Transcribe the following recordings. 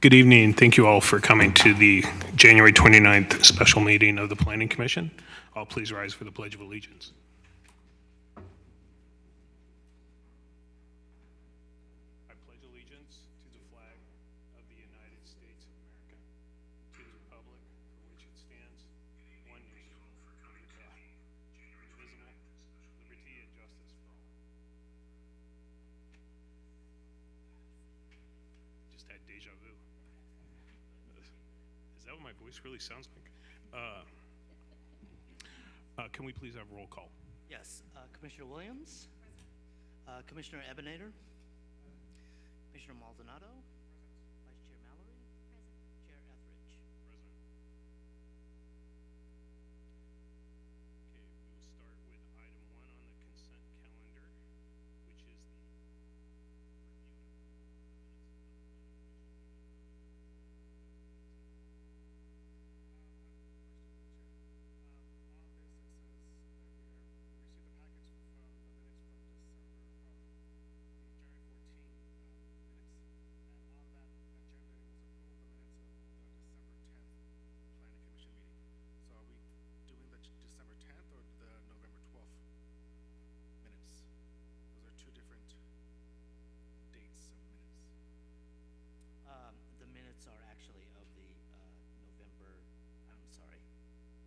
Good evening. Thank you all for coming to the January 29th special meeting of the Planning Commission. All please rise for the Pledge of Allegiance. I pledge allegiance to the flag of the United States of America, to the republic for which it stands, one nation, under God, indivisible, liberty and justice for all. Just had deja vu. Is that what my voice really sounds like? Can we please have roll call? Yes. Commissioner Williams? Commissioner Ebenator? Commissioner Maldonado? Vice Chair Mallory? Present. Chair Etheridge? Present. Okay, we will start with item 1 on the consent calendar, which is the are actually of the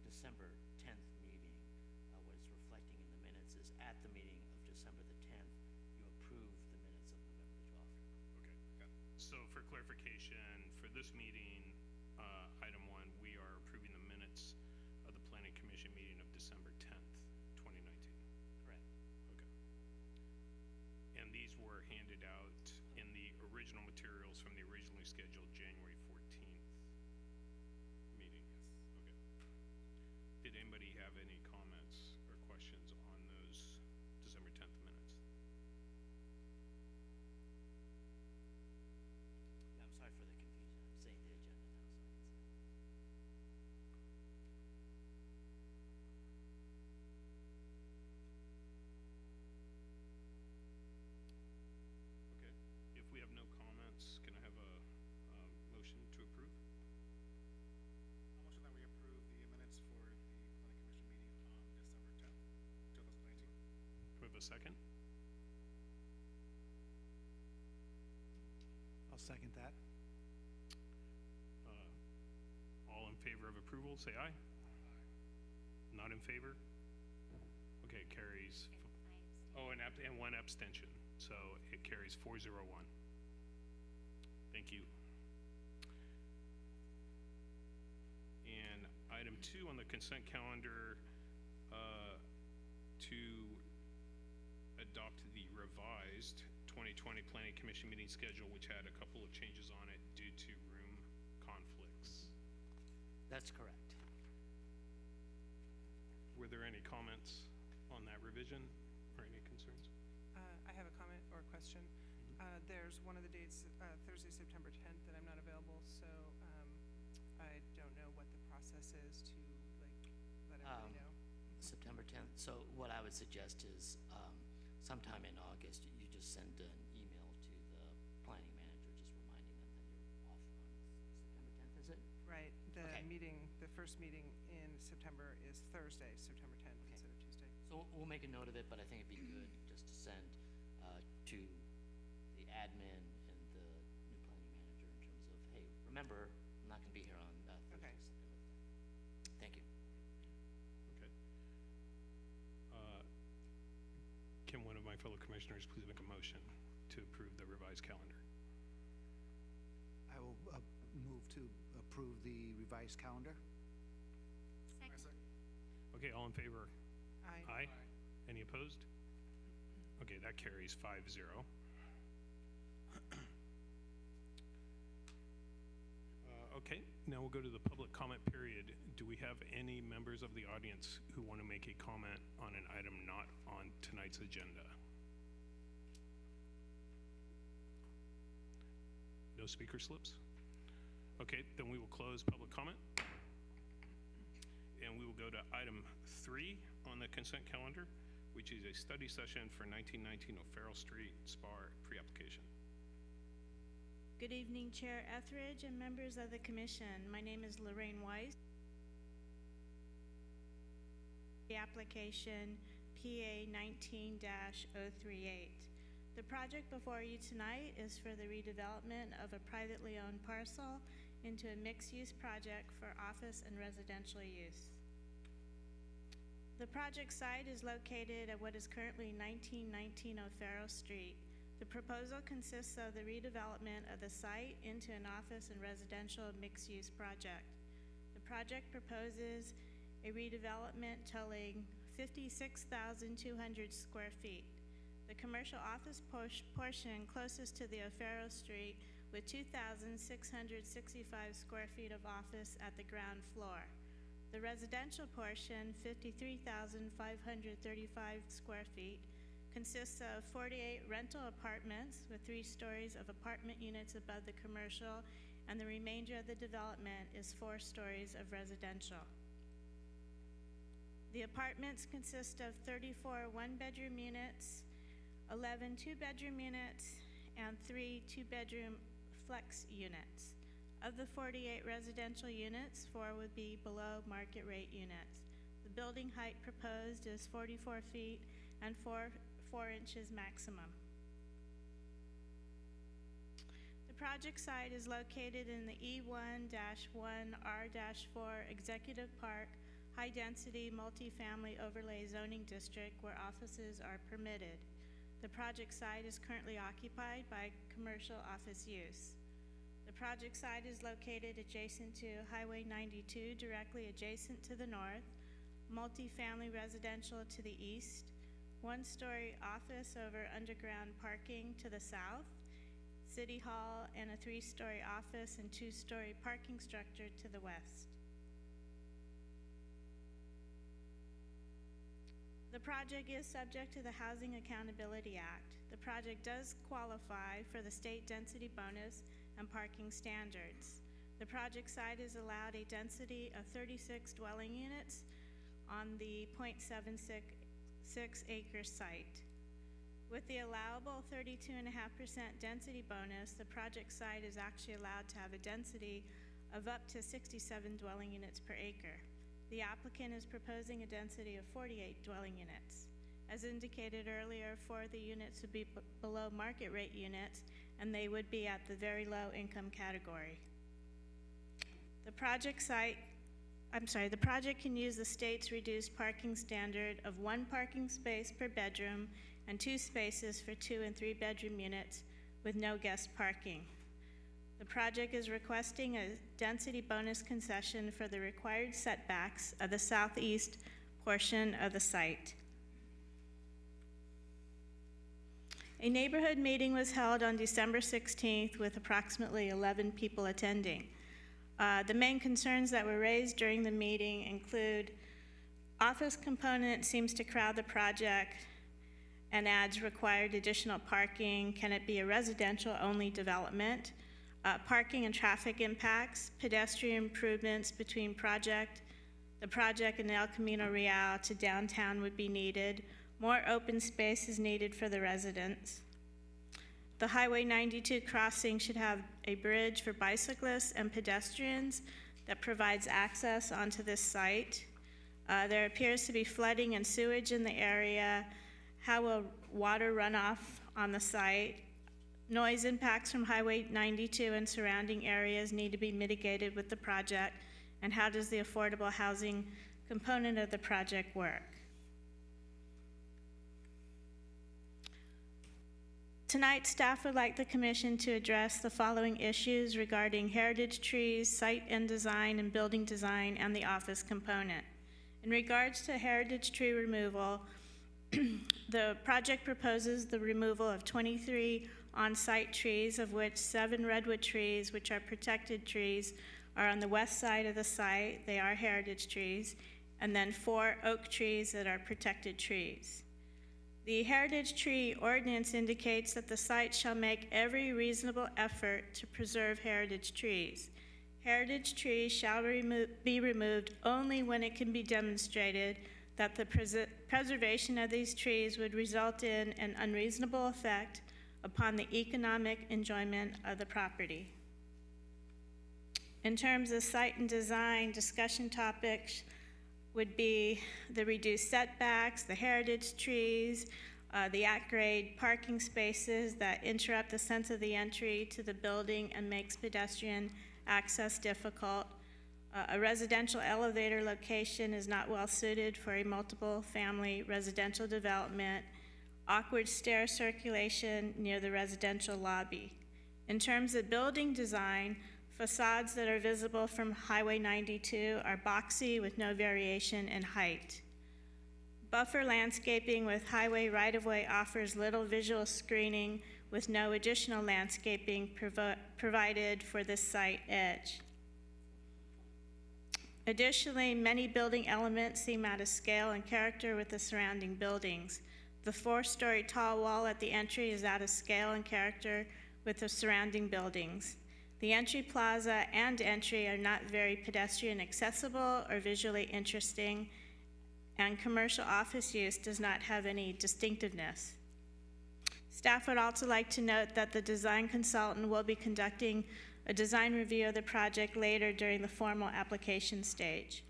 December 10th meeting. What it's reflecting in the minutes is at the meeting of December the 10th, you approve the minutes of November the 12th. Okay, got it. So for clarification, for this meeting, item 1, we are approving the minutes of the Planning Commission meeting of December 10th, 2019. Correct. Okay. And these were handed out in the original materials from the originally scheduled January 14th meeting. Yes. Okay. Did anybody have any comments or questions on those December 10th minutes? I'm sorry for the confusion. I'm saying the agenda now, so I can say. Okay. If we have no comments, can I have a motion to approve? A motion that we approve the minutes for the Planning Commission meeting on December 10th, 2019. Do we have a second? I'll second that. All in favor of approval, say aye. Not in favor? Okay, it carries. Oh, and one abstention. So it carries 401. Thank you. And item 2 on the consent calendar, to adopt the revised 2020 Planning Commission meeting schedule, which had a couple of changes on it due to room conflicts. That's correct. Were there any comments on that revision or any concerns? I have a comment or a question. There's one of the dates, Thursday, September 10th, that I'm not available, so I don't know what the process is to let everybody know. September 10th. So what I would suggest is sometime in August, you just send an email to the planning manager, just reminding them that you're off on September 10th, is it? Right. The Okay. the first meeting in September is Thursday, September 10th instead of Tuesday. So we'll make a note of it, but I think it'd be good just to send to the admin and the new planning manager in terms of, hey, remember, I'm not going to be here on Thursday, Okay. September 10th. Thank you. Okay. Can one of my fellow commissioners please make a motion to approve the revised calendar? I will move to approve the revised calendar. Second. Okay, all in favor? Aye. Aye. Any opposed? Okay, that carries 5-0. Okay, now we'll go to the public comment period. Do we have any members of the audience who want to make a comment on an item not on tonight's agenda? No speaker slips? Okay, then we will close public comment. And we will go to item 3 on the consent calendar, which is a study session for 1919 O'Farrell Street SPAR pre-application. Good evening, Chair Etheridge and members of the commission. My name is Lorraine Weiss. The application PA 19-038. The project before you tonight is for the redevelopment of a privately owned parcel into a mixed-use project for office and residential use. The project site is located at what is currently 1919 O'Farrell Street. The proposal consists of the redevelopment of the site into an office and residential mixed-use project. The project proposes a redevelopment totaling 56,200 square feet. The commercial office portion closest to the O'Farrell Street with 2,665 square feet of office at the ground floor. The residential portion, 53,535 square feet, consists of 48 rental apartments with 3 stories of apartment units above the commercial, and the remainder of the development is 4 stories of residential. The apartments consist of 34 one-bedroom units, 11 two-bedroom units, and 3 two-bedroom flex units. Of the 48 residential units, 4 would be below market rate units. The building height proposed is 44 feet and 4 inches maximum. The project site is located in the E1-1R-4 Executive Park high-density multifamily overlay zoning district where offices are permitted. The project site is currently occupied by commercial office use. The project site is located adjacent to Highway 92, directly adjacent to the north, multifamily residential to the east, 1-story office over underground parking to the south, City Hall, and a 3-story office and 2-story parking structure to the west. The project is subject to the Housing Accountability Act. The project does qualify for the state density bonus and parking standards. The project site is allowed a density of 36 dwelling units on the 0.76 acre site. With the allowable 32.5% density bonus, the project site is actually allowed to have a density of up to 67 dwelling units per acre. The applicant is proposing a density of 48 dwelling units. As indicated earlier, 4 of the units would be below market rate units, and they would be at the very low income category. The project can use the state's reduced parking standard of 1 parking space per bedroom and 2 spaces for 2 and 3 bedroom units with no guest parking. The project is requesting a density bonus concession for the required setbacks of the southeast portion of the site. A neighborhood meeting was held on December 16th with approximately 11 people attending. The main concerns that were raised during the meeting include office component seems to crowd the project and adds required additional parking. Can it be a residential only development? Parking and traffic impacts, pedestrian improvements between the project and El Camino Real to downtown would be needed. More open space is needed for the residents. The Highway 92 crossing should have a bridge for bicyclists and pedestrians that provides access onto this site. There appears to be flooding and sewage in the area. How will water run off on the site? Noise impacts from Highway 92 and surrounding areas need to be mitigated with the project. And how does the affordable housing component of the project work? Tonight, staff would like the commission to address the following issues regarding heritage trees, site and design, and building design, and the office component. In regards to heritage tree removal, the project proposes the removal of 23 on-site trees, of which 7 redwood trees, which are protected trees, are on the west side of the site. They are heritage trees, and then 4 oak trees that are protected trees. The heritage tree ordinance indicates that the site shall make every reasonable effort to preserve heritage trees. Heritage trees shall be removed only when it can be demonstrated that the preservation of these trees would result in an unreasonable effect upon the economic enjoyment of the property. In terms of site and design, discussion topics would be the reduced setbacks, the heritage trees, the at-grade parking spaces that interrupt the sense of the entry to the building and makes pedestrian access difficult. A residential elevator location is not well suited for a multiple family residential development. Awkward stair circulation near the residential lobby. In terms of building design, facades that are visible from Highway 92 are boxy with no variation in height. Buffer landscaping with highway right-of-way offers little visual screening with no additional landscaping provided for this site edge. Additionally, many building elements seem out of scale and character with the surrounding buildings. The 4-story tall wall at the entry is out of scale and character with the surrounding buildings. The entry plaza and entry are not very pedestrian accessible or visually interesting, and commercial office use does not have any distinctiveness. Staff would also like to note that the design consultant will be conducting a design review of the project later during the formal application stage.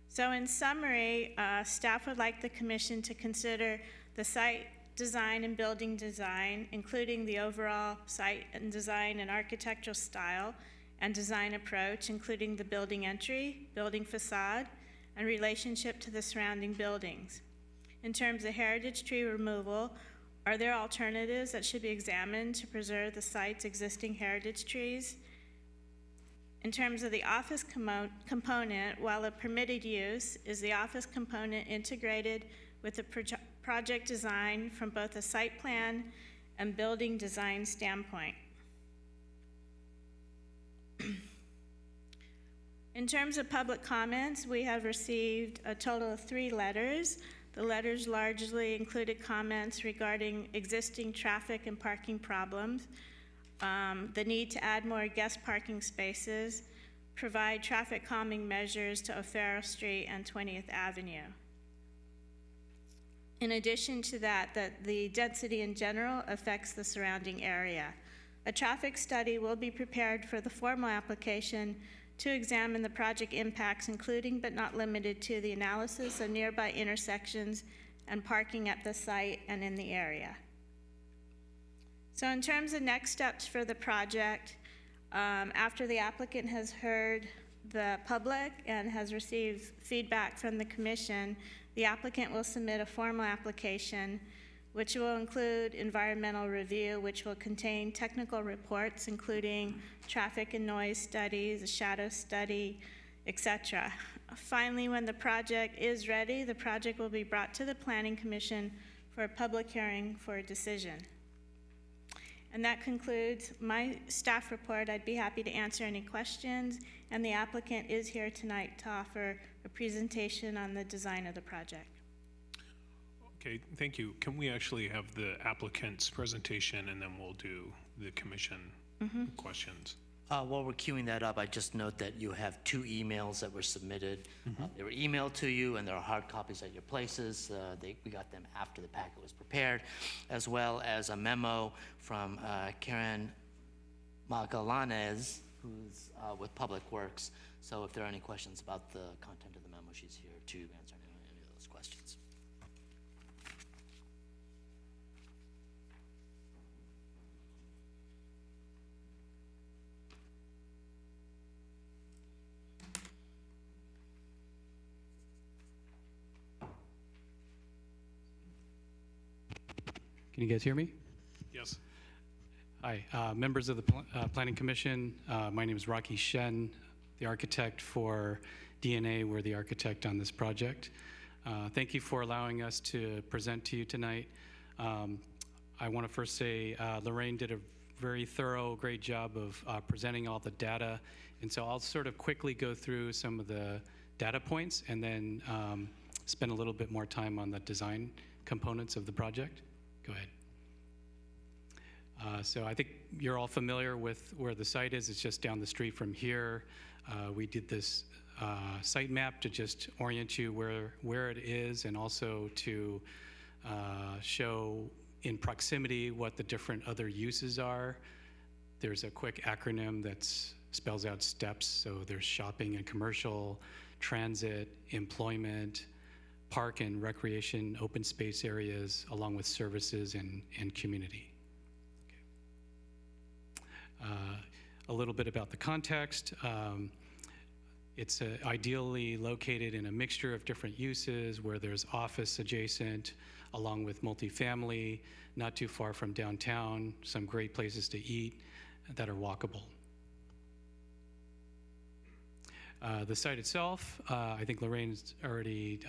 So in summary, staff would like the commission to consider the site design and building design, including the overall site and design and architectural style and design approach, including the building entry, building facade, and relationship to the surrounding buildings. In terms of heritage tree removal, are there alternatives that should be examined to preserve the site's existing heritage trees? In terms of the office component, while a permitted use, is the office component integrated with the project design from both a site plan and building design standpoint? In terms of public comments, we have received a total of 3 letters. The letters largely included comments regarding existing traffic and parking problems, the need to add more guest parking spaces, provide traffic calming measures to O'Farrell Street and 20th Avenue. In addition to that, the density in general affects the surrounding area. A traffic study will be prepared for the formal application to examine the project impacts, including but not limited to the analysis of nearby intersections and parking at the site and in the area. So in terms of next steps for the project, after the applicant has heard the public and has received feedback from the commission, the applicant will submit a formal application which will include environmental review, which will contain technical reports, including traffic and noise studies, a shadow study, etc. Finally, when the project is ready, the project will be brought to the Planning Commission for a public hearing for a decision. And that concludes my staff report. I'd be happy to answer any questions, and the applicant is here tonight to offer a presentation on the design of the project. Okay, thank you. Can we actually have the applicant's presentation and then we'll do the commission questions? While we're queuing that up, I just note that you have 2 emails that were submitted. They were emailed to you, and there are hard copies at your places. We got them after the packet was prepared, as well as a memo from Karen Magallanes, who's with Public Works. So if there are any questions about the content of the memo, she's here to answer any of those questions. Can you guys hear me? Yes. Hi, members of the Planning Commission. My name is Rocky Shen, the architect for DNA. We're the architect on this project. Thank you for allowing us to present to you tonight. I want to first say Lorraine did a very thorough, great job of presenting all the data. And so I'll sort of quickly go through some of the data points and then spend a little bit more time on the design components of the project. Go ahead. So I think you're all familiar with where the site is. It's just down the street from here. We did this site map to just orient you where it is, and also to show in proximity what the different other uses are. There's a quick acronym that spells out steps. So there's shopping and commercial, transit, employment, park and recreation, open space areas, along with services and community. Okay. A little bit about the context. It's ideally located in a mixture of different uses where there's office adjacent, along with multifamily, not too far from downtown, some great places to eat that are walkable. The site itself, I think Lorraine's already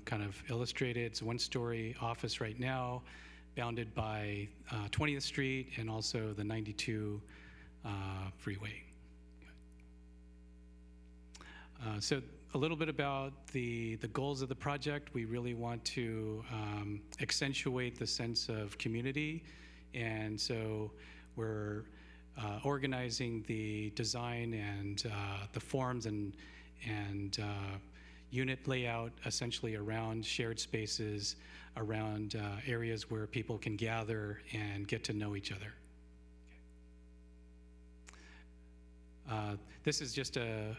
kind of illustrated. It's a one-story office right now, bounded by 20th Street and also the 92 freeway. So a little bit about the goals of the project. We really want to accentuate the sense of community, and so we're organizing the design and the forms and unit layout essentially around shared spaces, around areas where people can gather and get to know each other. This is just a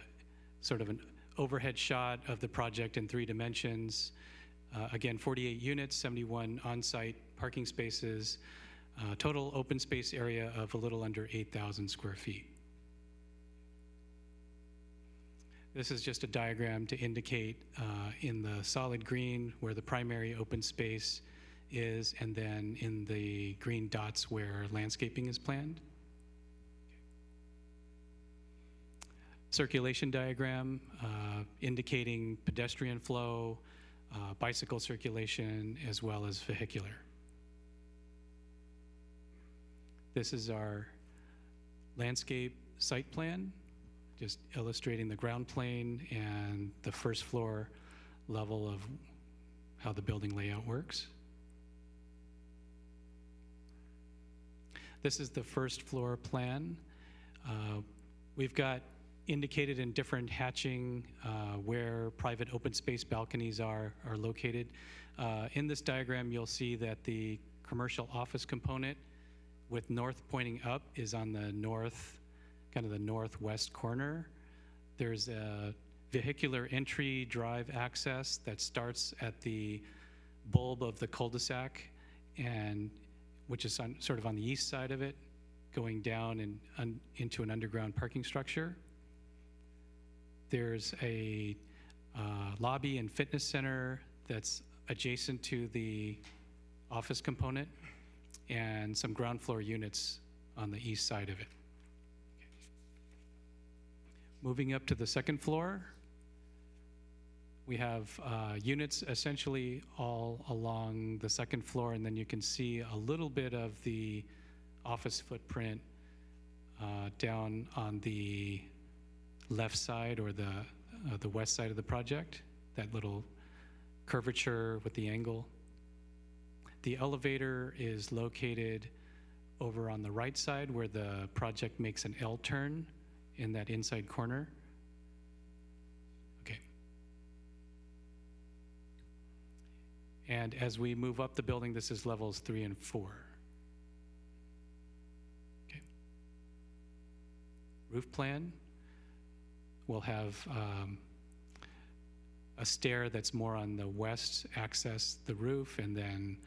sort of an overhead shot of the project in 3 dimensions. Again, 48 units, 71 on-site parking spaces, total open space area of a little under 8,000 square feet. This is just a diagram to indicate in the solid green where the primary open space is, and then in the green dots where landscaping is planned. Circulation diagram indicating pedestrian flow, bicycle circulation, as well as vehicular. This is our landscape site plan, just illustrating the ground plane and the first floor level of how the building layout works. This is the first floor plan. We've got indicated in different hatching where private open space balconies are located. In this diagram, you'll see that the commercial office component with north pointing up is on the north, kind of the northwest corner. There's a vehicular entry drive access that starts at the bulb of the cul-de-sac, and which is sort of on the east side of it, going down and into an underground parking structure. There's a lobby and fitness center that's adjacent to the office component, and some ground floor units on the east side of it. Moving up to the second floor, we have units essentially all along the second floor, and then you can see a little bit of the office footprint down on the left side, or the west side of the project, that little curvature with the angle. The elevator is located over on the right side where the project makes an L turn in that inside corner. Okay. And as we move up the building, this is levels 3 and 4. Okay. Roof plan. We'll have a stair that's more on the west access the roof, and then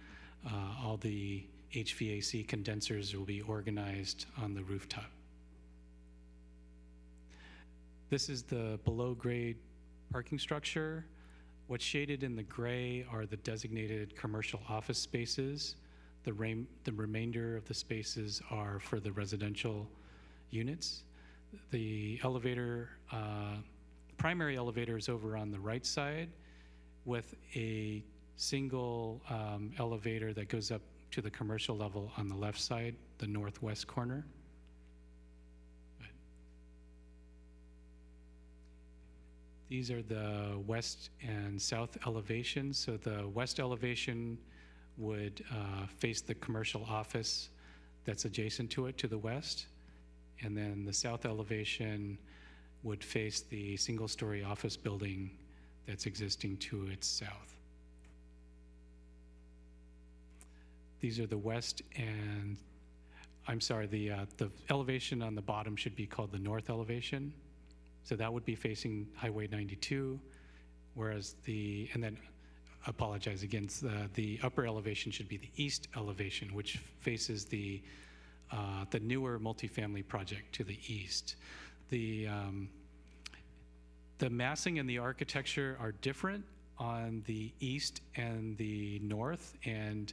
all the HVAC condensers will be organized on the rooftop. This is the below grade parking structure. What's shaded in the gray are the designated commercial office spaces. The remainder of the spaces are for the residential units. The elevator, primary elevator is over on the right side with a single elevator that goes up to the commercial level on the left side, the northwest corner. These are the west and south elevations. So the west elevation would face the commercial office that's adjacent to it to the west. And then the south elevation would face the single-story office building that's existing to its south. these are the west and, I'm sorry, the elevation on the bottom should be called the north elevation. So that would be facing Highway 92, whereas and then, apologize again, the upper elevation should be the east elevation, which faces the newer multifamily project to the east. The massing and the architecture are different on the east and the north, and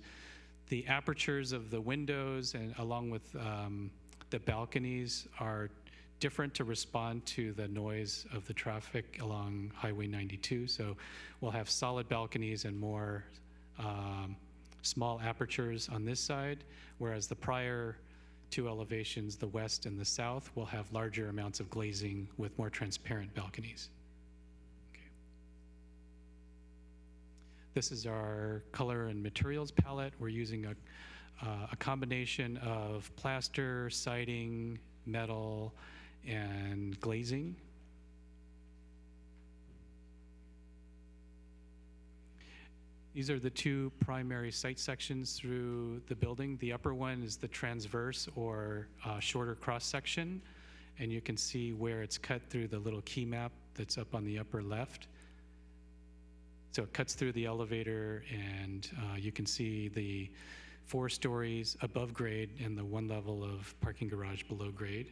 the apertures of the windows and along with the balconies are different to respond to the noise of the traffic along Highway 92. So we'll have solid balconies and more small apertures on this side, whereas the prior two elevations, the west and the south, will have larger amounts of glazing with more transparent balconies. Okay. This is our color and materials palette. We're using a combination of plaster, siding, metal, and glazing. These are the two primary site sections through the building. The upper one is the transverse or shorter cross section, and you can see where it's cut through the little key map that's up on the upper left. So it cuts through the elevator, and you can see the 4 stories above grade and the 1 level of parking garage below grade.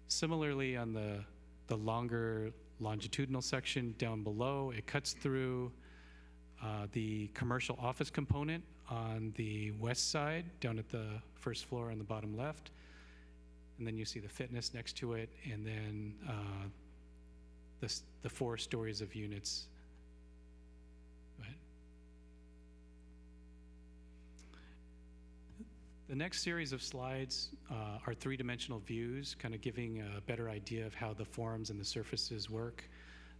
Similarly, on the longer longitudinal section down below, it cuts through the commercial office component on the west side, down at the first floor on the bottom left. And then you see the fitness next to it, and then the 4 stories of units. Go ahead. The next series of slides are 3-dimensional views, kind of giving a better idea of how the forms and the surfaces work.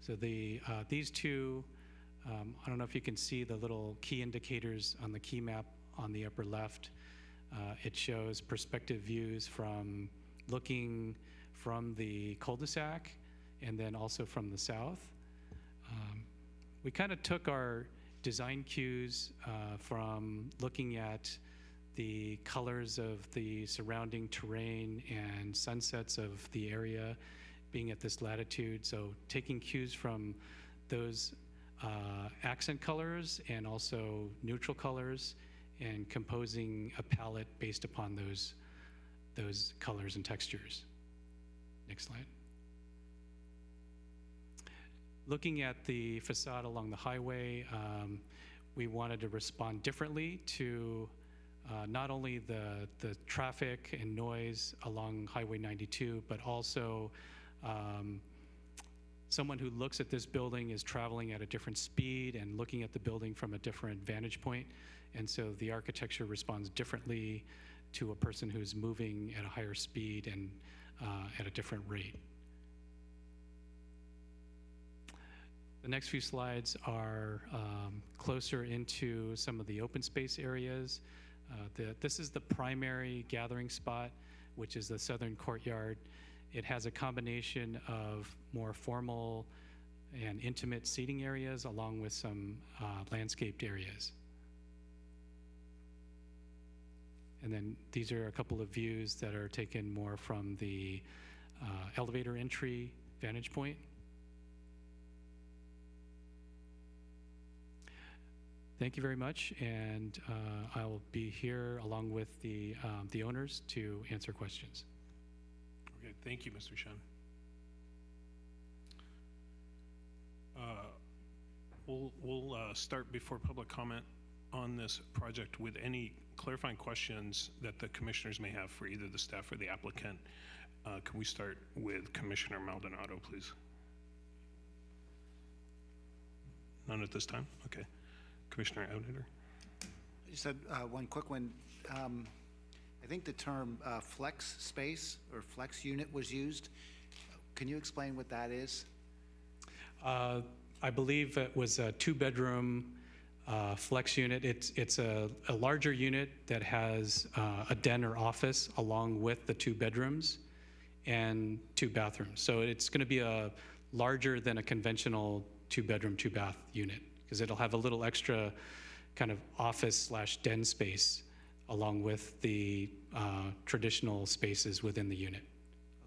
So these two, I don't know if you can see the little key indicators on the key map on the upper left. It shows perspective views from looking from the cul-de-sac and then also from the south. We kind of took our design cues from looking at the colors of the surrounding terrain and sunsets of the area being at this latitude. So taking cues from those accent colors and also neutral colors and composing a palette based upon those colors and textures. Next slide. Looking at the facade along the highway, we wanted to respond differently to not only the traffic and noise along Highway 92, but also someone who looks at this building is traveling at a different speed and looking at the building from a different vantage point. And so the architecture responds differently to a person who's moving at a higher speed and at a different rate. The next few slides are closer into some of the open space areas. This is the primary gathering spot, which is the southern courtyard. It has a combination of more formal and intimate seating areas along with some landscaped areas. And then these are a couple of views that are taken more from the elevator entry vantage point. Thank you very much, and I'll be here along with the owners to answer questions. Okay, thank you, Mr. Shen. We'll start before public comment on this project with any clarifying questions that the commissioners may have for either the staff or the applicant. Can we start with Commissioner Maldonado, please? None at this time? Okay. Commissioner Outeter? I just had one quick one. I think the term flex space or flex unit was used. Can you explain what that is? I believe it was a 2-bedroom flex unit. It's a larger unit that has a den or office along with the 2 bedrooms and 2 bathrooms. So it's going to be a larger than a conventional 2-bedroom, 2-bath unit, because it'll have a little extra kind of office/den space along with the traditional spaces within the unit.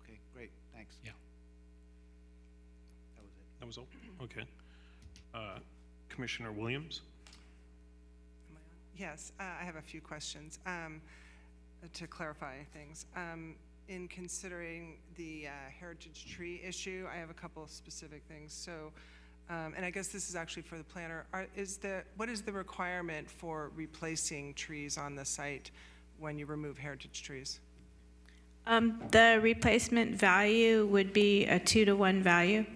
Okay, great, thanks. Yeah. That was it. That was all? Okay. Commissioner Williams? Am I on? Yes, I have a few questions to clarify things. In considering the heritage tree issue, I have a couple of specific things. So, and I guess this is actually for the planner. What is the requirement for replacing trees on the site when you remove heritage trees? The replacement value would be a 2-to-1 value.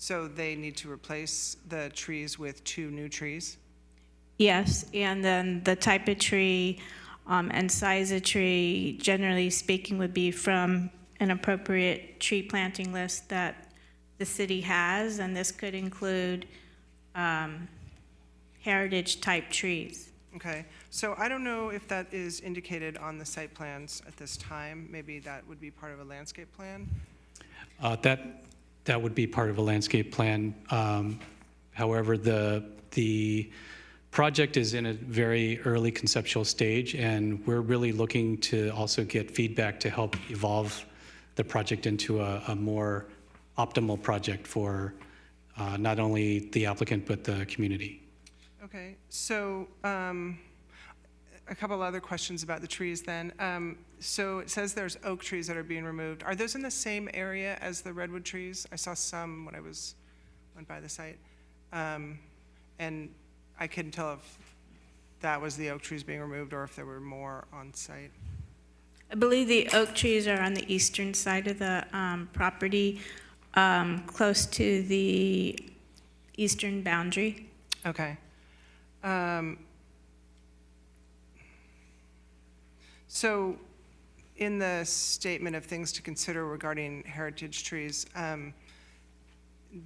So they need to replace the trees with 2 new trees? Yes, and then the type of tree and size of tree, generally speaking, would be from an appropriate tree planting list that the city has, and this could include heritage-type trees. Okay, so I don't know if that is indicated on the site plans at this time. Maybe that would be part of a landscape plan? That would be part of a landscape plan. However, the project is in a very early conceptual stage, and we're really looking to also get feedback to help evolve the project into a more optimal project for not only the applicant, but the community. Okay, so a couple other questions about the trees then. So it says there's oak trees that are being removed. Are those in the same area as the redwood trees? I saw some when I went by the site. And I couldn't tell if that was the oak trees being removed or if there were more on site. I believe the oak trees are on the eastern side of the property, close to the eastern boundary. Okay. So in the statement of things to consider regarding heritage trees,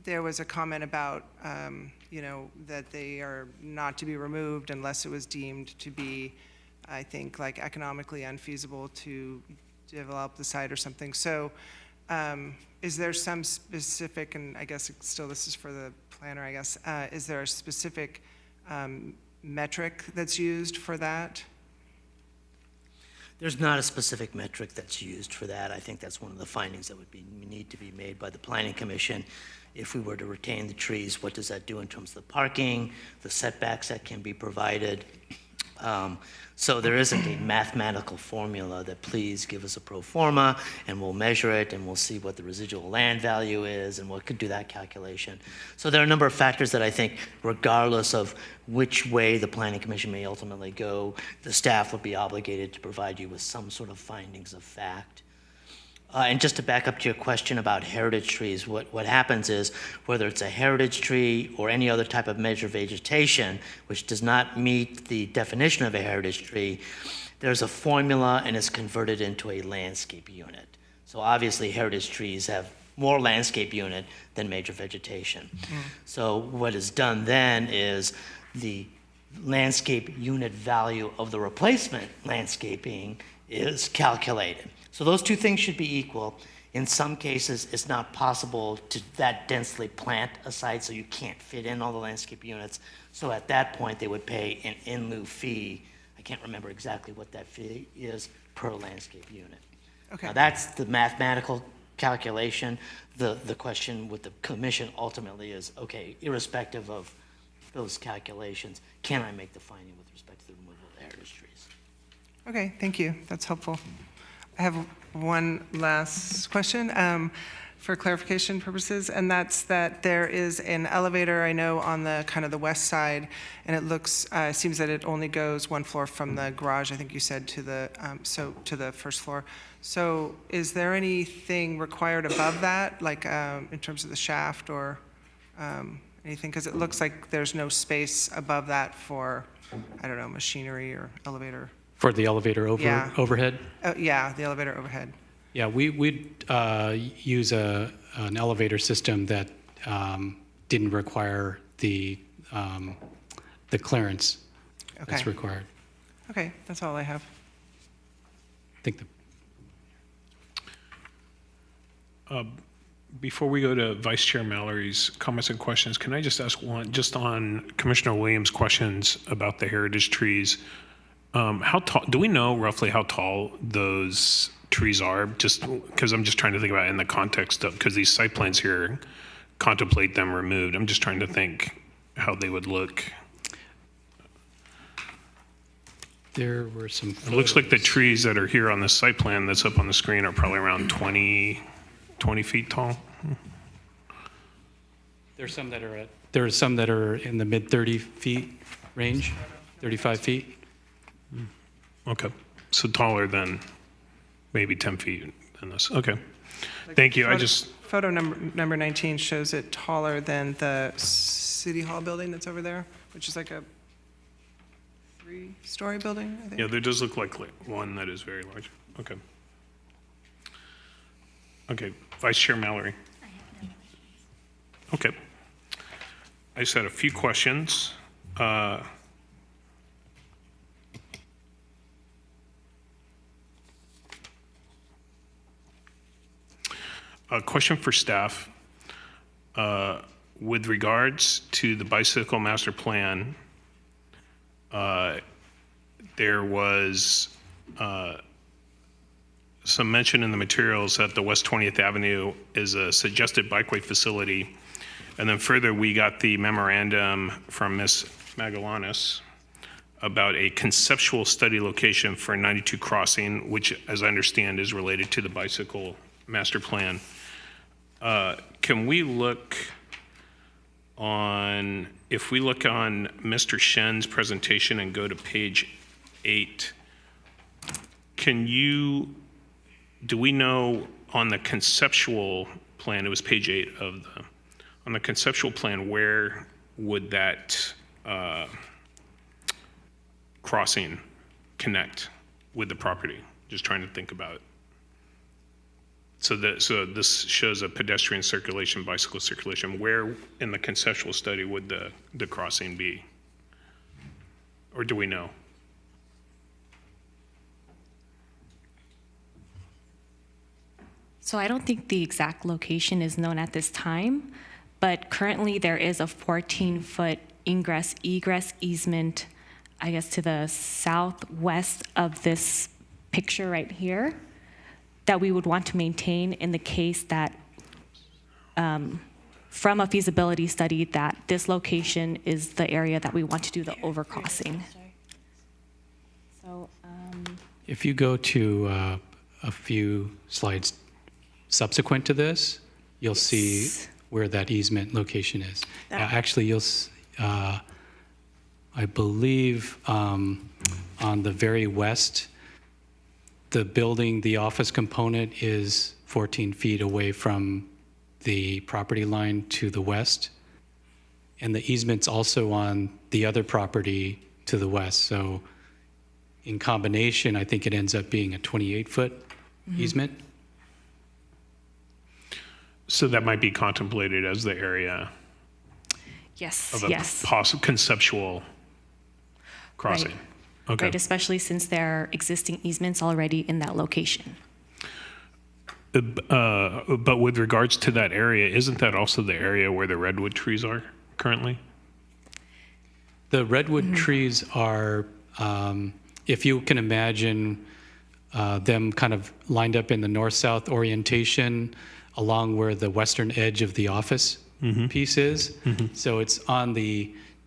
there was a comment about, that they are not to be removed unless it was deemed to be, I think, like economically unfeasible to develop the site or something. So is there some specific, and I guess still this is for the planner, I guess, is there a specific metric that's used for that? There's not a specific metric that's used for that. I think that's one of the findings that would need to be made by the Planning Commission. If we were to retain the trees, what does that do in terms of the parking, the setbacks that can be provided? So there isn't a mathematical formula that please give us a pro forma and we'll measure it and we'll see what the residual land value is and what could do that calculation. So there are a number of factors that I think, regardless of which way the Planning Commission may ultimately go, the staff would be obligated to provide you with some sort of findings of fact. And just to back up to your question about heritage trees, what happens is, whether it's a heritage tree or any other type of measured vegetation, which does not meet the definition of a heritage tree, there's a formula and it's converted into a landscape unit. So obviously heritage trees have more landscape unit than major vegetation. So what is done then is the landscape unit value of the replacement landscaping is calculated. So those two things should be equal. In some cases, it's not possible to that densely plant a site, so you can't fit in all the landscape units. So at that point, they would pay an in lieu fee. I can't remember exactly what that fee is per landscape unit. Okay. Now, that's the mathematical calculation. The question with the commission ultimately is, okay, irrespective of those calculations, can I make the finding with respect to the removal of the heritage trees? Okay, thank you. That's helpful. I have one last question for clarification purposes, and that's that there is an elevator, I know, on the kind of the west side, and it looks, seems that it only goes one floor from the garage, I think you said, to the, to the first floor. So is there anything required above that, like in terms of the shaft or anything? Because it looks like there's no space above that for, I don't know, machinery or elevator. For the elevator Yeah. overhead? Yeah, the elevator overhead. Yeah, we'd use an elevator system that didn't require the clearance that's Okay. required. Okay, that's all I have. I think Before we go to Vice Chair Mallory's comments and questions, can I just ask one, just on Commissioner Williams' questions about the heritage trees? How tall, do we know roughly how tall those trees are? Just, because I'm just trying to think about it in the context of, because these site plans here contemplate them removed. I'm just trying to think how they would look. There were some It looks like the photos. trees that are here on this site plan that's up on the screen are probably around 20 feet tall. There are some that are in the mid 30 feet range, 35 feet. Okay, so taller than maybe 10 feet than this, okay. Thank you, I just, Photo number 19 shows it taller than the City Hall building that's over there, which is like a 3-story building, I think. yeah, there does look like one that is very large, okay. Okay, Vice Chair Mallory. Okay. I just had a few questions. A question for staff. With regards to the bicycle master plan, there was some mention in the materials that the West 20th Avenue is a suggested bikeway facility. And then further, we got the memorandum from Ms. Magallanes about a conceptual study location for 92 Crossing, which, as I understand, is related to the bicycle master plan. Can we look on, if we look on Mr. Shen's presentation and go to page 8, do we know on the conceptual plan, it was page 8 of on the conceptual plan, where would that crossing connect with the property? Just trying to think about it. So this shows a pedestrian circulation, bicycle circulation. Where in the conceptual study would the crossing be? Or do we know? So I don't think the exact location is known at this time, but currently there is a 14-foot ingress-egress easement, I guess, to the southwest of this picture right here that we would want to maintain in the case that, from a feasibility study, that this location is the area that we want to do the overcrossing. So, If you go to a few slides subsequent to this, you'll see where that easement location is. Actually, I believe on the very west, the building, the office component is 14 feet away from the property line to the west. And the easement's also on the other property to the west. So in combination, I think it ends up being a 28-foot easement. So that might be contemplated as the area yes, of a yes. possible conceptual crossing. Right. Okay. Right, especially since there are existing easements already in that location. But with regards to that area, isn't that also the area where the redwood trees are currently? The redwood trees are, if you can imagine them kind of lined up in the north-south orientation along where the western edge of the office piece is. So it's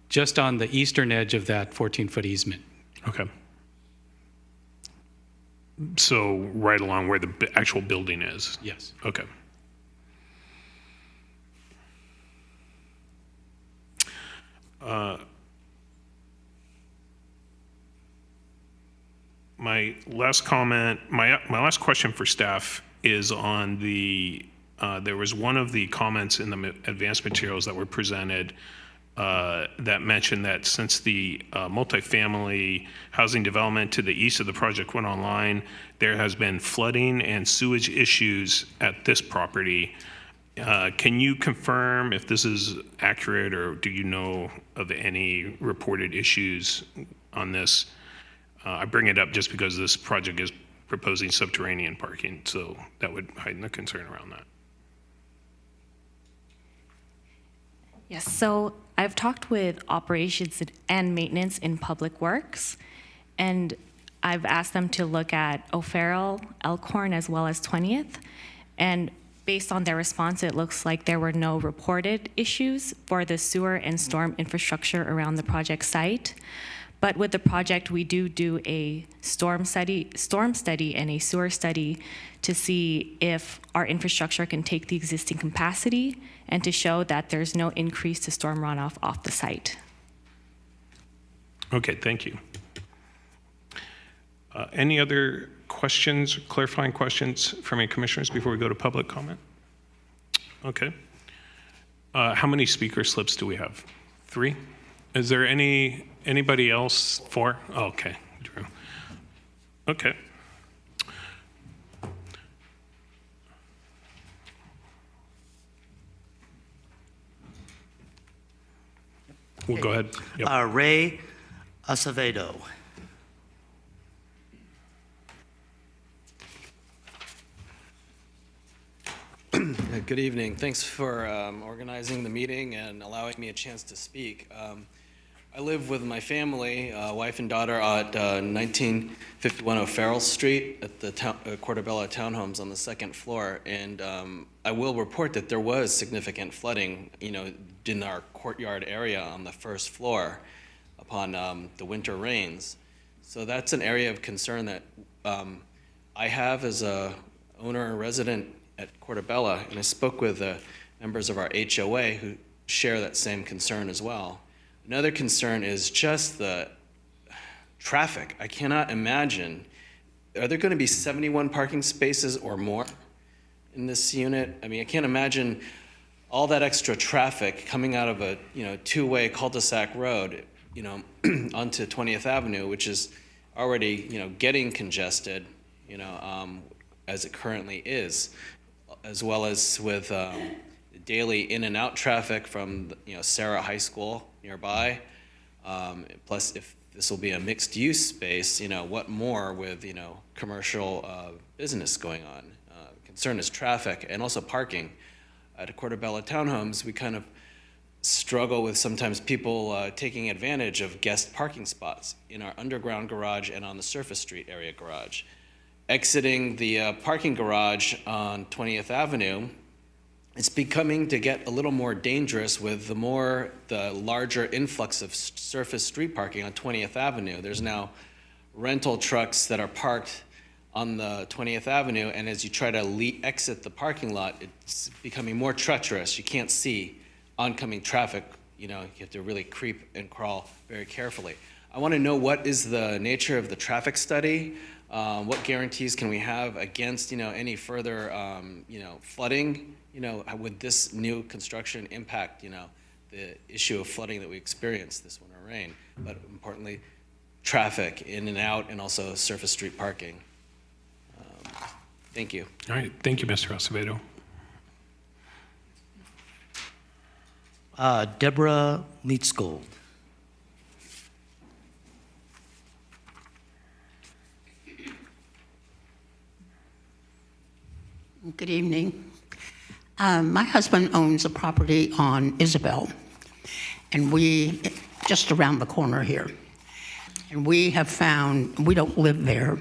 just on the eastern edge of that 14-foot easement. Okay. So right along where the actual building is? Yes. Okay. My last comment, my last question for staff is on there was one of the comments in the advanced materials that were presented that mentioned that since the multifamily housing development to the east of the project went online, there has been flooding and sewage issues at this property. Can you confirm if this is accurate, or do you know of any reported issues on this? I bring it up just because this project is proposing subterranean parking, so that would heighten the concern around that. Yes, so I've talked with operations and maintenance in Public Works, And I've asked them to look at O'Farrell, Elkhorn, as well as 20th. And based on their response, it looks like there were no reported issues for the sewer and storm infrastructure around the project site. But with the project, we do a storm study and a sewer study to see if our infrastructure can take the existing capacity and to show that there's no increase to storm runoff off the site. Okay, thank you. Any other questions, clarifying questions from any commissioners before we go to public comment? Okay. How many speaker slips do we have? 3? Is there anybody else? 4? Oh, okay, Drew. Okay. We'll go ahead. Yep. Ray Acevedo. Good evening. Thanks for organizing the meeting and allowing me a chance to speak. I live with my family, wife and daughter, at 1951 O'Farrell Street at the Portobello Townhomes on the 2nd floor. And I will report that there was significant flooding, in our courtyard area on the 1st floor upon the winter rains. So that's an area of concern that I have as a owner and resident at Portobello, and I spoke with members of our HOA who share that same concern as well. Another concern is just the traffic. I cannot imagine, are there going to be 71 parking spaces or more in this unit? I mean, I can't imagine all that extra traffic coming out of a two-way cul-de-sac road, onto 20th Avenue, which is already getting congested, as it currently is, as well as with daily in and out traffic from Sarah High School nearby. Plus, if this will be a mixed use space, what more with commercial business going on? Concern is traffic and also parking. At Portobello Townhomes, we kind of struggle with sometimes people taking advantage of guest parking spots in our underground garage and on the surface street area garage. Exiting the parking garage on 20th Avenue, it's becoming to get a little more dangerous with the larger influx of surface street parking on 20th Avenue. There's now rental trucks that are parked on the 20th Avenue, and as you try to exit the parking lot, it's becoming more treacherous. You can't see oncoming traffic. You have to really creep and crawl very carefully. I want to know what is the nature of the traffic study. What guarantees can we have against, any further, flooding? Would this new construction impact, the issue of flooding that we experienced this winter rain? But importantly, traffic in and out, and also surface street parking. Thank you. All right, thank you, Mr. Acevedo. Deborah Leetsgold. Good evening. My husband owns a property on Isabel, and just around the corner here. And we have found, we don't live there,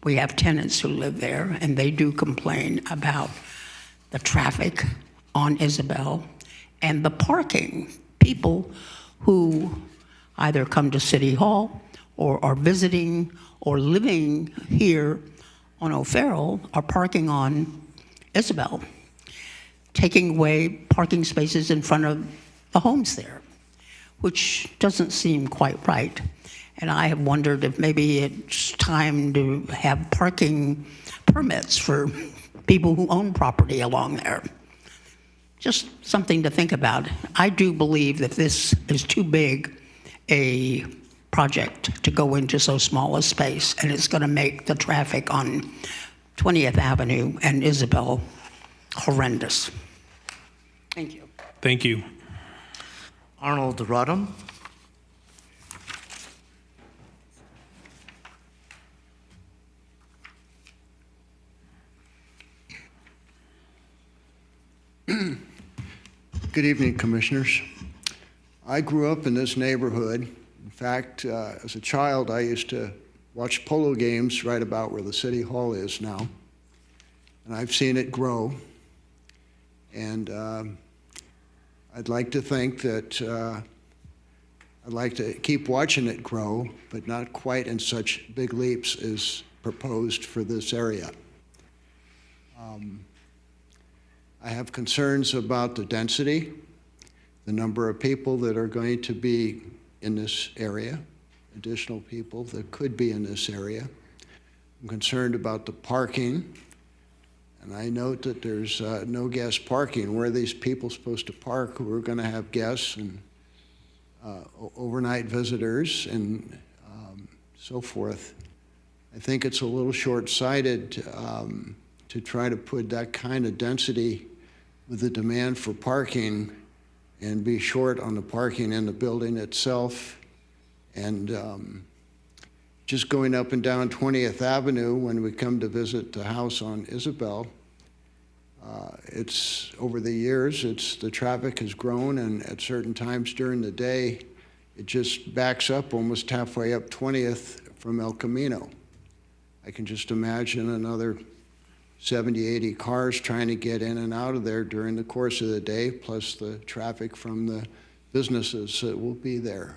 we have tenants who live there, and they do complain about the traffic on Isabel and the parking. People who either come to City Hall or are visiting or living here on O'Farrell are parking on Isabel, taking away parking spaces in front of the homes there, which doesn't seem quite right. And I have wondered if maybe it's time to have parking permits for people who own property along there. Just something to think about. I do believe that this is too big a project to go into so small a space, and it's going to make the traffic on 20th Avenue and Isabel horrendous. Thank you. Thank you. Arnold Rodham. Good evening, Commissioners. I grew up in this neighborhood. In fact, as a child, I used to watched polo games right about where the city hall is now, and I've seen it grow. And I'd like to think that I'd like to keep watching it grow, but not quite in such big leaps as proposed for this area. I have concerns about the density, the number of people that are going to be in this area, additional people that could be in this area. I'm concerned about the parking, and I note that there's no guest parking. Where are these people supposed to park who are going to have guests and overnight visitors and so forth? I think it's a little short-sighted to try to put that kind of density with the demand for parking and be short on the parking in the building itself. And just going up and down 20th Avenue when we come to visit the house on Isabel, it's over the years, the traffic has grown, and at certain times during the day, it just backs up almost halfway up 20th from El Camino. I can just imagine another 70, 80 cars trying to get in and out of there during the course of the day, plus the traffic from the businesses that will be there.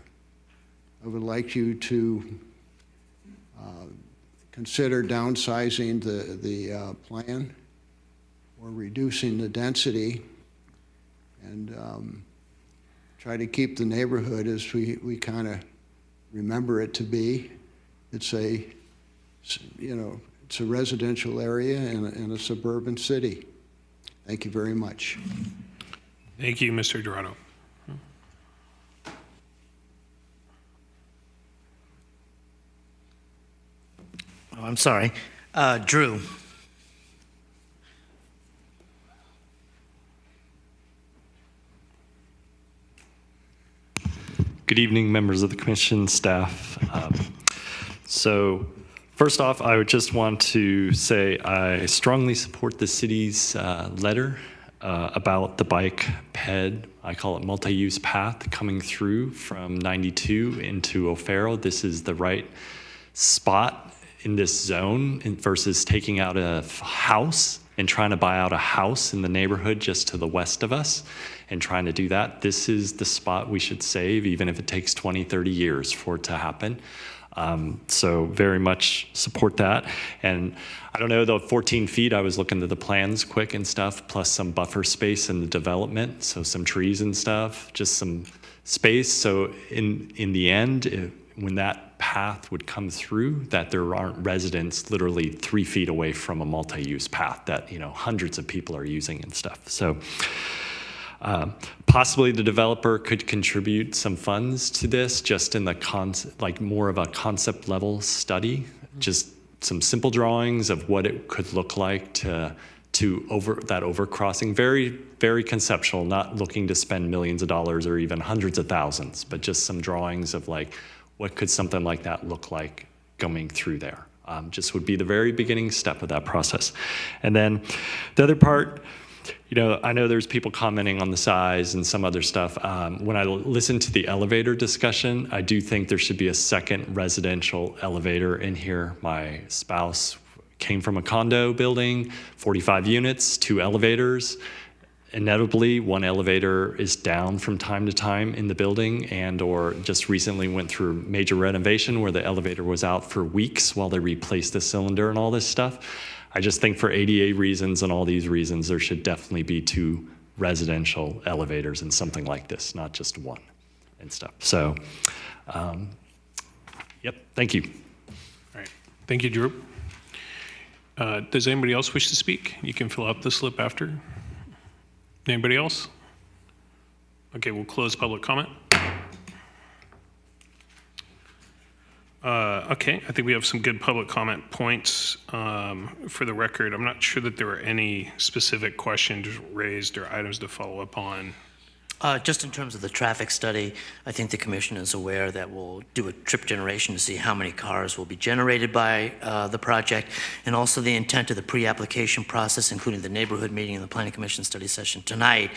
I would like you to consider downsizing the plan or reducing the density, and try to keep the neighborhood as we kind of remember it to be. It's a, it's a residential area in a suburban city. Thank you very much. Thank you, Mr. Dorado. Oh, I'm sorry. Drew. Good evening, members of the commission, staff. So first off, I would just want to say I strongly support the city's letter about the bike ped, I call it multi-use path, coming through from 92 into O'Farrell. This is the right spot in this zone versus taking out a house and trying to buy out a house in the neighborhood just to the west of us and trying to do that. This is the spot we should save, even if it takes 20, 30 years for it to happen. So very much support that. And I don't know, the 14 feet, I was looking at the plans quick and stuff, plus some buffer space in the development, so some trees and stuff, just some space. So in the end, when that path would come through, that there aren't residents literally 3 feet away from a multi-use path that, hundreds of people are using and stuff. So possibly the developer could contribute some funds to this, just in the more of a concept level study, just some simple drawings of what it could look like to overcrossing. Very, very conceptual, not looking to spend millions of dollars or even hundreds of thousands, but just some drawings of what could something like that look like going through there. Just would be the very beginning step of that process. And then the other part, I know there's people commenting on the size and some other stuff. When I listen to the elevator discussion, I do think there should be a second residential elevator in here. My spouse came from a condo building, 45 units, 2 elevators. Inevitably, one elevator is down from time to time in the building, or just recently went through major renovation where the elevator was out for weeks while they replaced the cylinder and all this stuff. I just think for ADA reasons and all these reasons, there should definitely be 2 residential elevators in something like this, not just one and stuff. So, yep, thank you. All right, thank you, Drew. Does anybody else wish to speak? You can fill out the slip after. Anybody else? Okay, we'll close public comment. Okay, I think we have some good public comment points. For the record, I'm not sure that there were any specific questions raised or items to follow up on Just in terms of the traffic study, I think the commission is aware that we'll do a trip generation to see how many cars will be generated by the project, and also the intent of the pre-application process, including the neighborhood meeting and the planning commission study session tonight,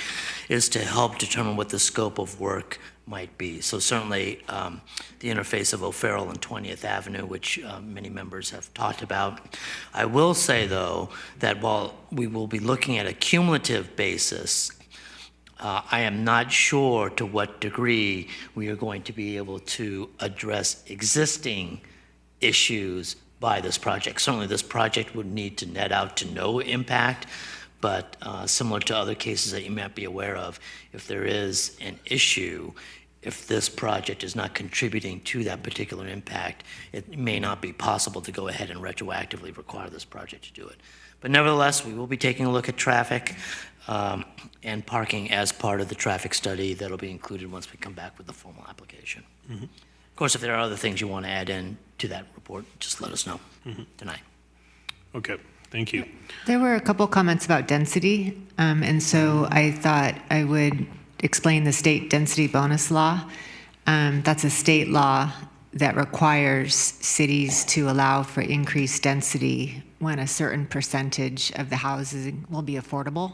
is to help determine what the scope of work might be. So certainly the interface of O'Farrell and 20th Avenue, which many members have talked about. I will say, though, that while we will be looking at a cumulative basis, I am not sure to what degree we are going to be able to address existing issues by this project. Certainly, this project would need to net out to no impact, but similar to other cases that you might be aware of, if there is an issue, if this project is not contributing to that particular impact, it may not be possible to go ahead and retroactively require this project to do it. But nevertheless, we will be taking a look at traffic and parking as part of the traffic study that'll be included once we come back with the formal application. Mm-hmm. Of course, if there are other things you want to add in to that report, just let us know tonight. Okay, thank you. There were a couple comments about density, and so I thought I would explain the state density bonus law. That's a state law that requires cities to allow for increased density when a certain percentage of the housing will be affordable.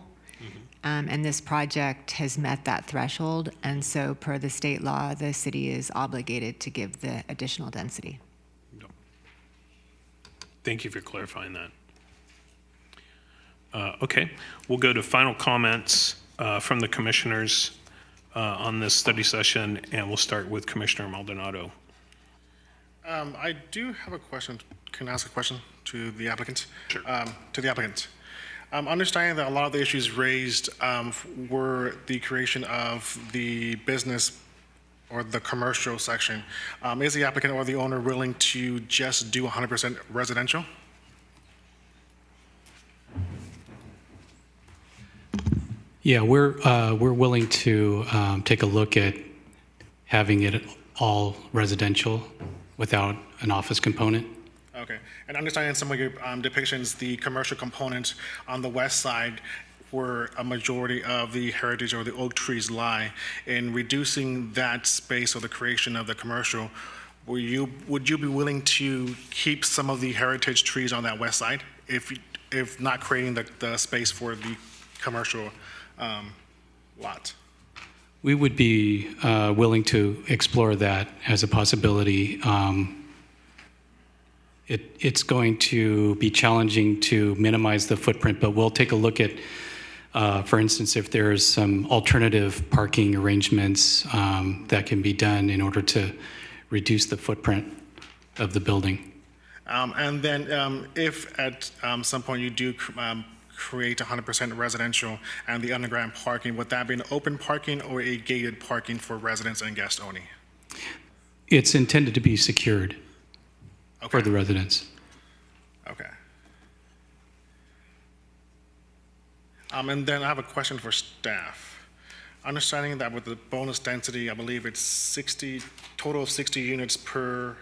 And this project has met that threshold, and so per the state law, the city is obligated to give the additional density. Thank you for clarifying that. Okay, we'll go to final comments from the commissioners on this study session, and we'll start with Commissioner Maldonado. I do have a question. Can I ask a question to the applicant? Sure. To the applicant. Understanding that a lot of the issues raised were the creation of the business or the commercial section. Is the applicant or the owner willing to just do 100% residential? Yeah, we're willing to take a look at having it all residential without an office component. Okay, and understanding some of your depictions, the commercial component on the west side where a majority of the heritage or the oak trees lie, in reducing that space or the creation of the commercial, would you be willing to keep some of the heritage trees on that west side if not creating the space for the commercial lot? We would be willing to explore that as a possibility. It's going to be challenging to minimize the footprint, but we'll take a look at, for instance, if there's some alternative parking arrangements that can be done in order to reduce the footprint of the building. And then if at some point you do create 100% residential and the underground parking, would that be an open parking or a gated parking for residents and guests only? It's intended to be secured for the residents. Okay. And then I have a question for staff. Understanding that with the bonus density, I believe it's total of 60 units per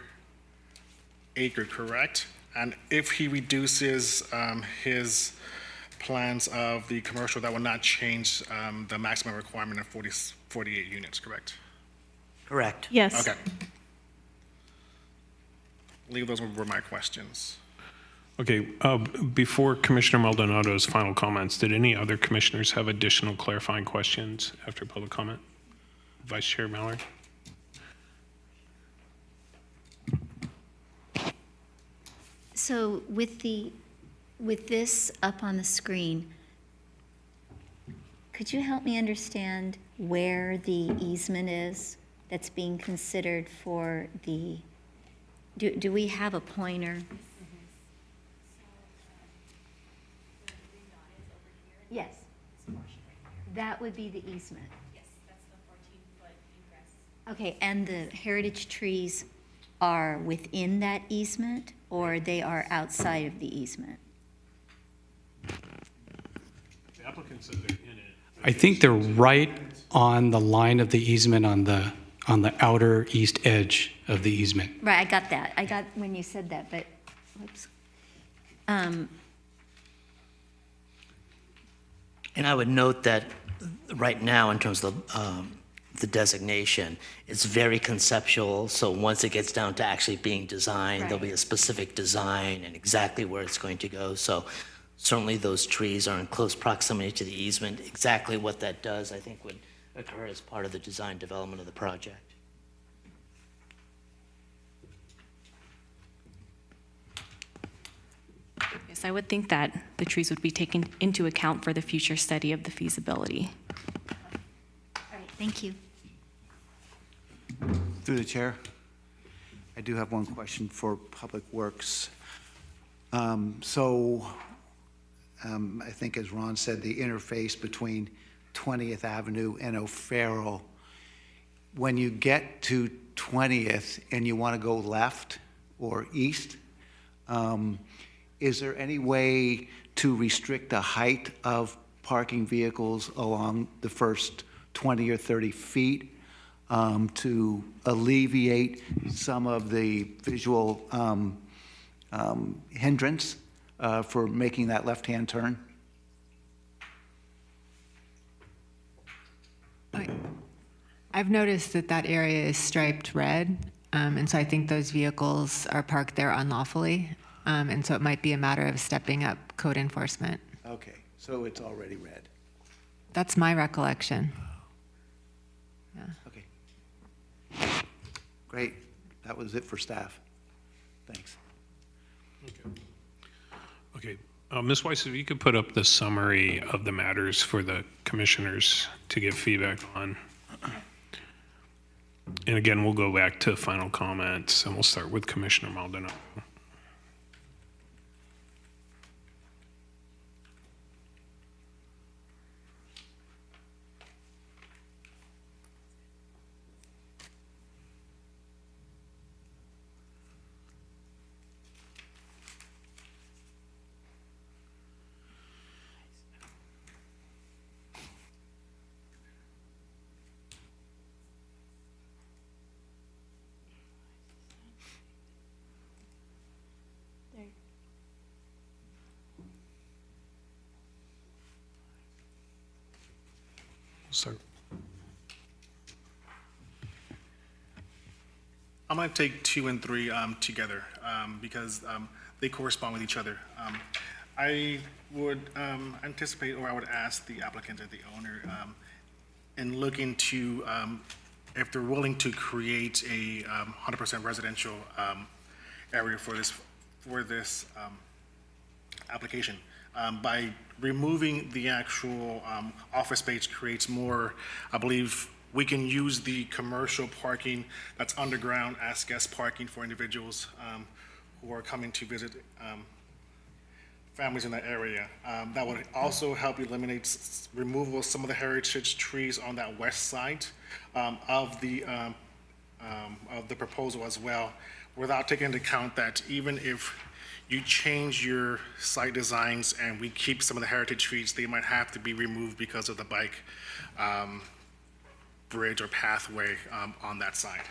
acre, correct? And if he reduces his plans of the commercial, that will not change the maximum requirement of 48 units, correct? Correct. Yes. Okay. Those were my questions. Okay, before Commissioner Maldonado's final comments, did any other commissioners have additional clarifying questions after public comment? Vice Chair Mallard? So with this up on the screen, could you help me understand where the easement is that's being considered for the, do we have a pointer? Yes. That would be the easement. Yes, that's the 14-foot ingress. Okay, and the heritage trees are within that easement, or they are outside of the easement? The applicant said they're in it. I think they're right on the line of the easement on the outer east edge of the easement. Right, I got that. I got when you said that, but, whoops. And I would note that right now, in terms of the designation, it's very conceptual, so once it gets down to actually being designed, there'll be a specific design and exactly where it's going to go. So certainly those trees are in close proximity to the easement. Exactly what that does, I think, would occur as part of the design development of the project. Yes, I would think that the trees would be taken into account for the future study of the feasibility. All right, thank you. Through the chair, I do have one question for Public Works. I think as Ron said, the interface between 20th Avenue and O'Farrell, when you get to 20th and you want to go left or east, is there any way to restrict the height of parking vehicles along the first 20 or 30 feet to alleviate some of the visual hindrance for making that left-hand turn? I've noticed that that area is striped red, and so I think those vehicles are parked there unlawfully, and so it might be a matter of stepping up code enforcement. Okay, so it's already red. That's my recollection. Okay. Great. That was it for staff. Thanks. Okay. Ms. Weiss, if you could put up the summary of the matters for the commissioners to give feedback on. And again, we'll go back to final comments, and we'll start with Commissioner Maldonado. Sir. I'm going to take 2 and 3 together because they correspond with each other. I would anticipate, or I would ask the applicant or the owner, in looking to, if they're willing to create a 100% residential area for this application. By removing the actual office space creates more, I believe, we can use the commercial parking that's underground as guest parking for individuals who are coming to visit families in that area. That would also help eliminate removal of some of the heritage trees on that west side of the proposal as well, without taking into account that even if you change your site designs and we keep some of the heritage trees, they might have to be removed because of the bike bridge or pathway on that side.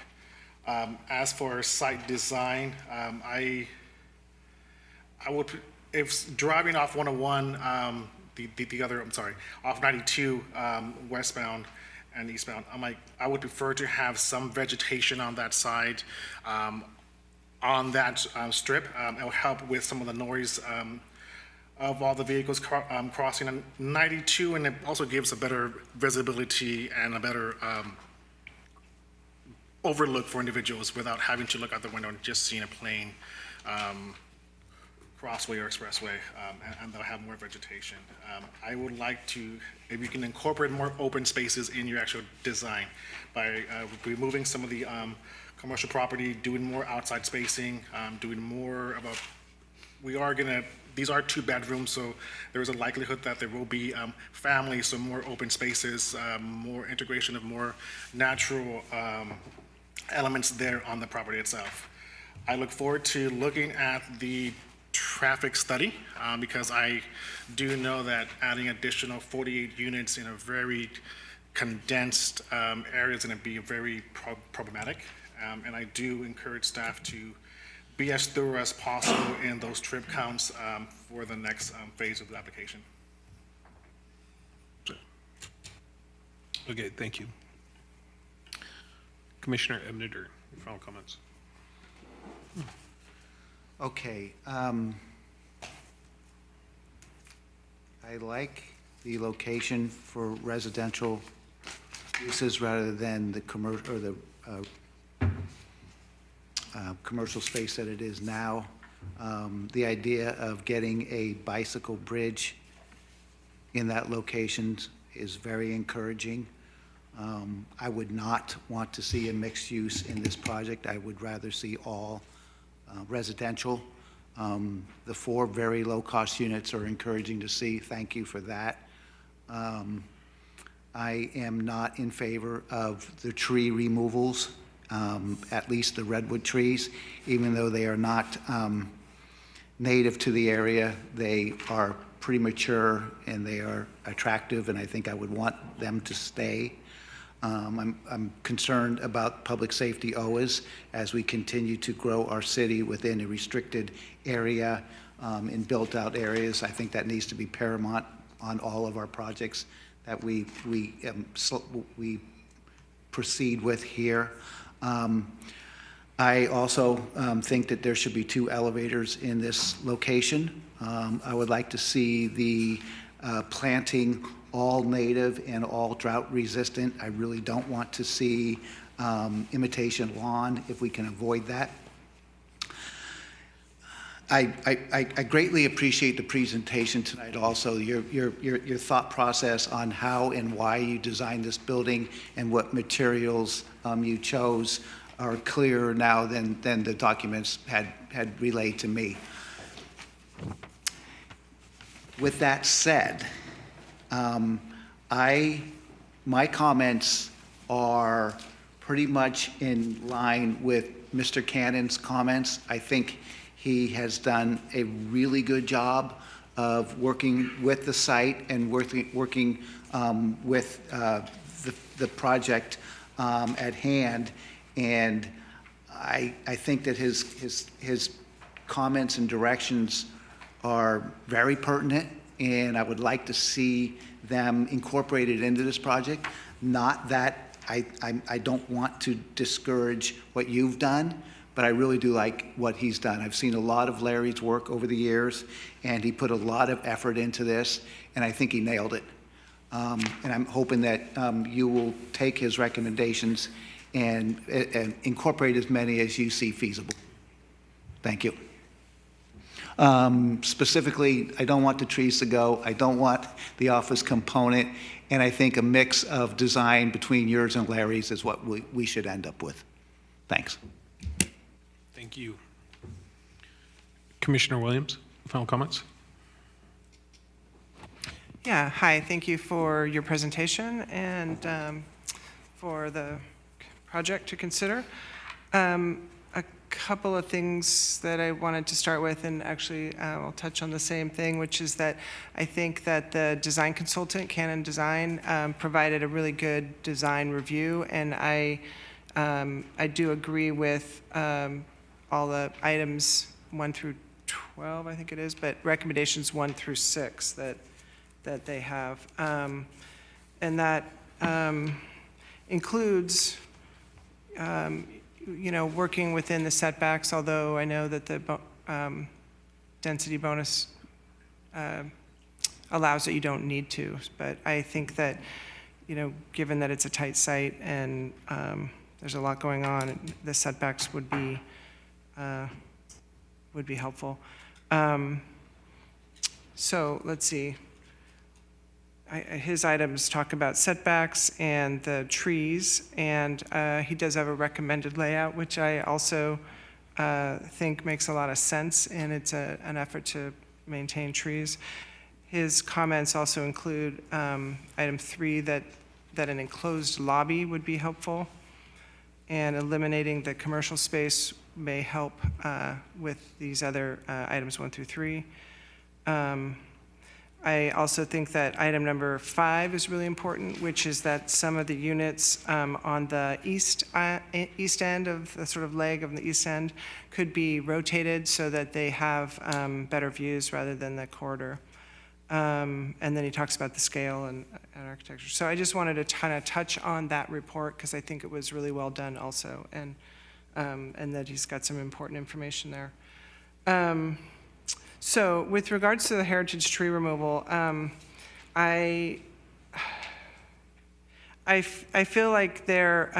As for site design, I would, if driving off 101, off 92 westbound and eastbound, I would prefer to have some vegetation on that side, on that strip. It will help with some of the noise of all the vehicles crossing on 92, and it also gives a better visibility and a better overlook for individuals without having to look out the window and just seeing a plain crossway or expressway, and they'll have more vegetation. I would like to, if you can incorporate more open spaces in your actual design by removing some of the commercial property, doing more outside spacing, doing more of a, these are 2 bedrooms, so there's a likelihood that there will be families, so more open spaces, more integration of more natural elements there on the property itself. I look forward to looking at the traffic study because I do know that adding additional 48 units in a very condensed area is going to be very problematic. And I do encourage staff to be as thorough as possible in those trip counts for the next phase of the application. Okay, thank you. Commissioner Ebneter, your final comments. Okay. I like the location for residential uses rather than the commercial, or the commercial space that it is now. The idea of getting a bicycle bridge in that location is very encouraging. I would not want to see a mixed use in this project. I would rather see all residential. The 4 very low-cost units are encouraging to see. Thank you for that. I am not in favor of the tree removals, at least the redwood trees, even though they are not native to the area. They are pretty mature and they are attractive, and I think I would want them to stay. I'm concerned about public safety always as we continue to grow our city within a restricted area in built-out areas. I think that needs to be paramount on all of our projects that we proceed with here. I also think that there should be 2 elevators in this location. I would like to see the planting all native and all drought resistant. I really don't want to see imitation lawn if we can avoid that. I greatly appreciate the presentation tonight also, your thought process on how and why you designed this building and what materials you chose are clearer now than the documents had relayed to me. With that said, my comments are pretty much in line with Mr. Cannon's comments. I think he has done a really good job of working with the site and working with the project at hand. And I think that his comments and directions are very pertinent, and I would like to see them incorporated into this project. Not that I don't want to discourage what you've done, but I really do like what he's done. I've seen a lot of Larry's work over the years, and he put a lot of effort into this, and I think he nailed it. And I'm hoping that you will take his recommendations and incorporate as many as you see feasible. Thank you. Specifically, I don't want the trees to go. I don't want the office component. And I think a mix of design between yours and Larry's is what we should end up with. Thanks. Thank you. Commissioner Williams, final comments? Yeah, hi, thank you for your presentation and for the project to consider. A couple of things that I wanted to start with, and actually I'll touch on the same thing, which is that I think that the design consultant, Canon Design, provided a really good design review, and I do agree with all the items 1 through 12, I think it is, but recommendations 1 through 6 that they have. And that includes working within the setbacks, although I know that the density bonus allows that you don't need to. But I think that, given that it's a tight site and there's a lot going on, the setbacks would be helpful. So let's see. His items talk about setbacks and the trees, and he does have a recommended layout, which I also think makes a lot of sense, and it's an effort to maintain trees. His comments also include item 3, that an enclosed lobby would be helpful, and eliminating the commercial space may help with these other items 1 through 3. I also think that item number 5 is really important, which is that some of the units on the east end of the sort of leg of the east end could be rotated so that they have better views rather than the corridor. And then he talks about the scale and architecture. So I just wanted to kind of touch on that report because I think it was really well done also, and that he's got some important information there. So with regards to the heritage tree removal, I feel like they're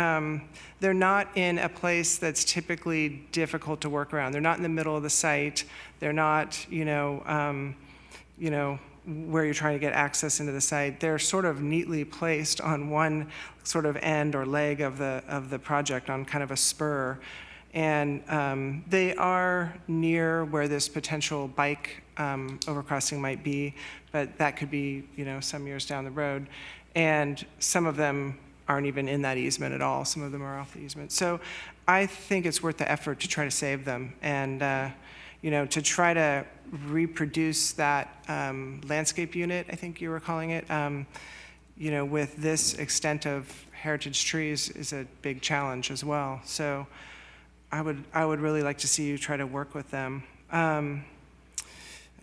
not in a place that's typically difficult to work around. They're not in the middle of the site. They're not, where you're trying to get access into the site. They're sort of neatly placed on one sort of end or leg of the project on kind of a spur. And they are near where this potential bike overcrossing might be, but that could be, some years down the road. And some of them aren't even in that easement at all. Some of them are off the easement. So I think it's worth the effort to try to save them and, to try to reproduce that landscape unit, I think you were calling it, with this extent of heritage trees is a big challenge as well. So I would really like to see you try to work with them. I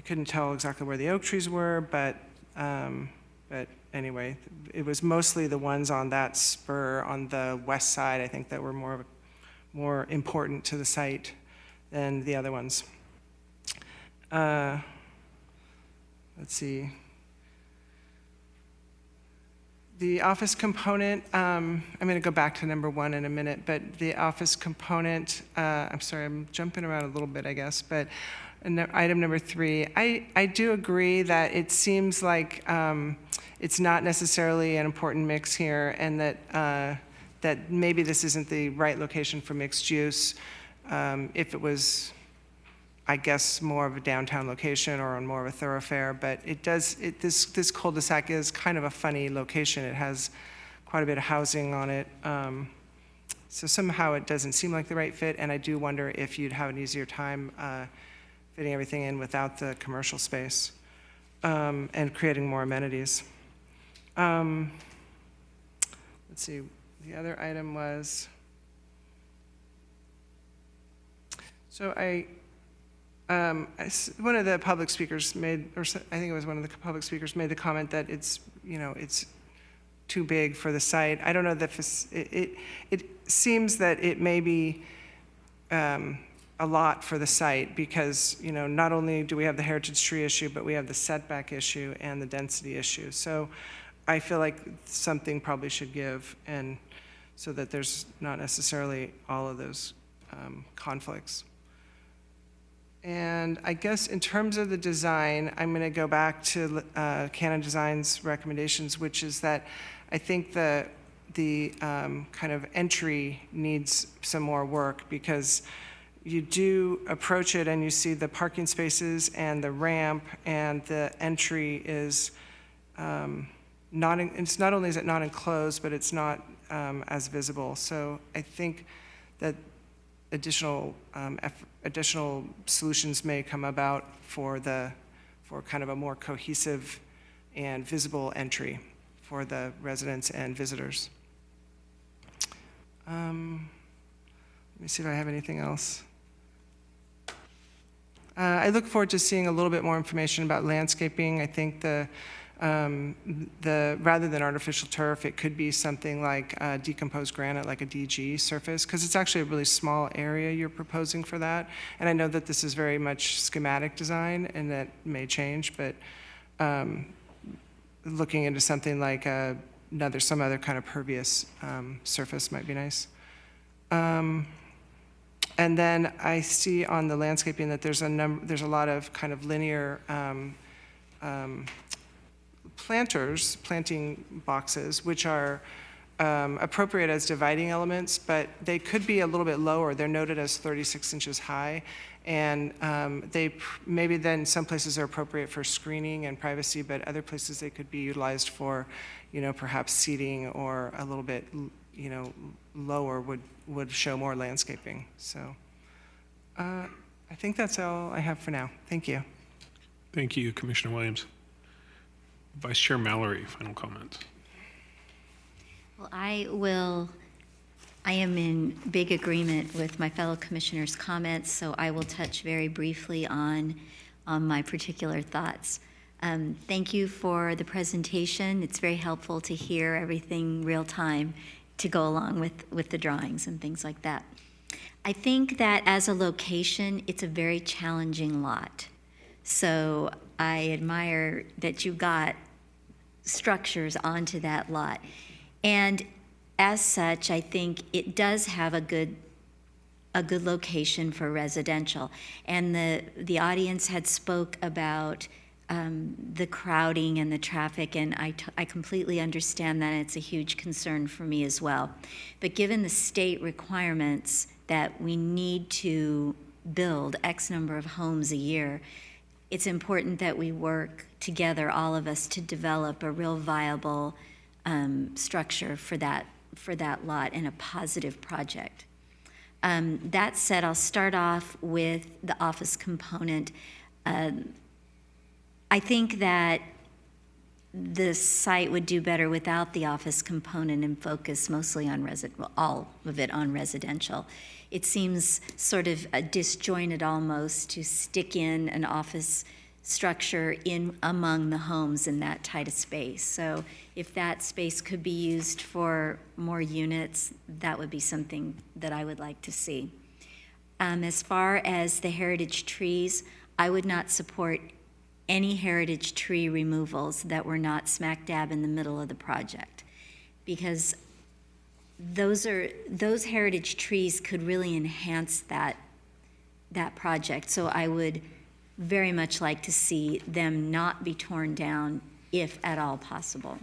couldn't tell exactly where the oak trees were, but anyway, it was mostly the ones on that spur on the west side, I think, that were more important to the site than the other ones. Let's see. The office component, I'm going to go back to number 1 in a minute, but the office component, I'm sorry, I'm jumping around a little bit, I guess, but item number 3, I do agree that it seems like it's not necessarily an important mix here, and that maybe this isn't the right location for mixed use. If it was, I guess, more of a downtown location or on more of a thoroughfare, but this cul-de-sac is kind of a funny location. It has quite a bit of housing on it. So somehow it doesn't seem like the right fit, and I do wonder if you'd have an easier time fitting everything in without the commercial space and creating more amenities. Let's see, the other item was, so one of the public speakers made, or I think it was one of the public speakers made the comment that it's too big for the site. I don't know that it seems that it may be a lot for the site because, not only do we have the heritage tree issue, but we have the setback issue and the density issue. So I feel like something probably should give, and so that there's not necessarily all of those conflicts. And I guess in terms of the design, I'm going to go back to Canon Design's recommendations, which is that I think the kind of entry needs some more work because you do approach it and you see the parking spaces and the ramp, and the entry is it's not only is it not enclosed, but it's not as visible. So I think that additional solutions may come about for kind of a more cohesive and visible entry for the residents and visitors. Let me see if I have anything else. I look forward to seeing a little bit more information about landscaping. I think rather than artificial turf, it could be something like decomposed granite, like a DG surface, because it's actually a really small area you're proposing for that. And I know that this is very much schematic design, and that may change, but looking into something like some other kind of pervious surface might be nice. And then I see on the landscaping that there's a lot of kind of linear planting boxes, which are appropriate as dividing elements, but they could be a little bit lower. They're noted as 36 inches high, and maybe then some places are appropriate for screening and privacy, but other places they could be utilized for, perhaps seating, or a little bit, lower would show more landscaping. So I think that's all I have for now. Thank you. Thank you, Commissioner Williams. Vice Chair Mallory, final comments. Well, I am in big agreement with my fellow commissioners' comments, so I will touch very briefly on my particular thoughts. Thank you for the presentation. It's very helpful to hear everything real time to go along with the drawings and things like that. I think that as a location, it's a very challenging lot. So I admire that you got structures onto that lot. And as such, I think it does have a good location for residential. And the audience had spoke about the crowding and the traffic, and I completely understand that. It's a huge concern for me as well. But given the state requirements that we need to build X number of homes a year, it's important that we work together, all of us, to develop a real viable structure for that lot and a positive project. That said, I'll start off with the office component. I think that the site would do better without the office component and focus mostly on all of it on residential. It seems sort of disjointed almost to stick in an office structure in among the homes in that tight a space. So if that space could be used for more units, that would be something that I would like to see. As far as the heritage trees, I would not support any heritage tree removals that were not smack dab in the middle of the project, because those heritage trees could really enhance that project. So I would very much like to see them not be torn down if at all possible.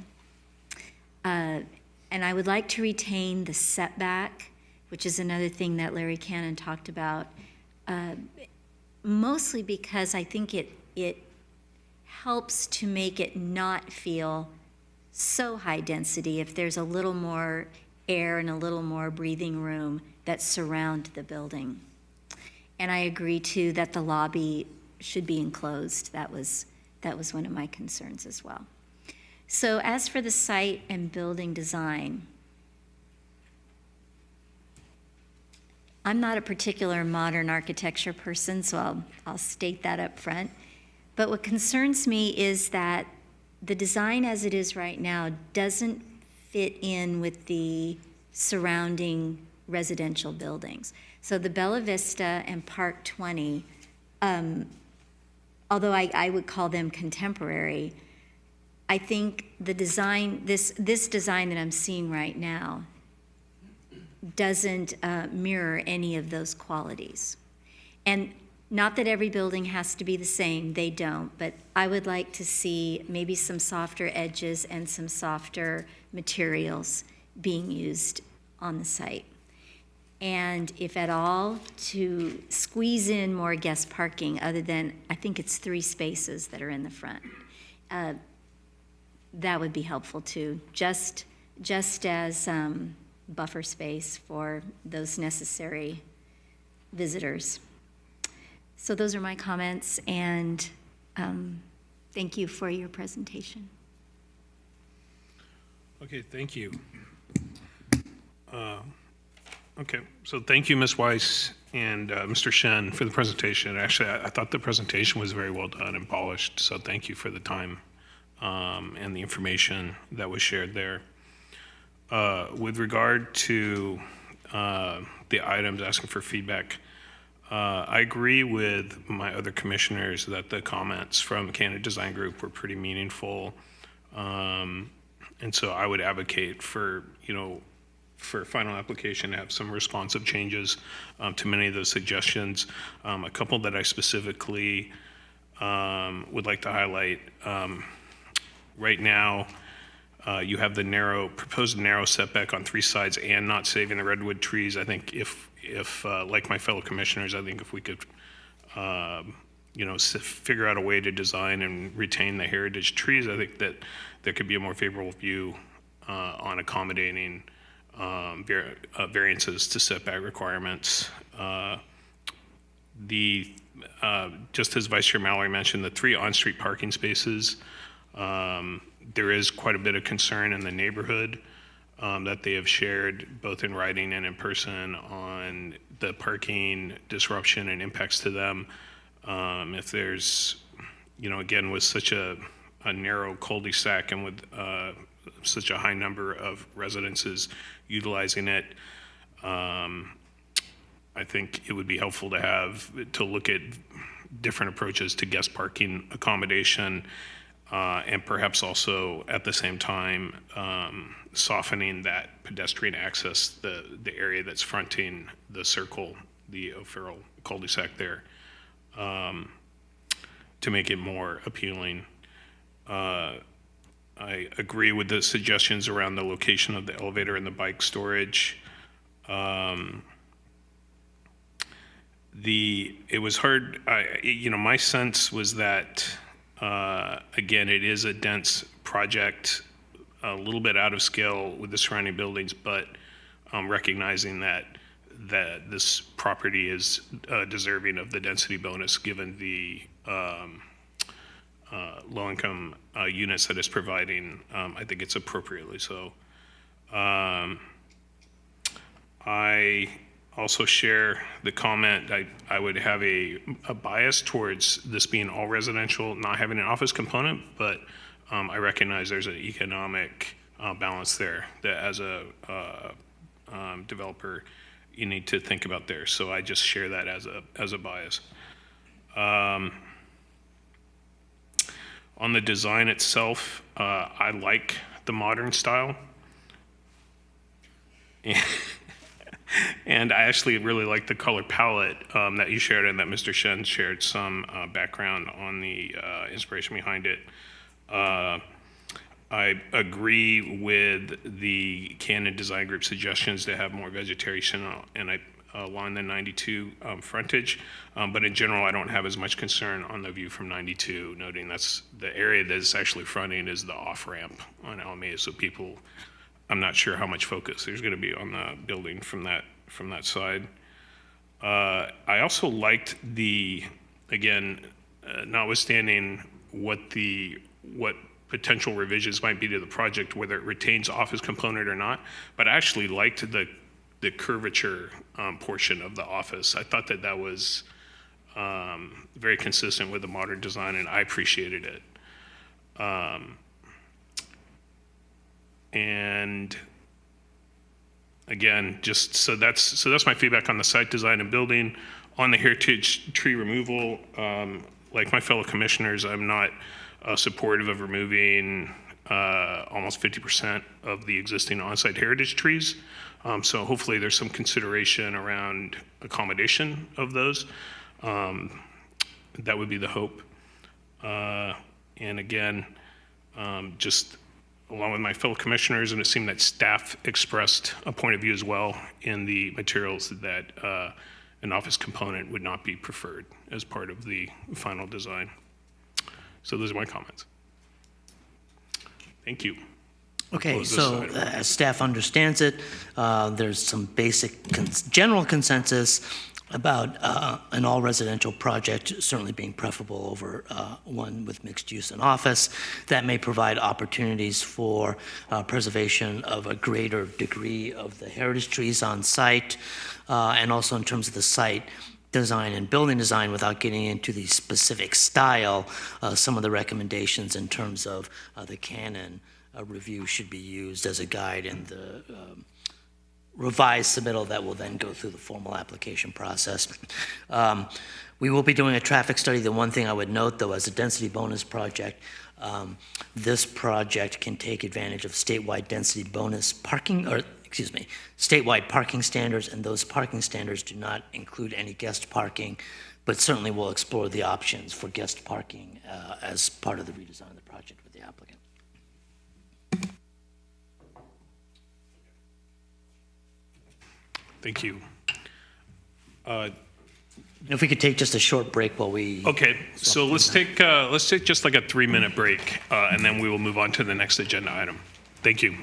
And I would like to retain the setback, which is another thing that Larry Cannon talked about, mostly because I think it helps to make it not feel so high density if there's a little more air and a little more breathing room that surround the building. And I agree too that the lobby should be enclosed. That was one of my concerns as well. So as for the site and building design, I'm not a particular modern architecture person, so I'll state that up front. But what concerns me is that the design as it is right now doesn't fit in with the surrounding residential buildings. So the Bella Vista and Park 20, although I would call them contemporary, I think the design, this design that I'm seeing right now doesn't mirror any of those qualities. And not that every building has to be the same, they don't, but I would like to see maybe some softer edges and some softer materials being used on the site. And if at all, to squeeze in more guest parking other than, I think it's 3 spaces that are in the front. That would be helpful too, just as buffer space for those necessary visitors. So those are my comments, and thank you for your presentation. Okay, thank you. Okay, so thank you, Ms. Weiss and Mr. Shen, for the presentation. Actually, I thought the presentation was very well done and polished, so thank you for the time and the information that was shared there. With regard to the items asking for feedback, I agree with my other commissioners that the comments from the Candidate Design Group were pretty meaningful. And so I would advocate for, for final application to have some responsive changes to many of those suggestions. A couple that I specifically would like to highlight. Right now, you have the proposed narrow setback on 3 sides and not saving the redwood trees. I think if like my fellow commissioners, I think if we could, figure out a way to design and retain the heritage trees, I think that there could be a more favorable view on accommodating variances to setback requirements. Just as Vice Chair Mallory mentioned, the 3 on-street parking spaces, there is quite a bit of concern in the neighborhood that they have shared both in writing and in person on the parking disruption and impacts to them. If there's, again, with such a narrow cul-de-sac and with such a high number of residences utilizing it, I think it would be helpful to look at different approaches to guest parking accommodation, and perhaps also at the same time softening that pedestrian access, the area that's fronting the circle, the O'Farrell cul-de-sac there, to make it more appealing. I agree with the suggestions around the location of the elevator and the bike storage. It was hard, my sense was that, again, it is a dense project, a little bit out of scale with the surrounding buildings, but recognizing that this property is deserving of the density bonus given the low-income units that it's providing. I think it's appropriately so. I also share the comment, I would have a bias towards this being all residential, not having an office component, but I recognize there's an economic balance there that as a developer you need to think about there. So I just share that as a bias. On the design itself, I like the modern style. And I actually really like the color palette that you shared and that Mr. Shen shared some background on the inspiration behind it. I agree with the Canon Design Group suggestions to have more vegetation along the 92 frontage, but in general I don't have as much concern on the view from 92, noting that's the area that's actually fronting is the off-ramp on Alameda, so people, I'm not sure how much focus there's going to be on the building from that side. I also liked again, notwithstanding what potential revisions might be to the project, whether it retains office component or not, but I actually liked the curvature portion of the office. I thought that was very consistent with the modern design, and I appreciated it. And again, so that's my feedback on the site design and building. On the heritage tree removal, like my fellow commissioners, I'm not supportive of removing almost 50% of the existing on-site heritage trees. So hopefully there's some consideration around accommodation of those. That would be the hope. And again, just along with my fellow commissioners, and it seemed that staff expressed a point of view as well in the materials that an office component would not be preferred as part of the final design. So those are my comments. Thank you. Okay, so as staff understands it, there's some basic general consensus about an all-residential project certainly being preferable over one with mixed use and office. That may provide opportunities for preservation of a greater degree of the heritage trees on site, and also in terms of the site design and building design, without getting into the specific style, some of the recommendations in terms of the canon review should be used as a guide in the revised submittal that will then go through the formal application process. We will be doing a traffic study. The one thing I would note, though, as a density bonus project, this project can take advantage of statewide density bonus parking, or excuse me, statewide parking standards, and those parking standards do not include any guest parking, but certainly we'll explore the options for guest parking as part of the redesign of the project with the applicant. Thank you. If we could take just a short break while we... Okay, so let's take just like a 3-minute break, and then we will move on to the next agenda item. Thank you.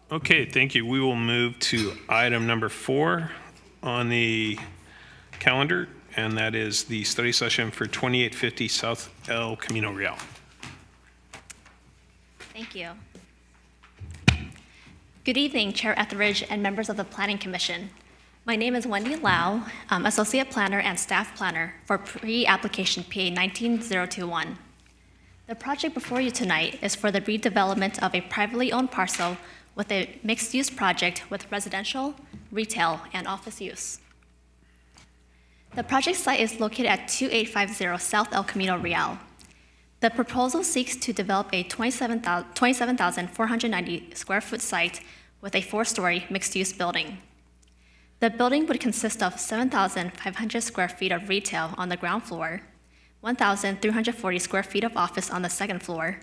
Okay, thank you. We will move to item number 4 on the calendar, and that is the study session for 2850 South El Camino Real. Thank you. Good evening, Chair Etheridge and members of the Planning Commission. My name is Wendy Lau, Associate Planner and Staff Planner for Pre-Application PA 19021. The project before you tonight is for the redevelopment of a privately owned parcel with a mixed-use project with residential, retail, and office use. The project site is located at 2850 South El Camino Real. The proposal seeks to develop a 27,490 square foot site with a 4-story mixed-use building. The building would consist of 7,500 square feet of retail on the ground floor, 1,340 square feet of office on the second floor,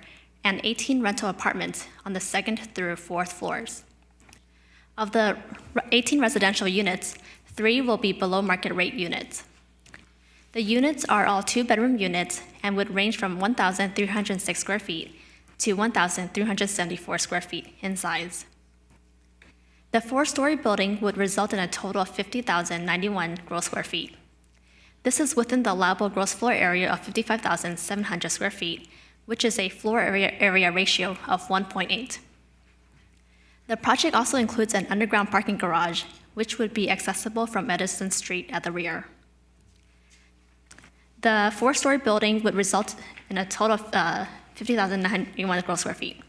and 18 rental apartments on the 2nd through 4th floors. Of the 18 residential units, 3 will be below market rate units. The units are all 2-bedroom units and would range from 1,306 square feet to 1,374 square feet in size. The 4-story building would result in a total of 50,091 gross square feet. This is within the allowable gross floor area of 55,700 square feet, which is a floor area ratio of 1.8. The project also includes an underground parking garage, which would be accessible from Edison Street at the rear. The 4-story building would result in a total of 50,091 gross square feet.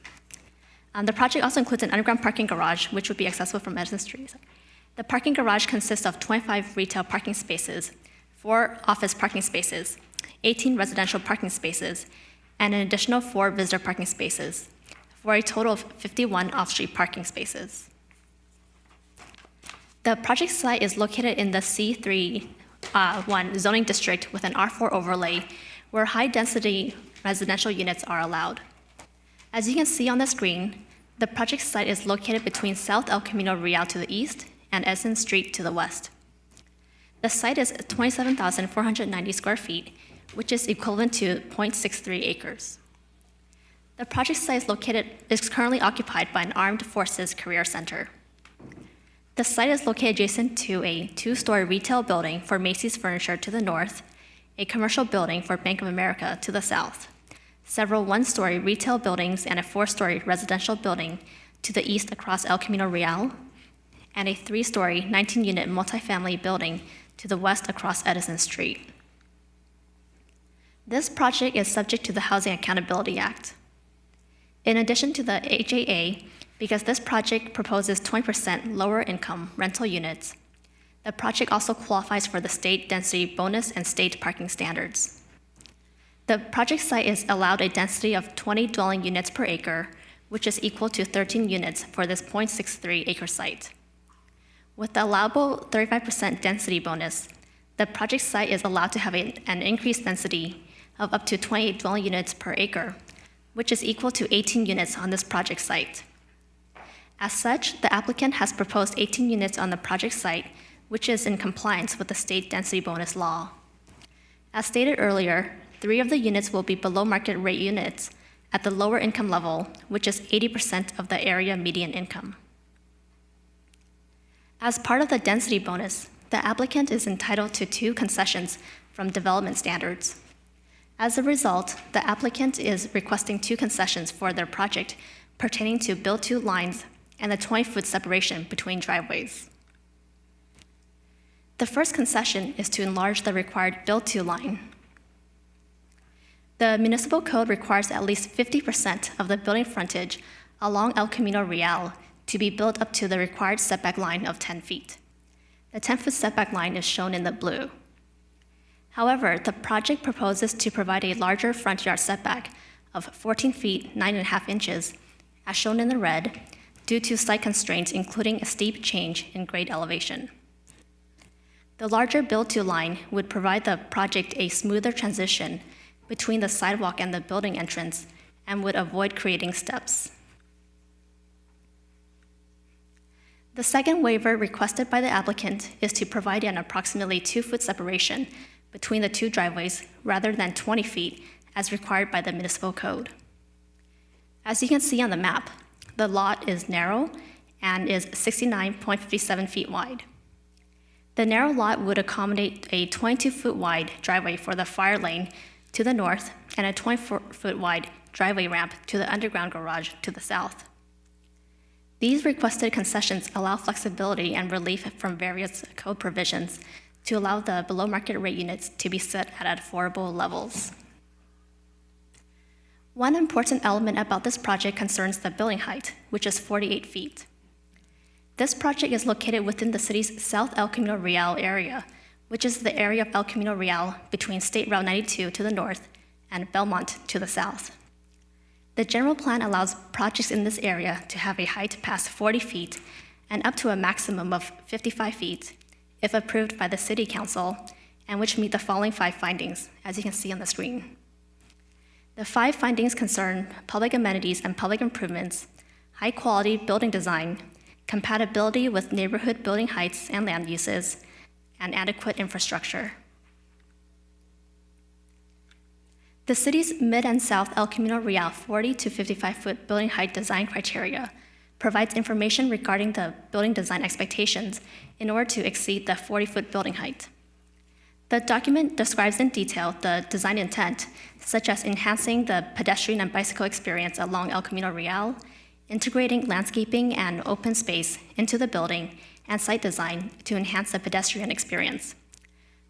The project also includes an underground parking garage, which would be accessible from Edison Street. The parking garage consists of 25 retail parking spaces, 4 office parking spaces, 18 residential parking spaces, and an additional 4 visitor parking spaces, for a total of 51 off-street parking spaces. The project site is located in the C3-1 zoning district with an R4 overlay, where high-density residential units are allowed. As you can see on the screen, the project site is located between South El Camino Real to the east and Edison Street to the west. The site is 27,490 square feet, which is equivalent to 0.63 acres. The project site is currently occupied by an Armed Forces Career Center. The site is located adjacent to a 2-story retail building for Macy's Furniture to the north, a commercial building for Bank of America to the south, several 1-story retail buildings and a 4-story residential building to the east across El Camino Real, and a 3-story, 19-unit multifamily building to the west across Edison Street. This project is subject to the Housing Accountability Act. In addition to the HAA, because this project proposes 20% lower income rental units, the project also qualifies for the state density bonus and state parking standards. The project site is allowed a density of 20 dwelling units per acre, which is equal to 13 units for this 0.63 acre site. With the allowable 35% density bonus, the project site is allowed to have an increased density of up to 28 dwelling units per acre, which is equal to 18 units on this project site. As such, the applicant has proposed 18 units on the project site, which is in compliance with the state density bonus law. As stated earlier, 3 of the units will be below market rate units at the lower income level, which is 80% of the area median income. As part of the density bonus, the applicant is entitled to 2 concessions from development standards. As a result, the applicant is requesting 2 concessions for their project pertaining to build-to lines and the 20-foot separation between driveways. The first concession is to enlarge the required build-to line. The municipal code requires at least 50% of the building frontage along El Camino Real to be built up to the required setback line of 10 feet. The 10-foot setback line is shown in the blue. However, the project proposes to provide a larger front yard setback of 14 feet 9.5 inches, as shown in the red, due to site constraints including a steep change in grade elevation. The larger build-to line would provide the project a smoother transition between the sidewalk and the building entrance and would avoid creating steps. The second waiver requested by the applicant is to provide an approximately 2-foot separation between the 2 driveways rather than 20 feet as required by the municipal code. As you can see on the map, the lot is narrow and is 69.57 feet wide. The narrow lot would accommodate a 22-foot wide driveway for the fire lane to the north and a 24-foot wide driveway ramp to the underground garage to the south. These requested concessions allow flexibility and relief from various code provisions to allow the below-market rate units to be set at affordable levels. One important element about this project concerns the building height, which is 48 feet. This project is located within the city's South El Camino Real area, which is the area of El Camino Real between State Route 92 to the north and Belmont to the south. The general plan allows projects in this area to have a height past 40 feet and up to a maximum of 55 feet if approved by the City Council, and which meet the following 5 findings, as you can see on the screen. The 5 findings concern public amenities and public improvements, high-quality building design, compatibility with neighborhood building heights and land uses, and adequate infrastructure. The city's Mid and South El Camino Real 40 to 55-foot building height design criteria provides information regarding the building design expectations in order to exceed the 40-foot building height. The document describes in detail the design intent, such as enhancing the pedestrian and bicycle experience along El Camino Real, integrating landscaping and open space into the building, and site design to enhance the pedestrian experience,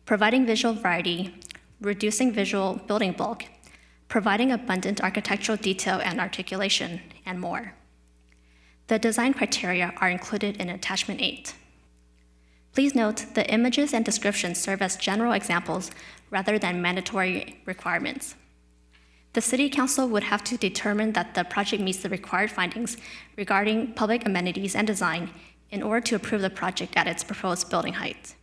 providing visual variety, reducing visual building bulk, providing abundant architectural detail and articulation, and more. The design criteria are included in Attachment 8. Please note the images and descriptions serve as general examples rather than mandatory requirements. The City Council would have to determine that the project meets the required findings regarding public amenities and design in order to approve the project at its proposed building height.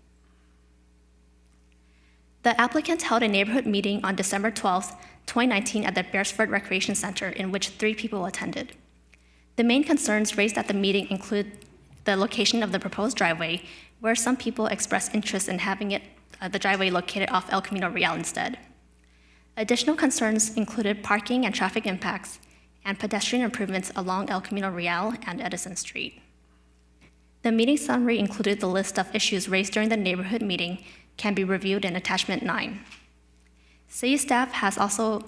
The applicant held a neighborhood meeting on December 12, 2019 at the Beresford Recreation Center, in which 3 people attended. The main concerns raised at the meeting include the location of the proposed driveway, where some people expressed interest in having the driveway located off El Camino Real instead. Additional concerns included parking and traffic impacts and pedestrian improvements along El Camino Real and Edison Street. The meeting summary included the list of issues raised during the neighborhood meeting can be reviewed in Attachment 9. City staff has also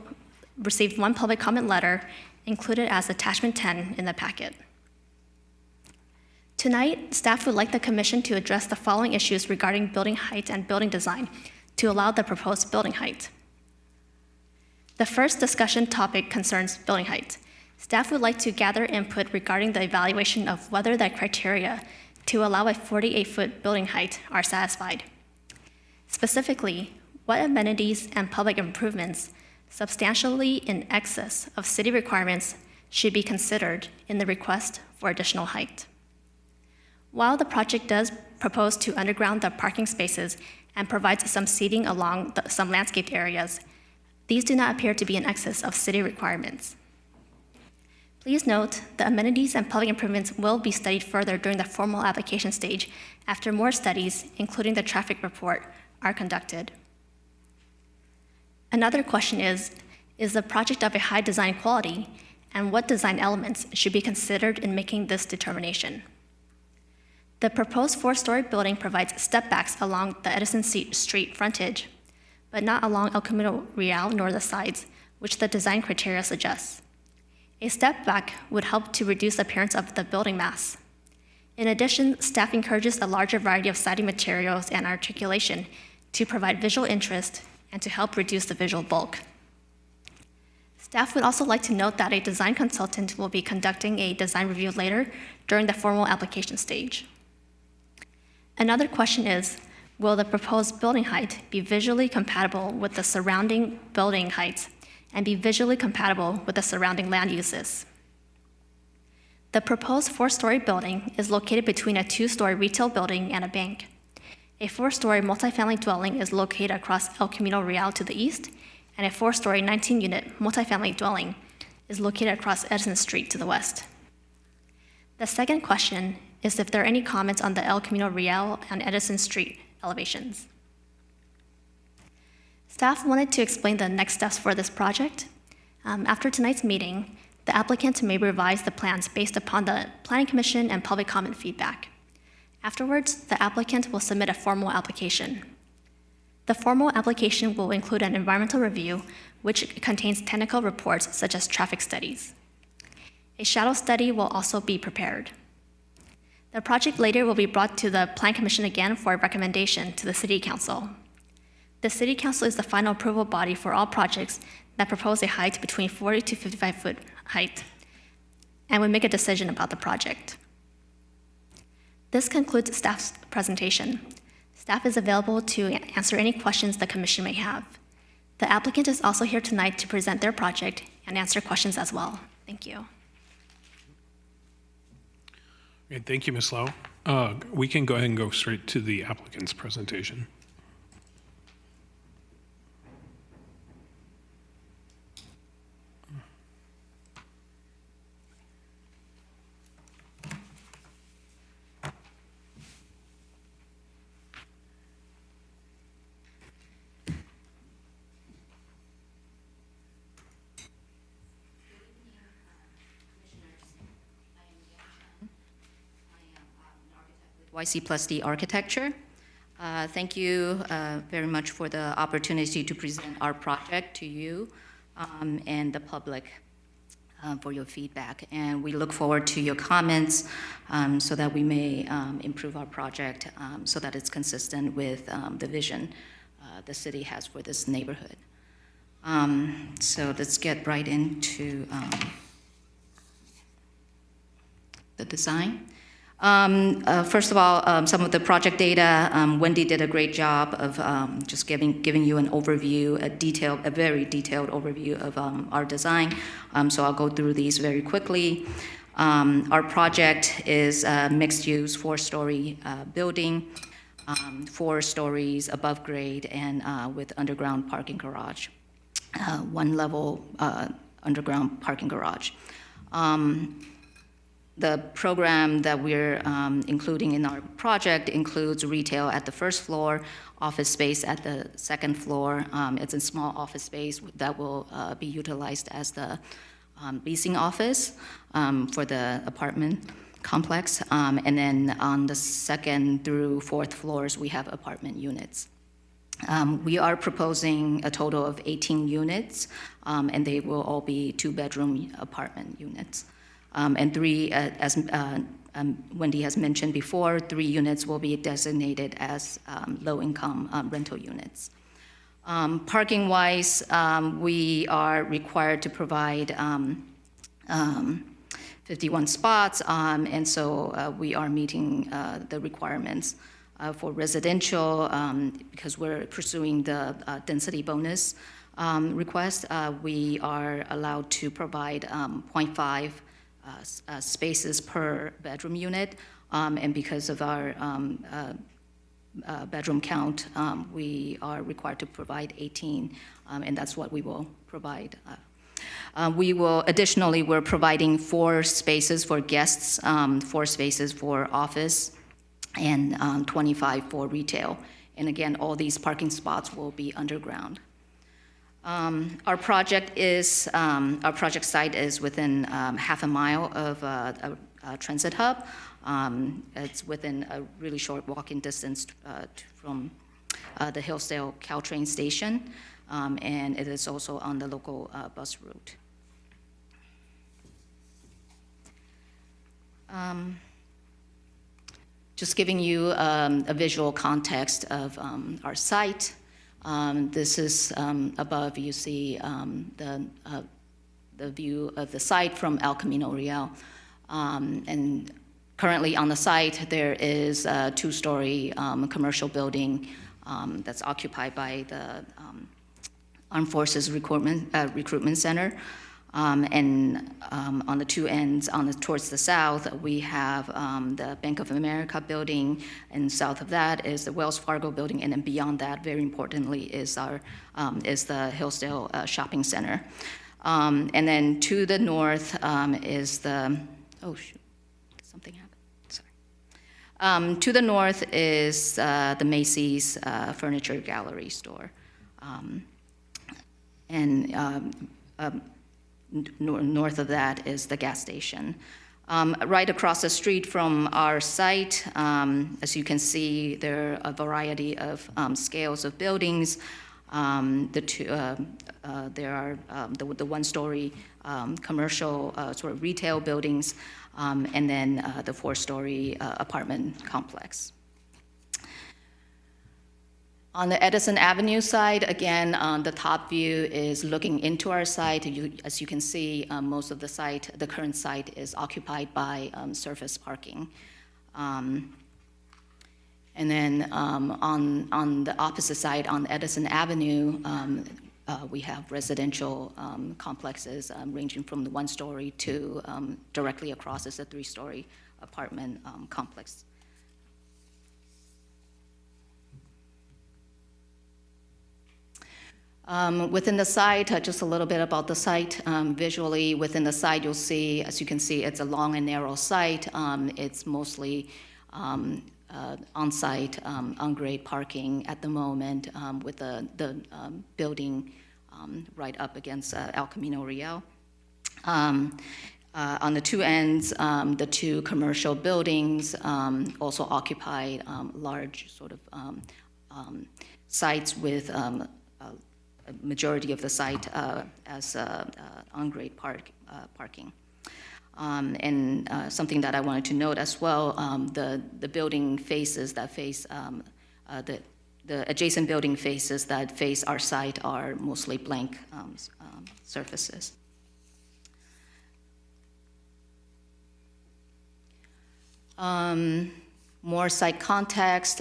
received 1 public comment letter included as Attachment 10 in the packet. Tonight, staff would like the Commission to address the following issues regarding building height and building design to allow the proposed building height. The first discussion topic concerns building height. Staff would like to gather input regarding the evaluation of whether the criteria to allow a 48-foot building height are satisfied. Specifically, what amenities and public improvements substantially in excess of city requirements should be considered in the request for additional height. While the project does propose to underground the parking spaces and provides some seating along some landscaped areas, these do not appear to be in excess of city requirements. Please note, the amenities and public improvements will be studied further during the formal application stage after more studies, including the traffic report, are conducted. Another question is the project of a high design quality, and what design elements should be considered in making this determination? The proposed 4-story building provides stepbacks along the Edison Street frontage, but not along El Camino Real nor the sides, which the design criteria suggests. A step back would help to reduce the appearance of the building mass. In addition, staff encourages a larger variety of siding materials and articulation to provide visual interest and to help reduce the visual bulk. Staff would also like to note that a design consultant will be conducting a design review later during the formal application stage. Another question is, will the proposed building height be visually compatible with the surrounding building heights and be visually compatible with the surrounding land uses? The proposed 4-story building is located between a 2-story retail building and a bank. A 4-story multifamily dwelling is located across El Camino Real to the east, and a 4-story 19-unit multifamily dwelling is located across Edison Street to the west. The second question is if there are any comments on the El Camino Real and Edison Street elevations. Staff wanted to explain the next steps for this project. After tonight's meeting, The applicant may revise the plans based upon the Planning Commission and public comment feedback. Afterwards, the applicant will submit a formal application. The formal application will include an environmental review, which contains technical reports such as traffic studies. A shadow study will also be prepared. The project later will be brought to the Plan Commission again for a recommendation to the City Council. The City Council is the final approval body for all projects that propose a height between 40 to 55 foot height, and will make a decision about the project. This concludes staff's presentation. Staff is available to answer any questions the Commission may have. The applicant is also here tonight to present their project and answer questions as well. Thank you. Okay, thank you, Ms. Lowe. We can go ahead and go straight to the applicant's presentation. YC+D Architecture. Thank you very much for the opportunity to present our project to you and the public for your feedback. And we look forward to your comments so that we may improve our project so that it's consistent with the vision the city has for this neighborhood. So let's get right into the design. First of all, some of the project data, Wendy did a great job of just giving you an overview, a very detailed overview of our design. So I'll go through these very quickly. Our project is a mixed-use 4-story building, 4 stories above grade and with underground parking garage, 1-level underground parking garage. The program that we're including in our project includes retail at the first floor, office space at the second floor. It's a small office space that will be utilized as the leasing office for the apartment complex. And then on the 2nd through 4th floors, we have apartment units. We are proposing a total of 18 units, and they will all be 2-bedroom apartment units. And 3, as Wendy has mentioned before, 3 units will be designated as low-income rental units. Parking-wise, we are required to provide 51 spots, and so we are meeting the requirements. For residential, because we're pursuing the density bonus request, we are allowed to provide 0.5 spaces per bedroom unit, and because of our bedroom count, we are required to provide 18, and that's what we will provide. Additionally, we're providing 4 spaces for guests, 4 spaces for office, and 25 for retail. And again, all these parking spots will be underground. Our project site is within half a mile of a transit hub. It's within a really short walking distance from the Hillsdale Caltrain station, and it is also on the local bus route. Just giving you a visual context of our site. This is above, you see the view of the site from El Camino Real. And currently on the site, there is a 2-story commercial building that's occupied by the Armed Forces Recruitment Center. And on the 2 ends, towards the south, we have the Bank of America building, and south of that is the Wells Fargo building, and then beyond that, very importantly, is the Hillsdale Shopping Center. And then to the north is the, oh shoot, something happened, sorry. To the north is the Macy's Furniture Gallery store. north of that is the gas station. Right across the street from our site, as you can see, there are a variety of scales of buildings. There are the one-story commercial sort of retail buildings, and then the four-story apartment complex. On the Edison Avenue side, again, the top view is looking into our site. As you can see, most of the site, the current site, is occupied by surface parking. And then on the opposite side, on Edison Avenue, we have residential complexes ranging from the one-story to directly across is a three-story apartment complex. Within the site, just a little bit about the site. Visually, within the site, you'll see, as you can see, it's a long and narrow site. It's mostly on-site, on-grade parking at the moment, with the building right up against El Camino Real. On the two ends, the two commercial buildings also occupy large sort of sites with a majority of the site as on-grade parking. And something that I wanted to note as well, the building faces that face, the adjacent building faces that face our site are mostly blank surfaces. More site context,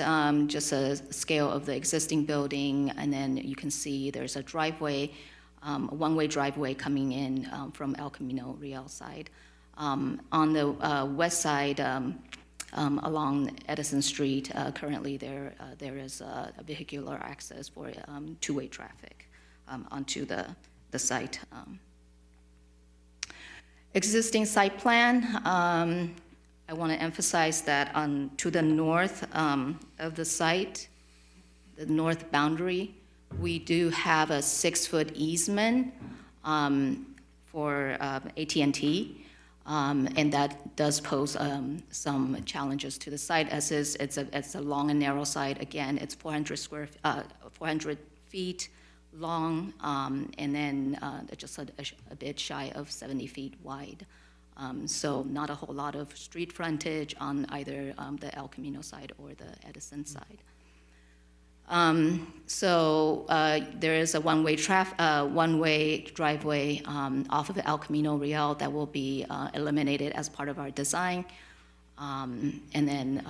just a scale of the existing building, and then you can see there's a driveway, a one-way driveway coming in from El Camino Real side. On the west side, along Edison Street, currently there is a vehicular access for two-way traffic onto the site. Existing site plan, I want to emphasize that to the north of the site, the north boundary, we do have a 6-foot easement for AT&T. And that does pose some challenges to the site, as it's a long and narrow site. Again, it's 400 feet long, and then just a bit shy of 70 feet wide. So not a whole lot of street frontage on either the El Camino side or the Edison side. So there is a one-way driveway off of El Camino Real that will be eliminated as part of our design, and then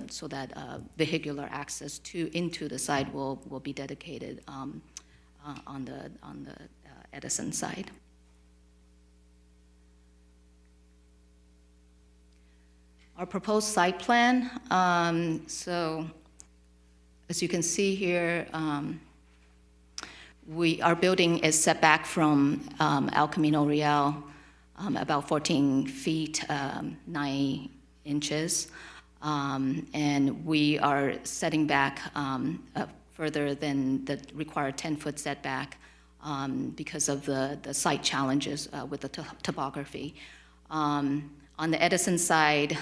so that vehicular access into the site will be dedicated on the Edison side. Our proposed site plan. So as you can see here, our building is set back from El Camino Real about 14 feet, 9 inches. And we are setting back further than the required 10-foot setback because of the site challenges with the topography. On the Edison side,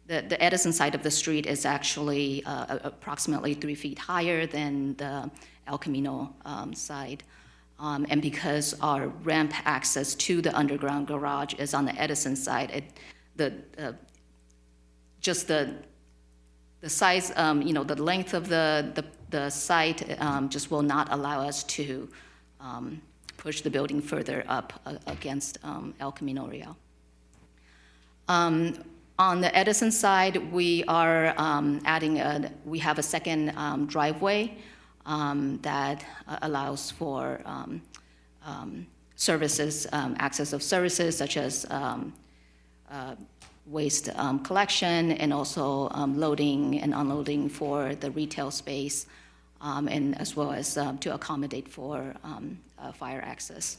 the Edison side of the street is actually approximately 3 feet higher than the El Camino side. And because our ramp access to the underground garage is on the Edison side, the size, the length of the site just will not allow us to push the building further up against El Camino Real. On the Edison side, we are we have a second driveway that allows for services, access of services such as waste collection and also loading and unloading for the retail space, and as well as to accommodate for fire access.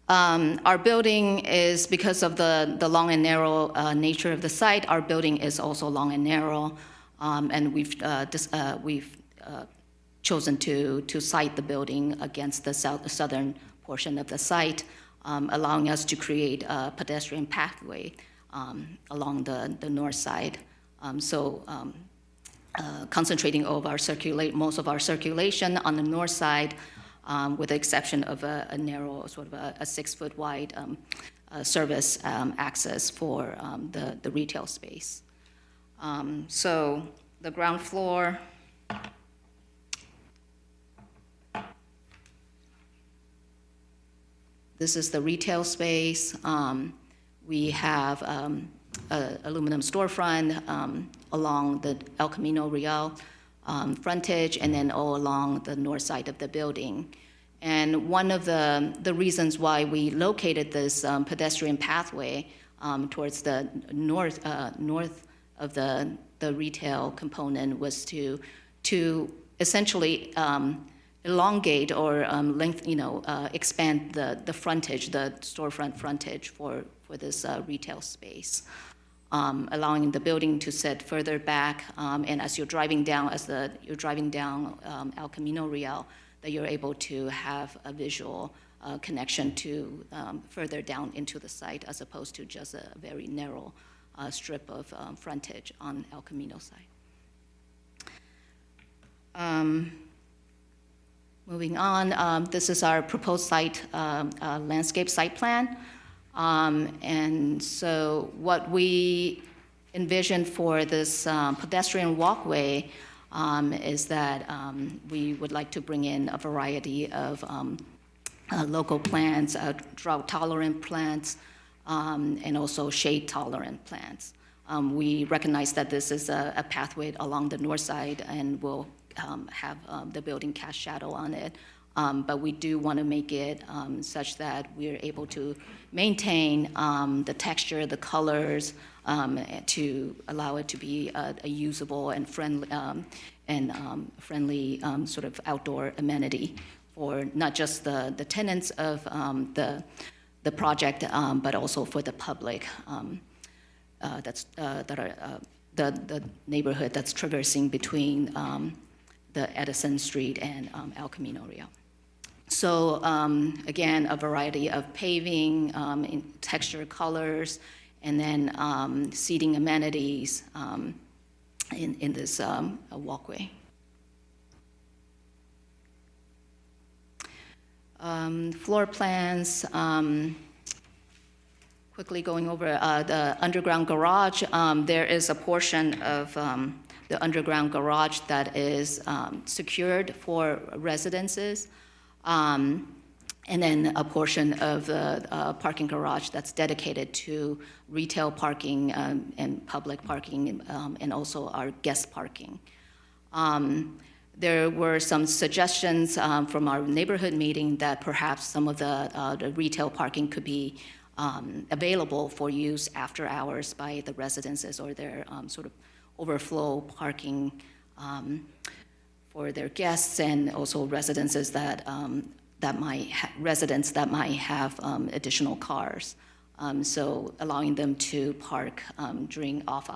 Our building is, because of the long and narrow nature of the site, our building is also long and narrow, and we've chosen to site the building against the southern portion of the site, allowing us to create a pedestrian pathway along the north side. Concentrating most of our circulation on the north side, with the exception of a narrow, sort of a 6-foot wide service access for the retail space. So the ground floor. This is the retail space. We have an aluminum storefront along the El Camino Real frontage, and then all along the north side of the building. And one of the reasons why we located this pedestrian pathway towards the north of the retail component was to essentially elongate or expand the frontage, the storefront frontage for this retail space, allowing the building to sit further back. And as you're driving down, El Camino Real, that you're able to have a visual connection to further down into the site, as opposed to just a very narrow strip of frontage on El Camino side. Moving on, this is our proposed site, landscape site plan. And so what we envisioned for this pedestrian walkway is that we would like to bring in a variety of local plants, drought-tolerant plants, and also shade-tolerant plants. We recognize that this is a pathway along the north side and will have the building cast shadow on it. But we do want to make it such that we're able to maintain the texture, the colors, to allow it to be a usable and friendly sort of outdoor amenity for not just the tenants of the project, but also for the public the neighborhood that's traversing between the Edison Street and El Camino Real. So again, a variety of paving, in texture, colors, and then seating amenities in this walkway. Floor plans, quickly going over the underground garage. There is a portion of the underground garage that is secured for residences. And then a portion of the parking garage that's dedicated to retail parking and public parking, and also our guest parking. There were some suggestions from our neighborhood meeting that perhaps some of the retail parking could be available for use after hours by the residences, or their sort of overflow parking for their guests, and also residences that residents that might have additional cars. So allowing them to park during off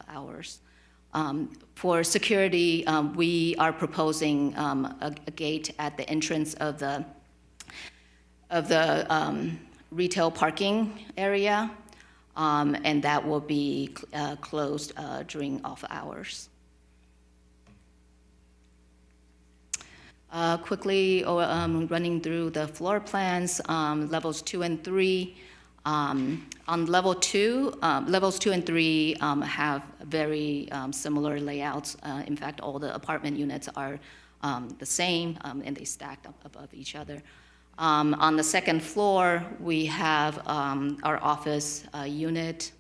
hours. For security, we are proposing a gate at the entrance of the retail parking area, and that will be closed during off hours. Quickly running through the floor plans, levels 2 and 3. On levels 2 and 3 have very similar layouts. In fact, all the apartment units are the same, and they stacked up above each other. On the second floor, we have our office unit,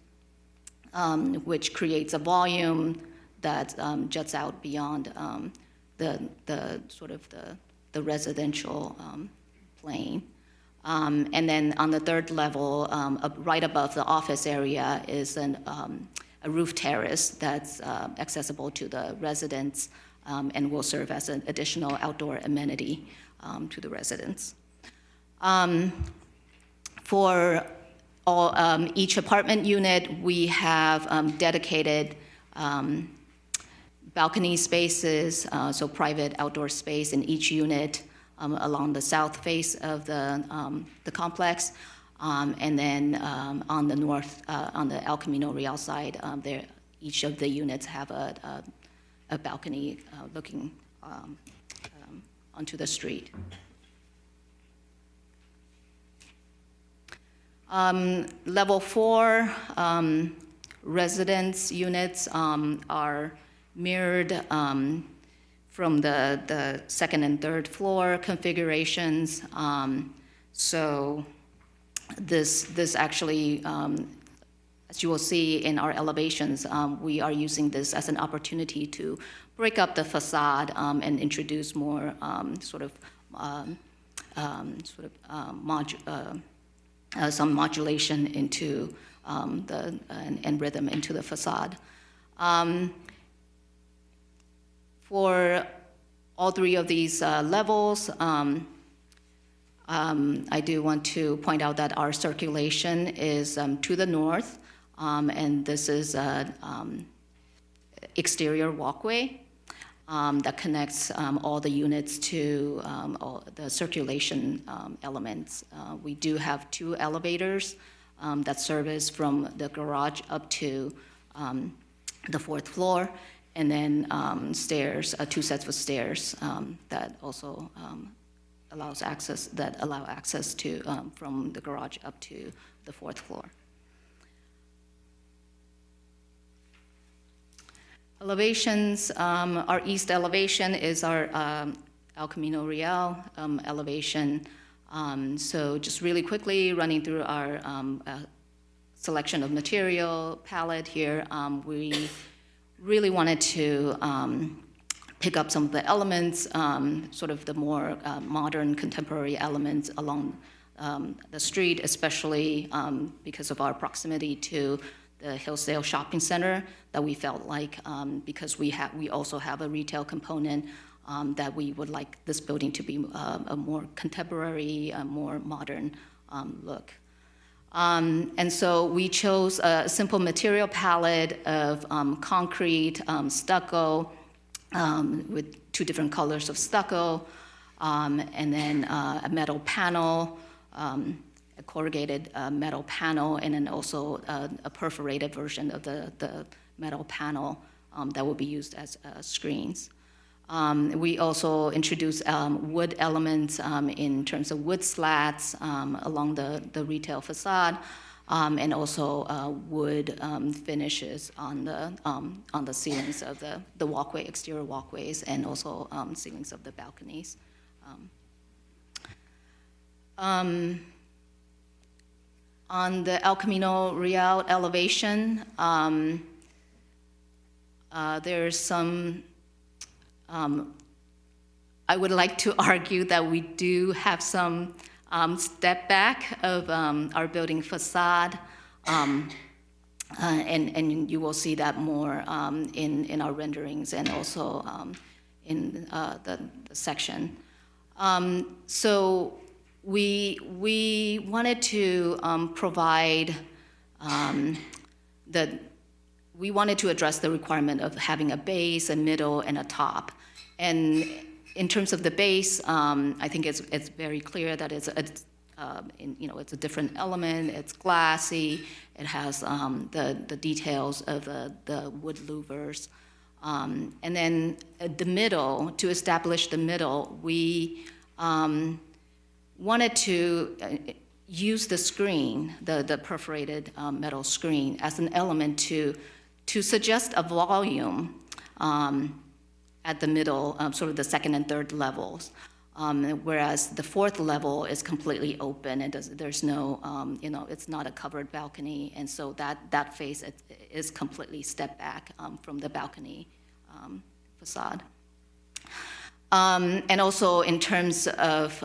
which creates a volume that juts out beyond the sort of the residential plane. And then on the third level, right above the office area, is a roof terrace that's accessible to the residents, and will serve as an additional outdoor amenity to the residents. For each apartment unit, we have dedicated balcony spaces, so private outdoor space in each unit, along the south face of the complex. And then on the north, on the El Camino Real side, each of the units have a balcony looking onto the street. Level 4 residence units are mirrored from the second and third floor configurations. So this actually, as you will see in our elevations, we are using this as an opportunity to break up the facade and introduce more some modulation into and rhythm into the facade. For all three of these levels, I do want to point out that our circulation is to the north, and this is an exterior walkway that connects all the units to all the circulation elements. We do have 2 elevators that service from the garage up to the 4th floor, and then stairs, 2 sets of stairs that also allow access to from the garage up to the 4th floor. Elevations, our east elevation is our El Camino Real elevation. So just really quickly running through our selection of material palette here, we really wanted to pick up some of the elements, sort of the more modern contemporary elements along the street, especially because of our proximity to the Hillsdale Shopping Center, that we felt like, because we also have a retail component, that we would like this building to be a more contemporary, more modern look. And so we chose a simple material palette of concrete, stucco, with 2 different colors of stucco, and then a metal panel, a corrugated metal panel, and then also a perforated version of the metal panel that will be used as screens. We also introduced wood elements in terms of wood slats along the retail facade, and also wood finishes on the ceilings of the walkway, exterior walkways, and also ceilings of the balconies. On the El Camino Real elevation, there's some, I would like to argue that we do have some step back of our building facade, and you will see that more in our renderings and also in the section. So we wanted to provide we wanted to address the requirement of having a base, a middle, and a top. And in terms of the base, I think it's very clear that it's a different element. It's glassy. It has the details of the wood louvers. And then the middle, to establish the middle, we wanted to use the screen, the perforated metal screen, as an element to suggest a volume at the middle, sort of the second and third levels, whereas the 4th level is completely open. There's no, it's not a covered balcony, and so that face is completely stepped back from the balcony facade. And also in terms of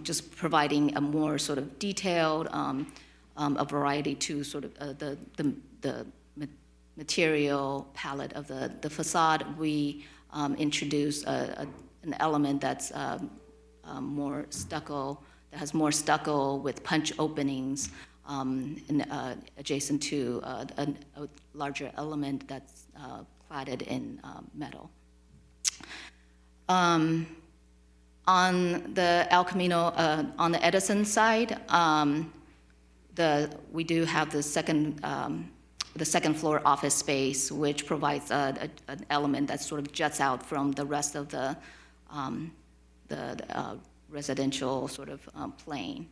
just providing a more sort of detailed, a variety to sort of the material palette of the facade, we introduced an element that's more stucco, that has more stucco with punch openings, and adjacent to a larger element that's cladded in metal. On the El Camino, on the Edison side, we do have the second floor office space, which provides an element that sort of juts out from the rest of the residential sort of plane.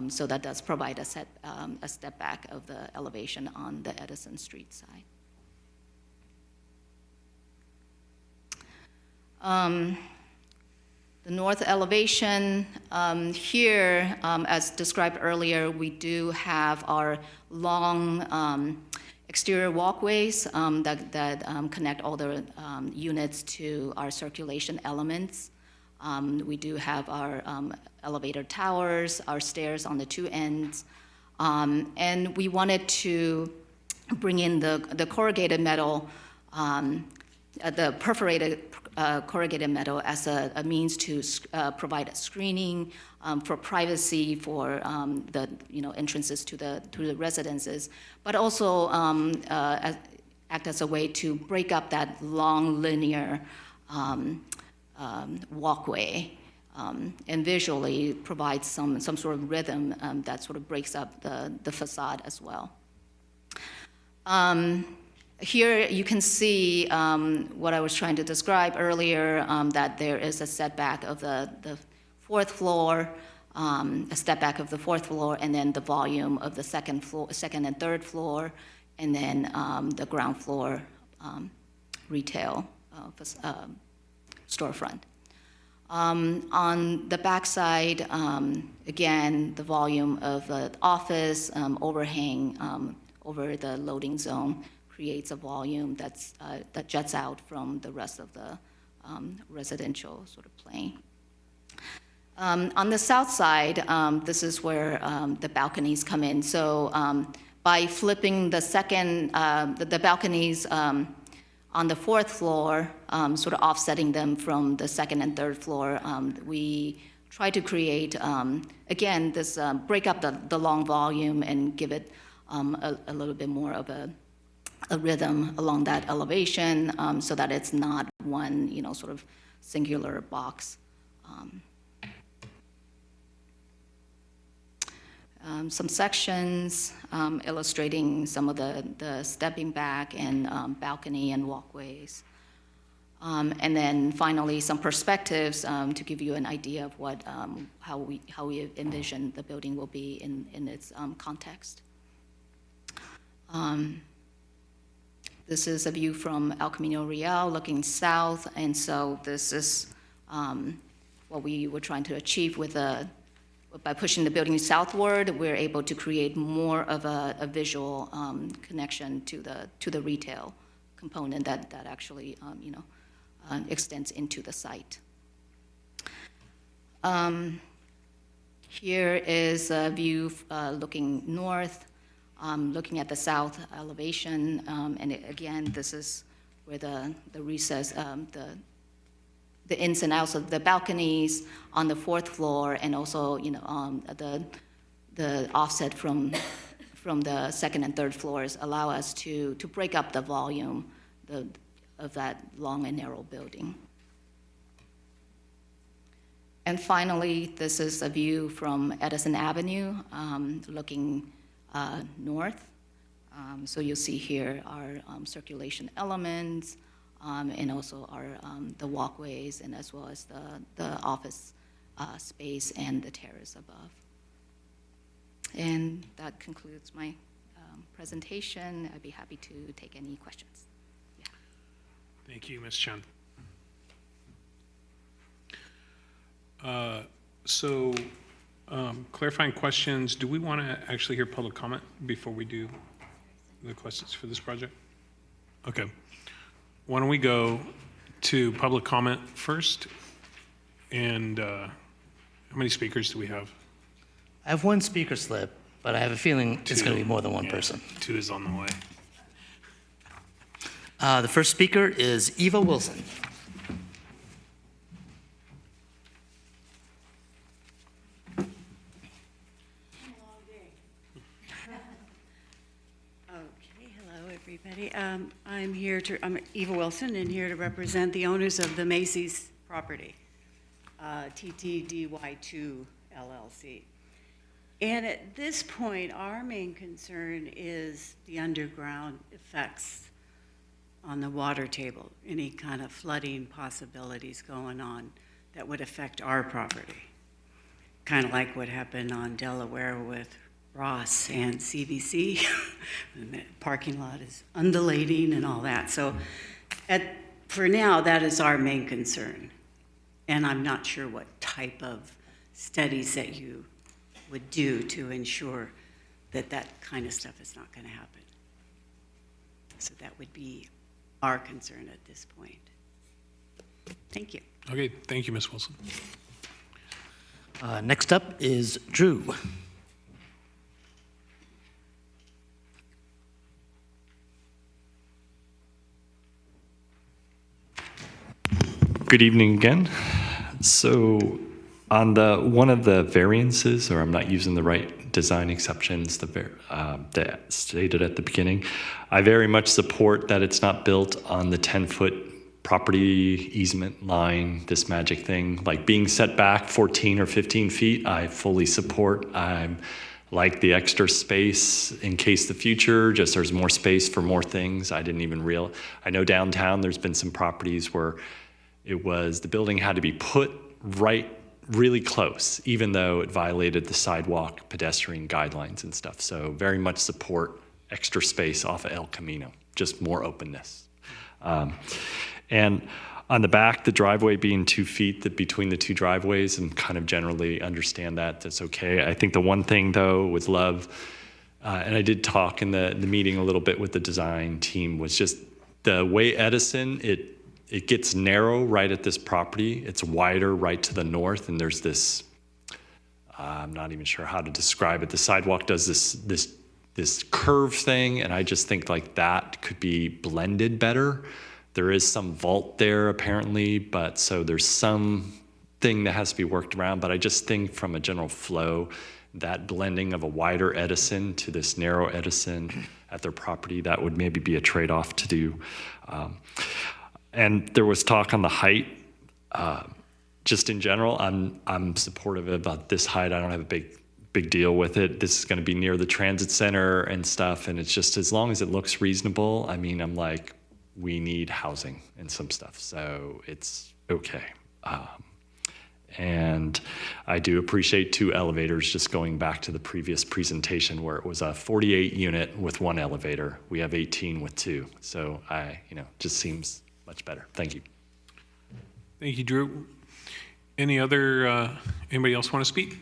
So that does provide a step back of the elevation on the Edison Street side. The north elevation, here, as described earlier, we do have our long exterior walkways that connect all the units to our circulation elements. We do have our elevator towers, our stairs on the two ends, and we wanted to bring in the corrugated metal, the perforated corrugated metal as a means to provide a screening for privacy for the entrances to the residences, but also act as a way to break up that long linear walkway and visually provide some sort of rhythm that sort of breaks up the facade as well. Here you can see what I was trying to describe earlier, that there is a setback of the fourth floor, a step back of the fourth floor, and then the volume of the second and third floor, and then the ground floor retail storefront. On the backside, again, the volume of the office overhang over the loading zone creates a volume that juts out from the rest of the residential sort of plane. On the south side, this is where the balconies come in. So by flipping the balconies on the fourth floor, sort of offsetting them from the second and third floor, we try to create, again, this break up the long volume and give it a little bit more of a rhythm along that elevation, so that it's not one, sort of singular box. Some sections illustrating some of the stepping back and balcony and walkways. And then finally, some perspectives to give you an idea of how we envision the building will be in its context. This is a view from El Camino Real looking south, and so this is what we were trying to achieve by pushing the building southward. We're able to create more of a visual connection to the retail component that actually extends into the site. Here is a view looking north. Looking at the south elevation, and again, this is where the recess, the ins and outs of the balconies on the fourth floor, and also the offset from the second and third floors allow us to break up the volume of that long and narrow building. And finally, this is a view from Edison Avenue, looking north. So you'll see here our circulation elements, and also our the walkways, and as well as the office space and the terrace above. And that concludes my presentation. I'd be happy to take any questions. Yeah. Thank you, Ms. Chen. Clarifying questions, do we want to actually hear public comment before we do the questions for this project? Okay. Why don't we go to public comment first? And how many speakers do we have? I have one speaker slip, but I have a feeling it's going to be more than one person. 2 is on the way. The first speaker is Eva Wilson. Everybody. I'm Eva Wilson, and here to represent the owners of the Macy's property. TTDY2 LLC. And at this point, our main concern is the underground effects on the water table, any kind of flooding possibilities going on that would affect our property. Kind of like what happened on Delaware with Ross and CVC. And the parking lot is undulating and all that. So for now, that is our main concern. And I'm not sure what type of studies that you would do to ensure that that kind of stuff is not going to happen. So that would be our concern at this point. Thank you. Okay, thank you, Ms. Wilson. Next up is Drew. Good evening again. So on one of the variances, or I'm not using the right design exceptions that stated at the beginning, I very much support that it's not built on the 10-foot property easement line, this magic thing. Like being set back 14 or 15 feet, I fully support. I'm like the extra space in case the future, just there's more space for more things. I didn't even realize. I know downtown there's been some properties where the building had to be put right really close, even though it violated the sidewalk pedestrian guidelines and stuff. So very much support extra space off of El Camino, just more openness. And on the back, the driveway being 2 feet between the two driveways, and kind of generally understand that's okay. I think the one thing though with love, and I did talk in the meeting a little bit with the design team, was just the way Edison, it gets narrow right at this property. It's wider right to the north, and there's this, I'm not even sure how to describe it. The sidewalk does this curve thing, and I just think like that could be blended better. There is some vault there apparently, but so there's some thing that has to be worked around. But I just think from a general flow, that blending of a wider Edison to this narrow Edison at their property, that would maybe be a trade-off to do. And there was talk on the height. Just in general, I'm supportive about this height. I don't have a big deal with it. This is going to be near the transit center and stuff, and it's just as long as it looks reasonable. I mean, I'm like, we need housing and some stuff, so it's okay. And I do appreciate 2 elevators. Just going back to the previous presentation where it was a 48 unit with 1 elevator. We have 18 with 2, so just seems much better. Thank you. Thank you, Drew. Anybody else want to speak?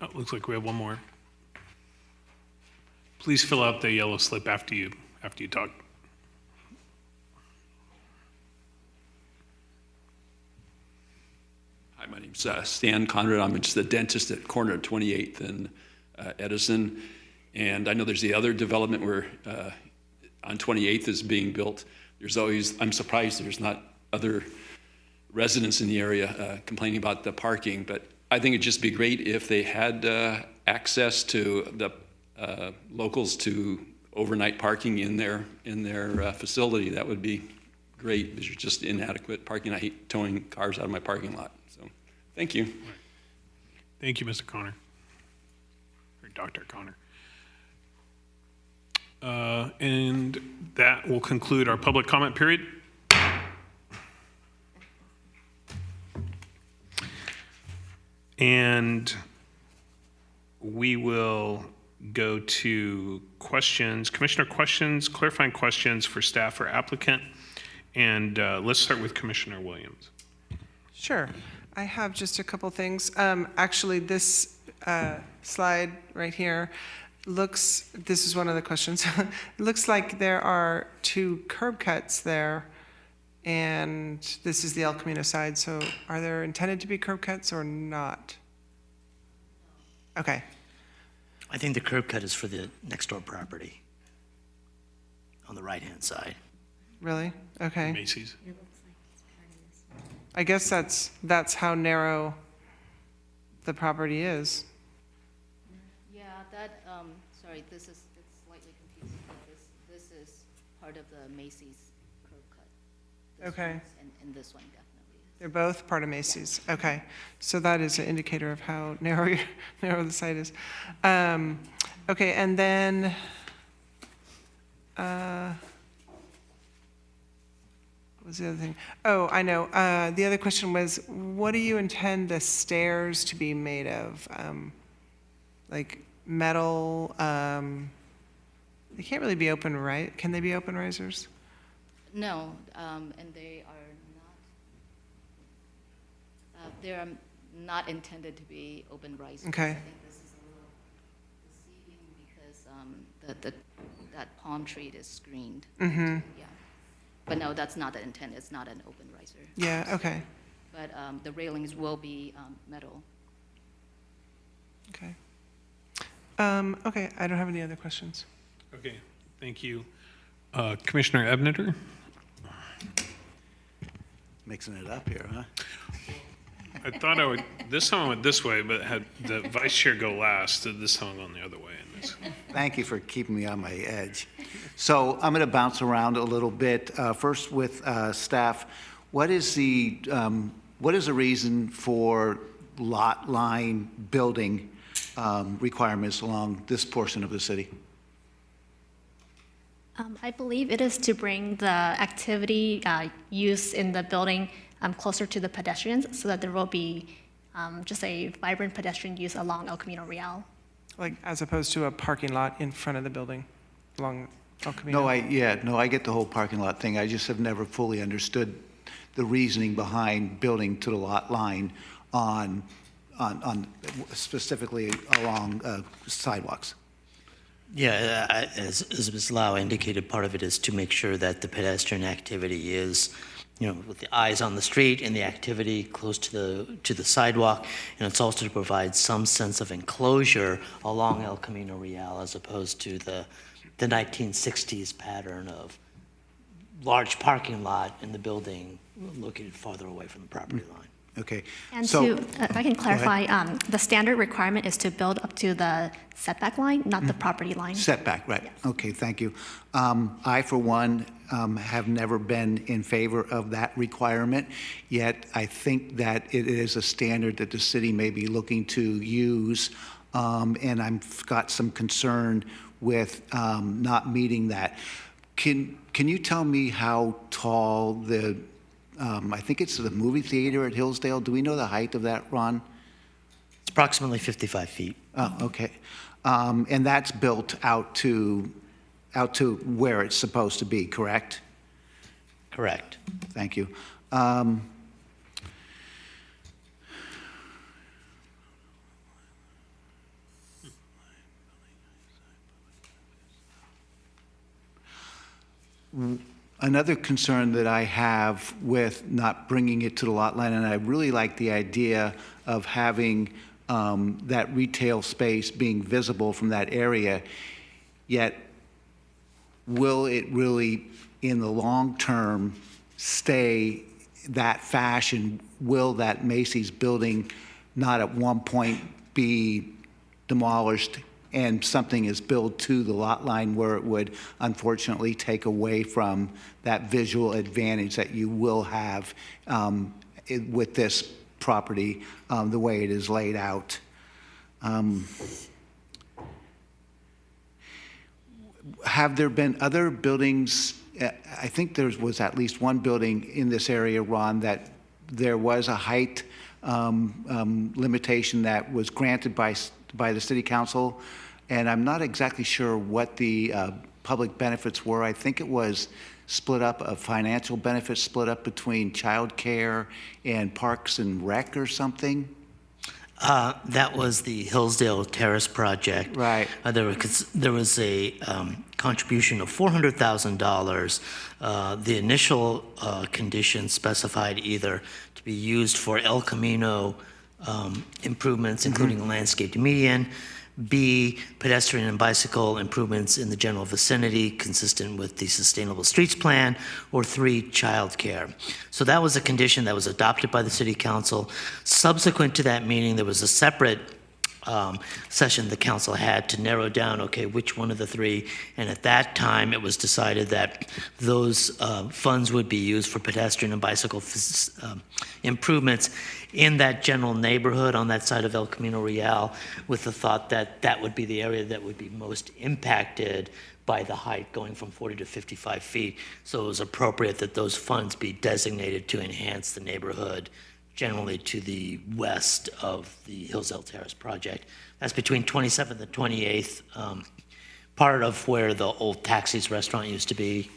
Oh, looks like we have one more. Please fill out the yellow slip after you talk. Hi, my name's Stan Conrad. I'm just the dentist at corner of 28th and Edison. And I know there's the other development where on 28th is being built. I'm surprised there's not other residents in the area complaining about the parking, but I think it'd just be great if they had access to the locals to overnight parking in their facility. That would be great, because you're just inadequate parking. I hate towing cars out of my parking lot. So thank you. Thank you, Mr. Connor, or Dr. Connor. And that will conclude our public comment period. And we will go to questions, commissioner questions, clarifying questions for staff or applicant. And let's start with Commissioner Williams. Sure. I have just a couple things. Actually, this slide right here this is one of the questions. It looks like there are 2 curb cuts there, and this is the El Camino side. So are there intended to be curb cuts or not? Okay. I think the curb cut is for the next door property on the right-hand side. Really? Okay. Macy's. I guess that's how narrow the property is. Yeah, it's slightly confusing. This is part of the Macy's curb cut. Okay. And this one definitely is. They're both part of Macy's. Okay, so that is an indicator of how narrow the site is. Okay, and then what was the other thing? Oh, I know. The other question was, what do you intend the stairs to be made of? Like metal? They can't really be open, right? Can they be open risers? No, and they are not, they are not intended to be open risers. Okay. I think this is a little deceiving because that palm tree is screened. Mm-hmm. Yeah. But no, that's not the intent. It's not an open riser. Yeah, okay. But the railings will be metal. Okay. Okay, I don't have any other questions. Okay, thank you. Commissioner Ebneter? Mixing it up here, huh? I thought this one went this way, but had the vice chair go last, this one on the other way. In this. Thank you for keeping me on my edge. So I'm going to bounce around a little bit. First with staff, what is the reason for lot line building requirements along this portion of the city? I believe it is to bring the activity use in the building closer to the pedestrians so that there will be just a vibrant pedestrian use along El Camino Real. Like, as opposed to a parking lot in front of the building along El Camino? No, I get the whole parking lot thing. I just have never fully understood the reasoning behind building to the lot line on specifically along sidewalks. Yeah, as Ms. Lau indicated, part of it is to make sure that the pedestrian activity is, with the eyes on the street and the activity close to the sidewalk, and it's also to provide some sense of enclosure along El Camino Real as opposed to the 1960s pattern of large parking lot in the building located farther away from the property line. Okay. And so, if I can clarify, the standard requirement is to build up to the setback line, not the property line. Setback, right. Yes. Okay, thank you. I, for one, have never been in favor of that requirement, yet I think that it is a standard that the city may be looking to use, and I've got some concern with not meeting that. Can you tell me how tall the I think it's the movie theater at Hillsdale. Do we know the height of that, Ron? It's approximately 55 feet. Oh, okay. And that's built out to where it's supposed to be, correct? Correct. Thank you. Another concern that I have with not bringing it to the lot line, and I really like the idea of having that retail space being visible from that area, yet will it really, in the long term, stay that fashion? Will that Macy's building not at one point be demolished and something is built to the lot line where it would unfortunately take away from that visual advantage that you will have with this property, the way it is laid out? Have there been other buildings? I think there was at least one building in this area, Ron, that there was a height limitation that was granted by the city council, and I'm not exactly sure what the public benefits were. I think it was split up, a financial benefit split up between childcare and Parks and Rec or something. That was the Hillsdale Terrace project. Right. There was a contribution of $400,000. The initial condition specified either to be used for El Camino improvements, including landscaped median, B, pedestrian and bicycle improvements in the general vicinity consistent with the Sustainable Streets Plan, or 3, childcare. So that was a condition that was adopted by the City Council. Subsequent to that meeting, there was a separate session the council had to narrow down, okay, which one of the three. And at that time, it was decided that those funds would be used for pedestrian and bicycle improvements in that general neighborhood on that side of El Camino Real, with the thought that that would be the area that would be most impacted by the height going from 40 to 55 feet. So it was appropriate that those funds be designated to enhance the neighborhood generally to the west of the Hillsdale Terrace project. That's between 27th and 28th, part of where the old Taxis restaurant used to be.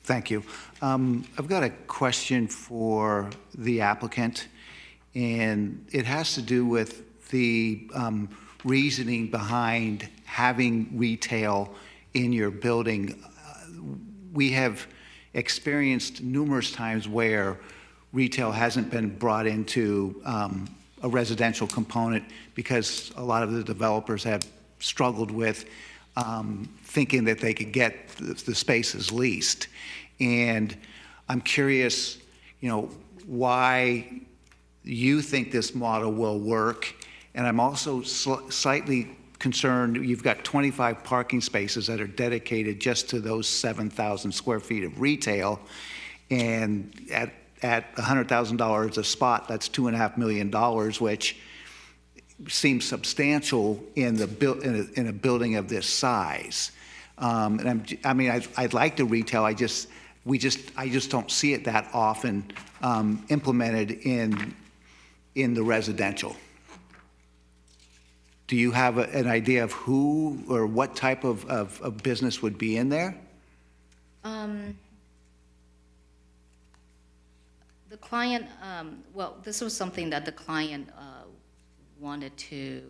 Thank you. I've got a question for the applicant, and it has to do with the reasoning behind having retail in your building. We have experienced numerous times where retail hasn't been brought into a residential component because a lot of the developers have struggled with thinking that they could get the spaces leased. And I'm curious, why you think this model will work. And I'm also slightly concerned, you've got 25 parking spaces that are dedicated just to those 7,000 square feet of retail. And at $100,000 a spot, that's $2.5 million, which seems substantial in a building of this size. And I'd like to retail. I just don't see it that often implemented in the residential. Do you have an idea of who or what type of business would be in there? The client, well, this was something that the client wanted to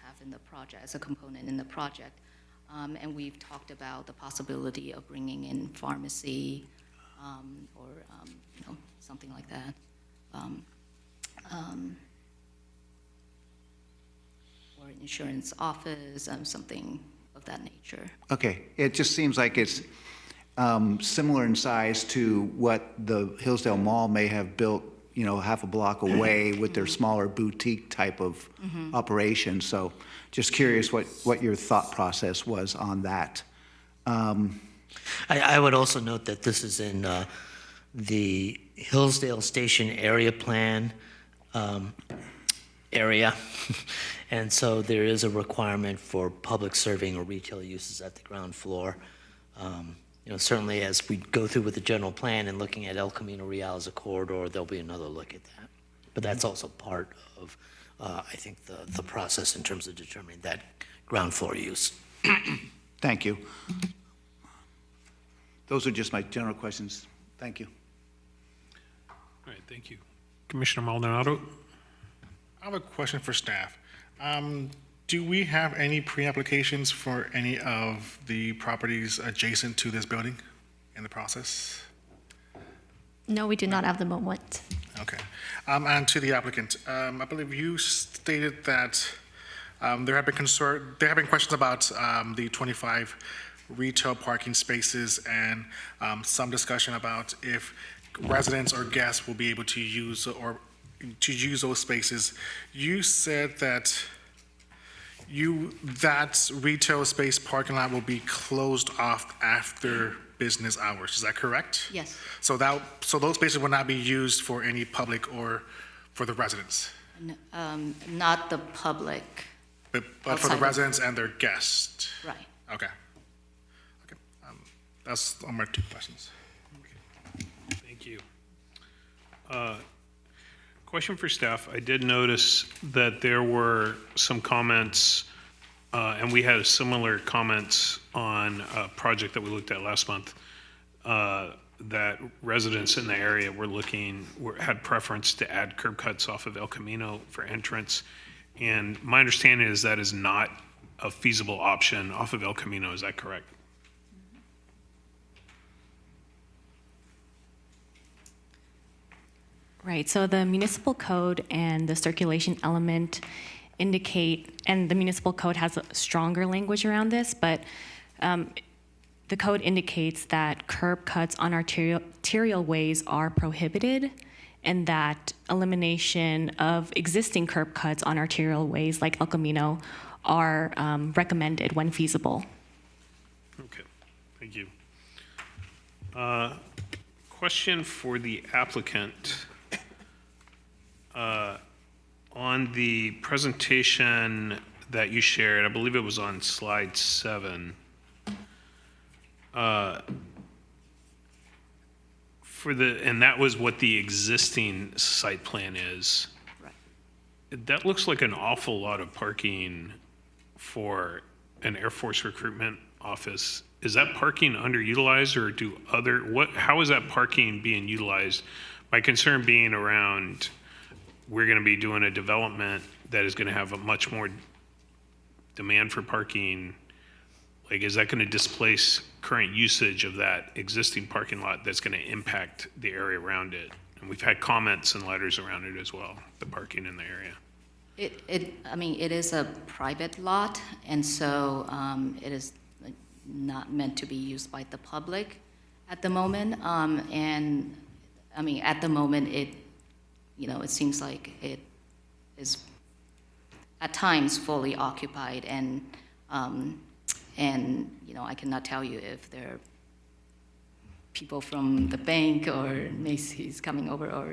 have in the project, as a component in the project. And we've talked about the possibility of bringing in pharmacy or something like that. Or an insurance office, something of that nature. Okay, it just seems like it's similar in size to what the Hillsdale Mall may have built, half a block away with their smaller boutique type of operation. So just curious what your thought process was on that. I would also note that this is in the Hillsdale Station area plan area. And so there is a requirement for public serving or retail uses at the ground floor. Certainly as we go through with the general plan and looking at El Camino Real as a corridor, there'll be another look at that. But that's also part of, I think, the process in terms of determining that ground floor use. Thank you. Those are just my general questions. Thank you. All right, thank you. Commissioner Maldonado? I have a question for staff. Do we have any pre-applications for any of the properties adjacent to this building in the process? No, we do not at the moment. Okay. And to the applicant, I believe you stated that there have been questions about the 25 retail parking spaces and some discussion about if residents or guests will be able to use those spaces. You said that that retail space parking lot will be closed off after business hours. Is that correct? Yes. So those spaces will not be used for any public or for the residents? Not the public. But for the residents and their guests? Right. Okay. That's all my 2 questions. Thank you. Question for staff. I did notice that there were some comments, and we had similar comments on a project that we looked at last month, that residents in the area had preference to add curb cuts off of El Camino for entrance. And my understanding is that is not a feasible option off of El Camino. Is that correct? Right, so the municipal code and the circulation element indicate, and the municipal code has a stronger language around this, but the code indicates that curb cuts on arterial ways are prohibited, and that elimination of existing curb cuts on arterial ways like El Camino are recommended when feasible. Okay, thank you. Question for the applicant. On the presentation that you shared, I believe it was on slide 7, and that was what the existing site plan is. Right. That looks like an awful lot of parking for an Air Force recruitment office. Is that parking underutilized, or how is that parking being utilized? My concern being around, we're going to be doing a development that is going to have a much more demand for parking. Like, is that going to displace current usage of that existing parking lot that's going to impact the area around it? And we've had comments and letters around it as well, the parking in the area. It is a private lot, and so it is not meant to be used by the public at the moment. At the moment, it seems like it is at times fully occupied, and I cannot tell you if there are people from the bank or Macy's coming over, or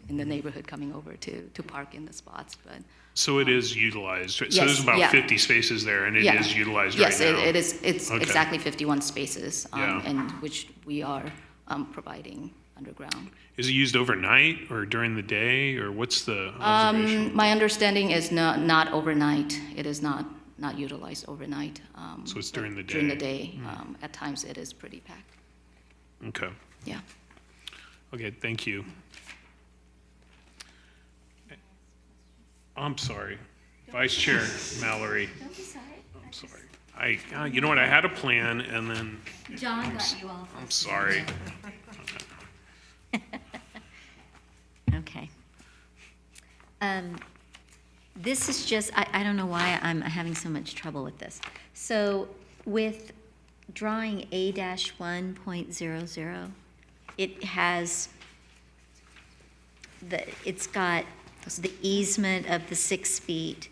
in the neighborhood coming over to park in the spots, but. So it is utilized, right? Yes, So there's about yeah. 50 spaces there, and it is utilized right now? Yes, it's Okay. exactly 51 spaces, Yeah. and which we are providing underground. Is it used overnight or during the day, or what's the observation? My understanding is not overnight. It is not utilized overnight. So it's during the day? During the day. At times it is pretty packed. Okay. Yeah. Okay, thank you. I'm sorry. Vice Chair Mallory. Don't be sorry. I'm sorry. You know what, I had a plan, and then. John got you off. I'm sorry. Okay. This is just, I don't know why I'm having so much trouble with this. So with drawing A-1.00, it's got the easement of the 6 feet,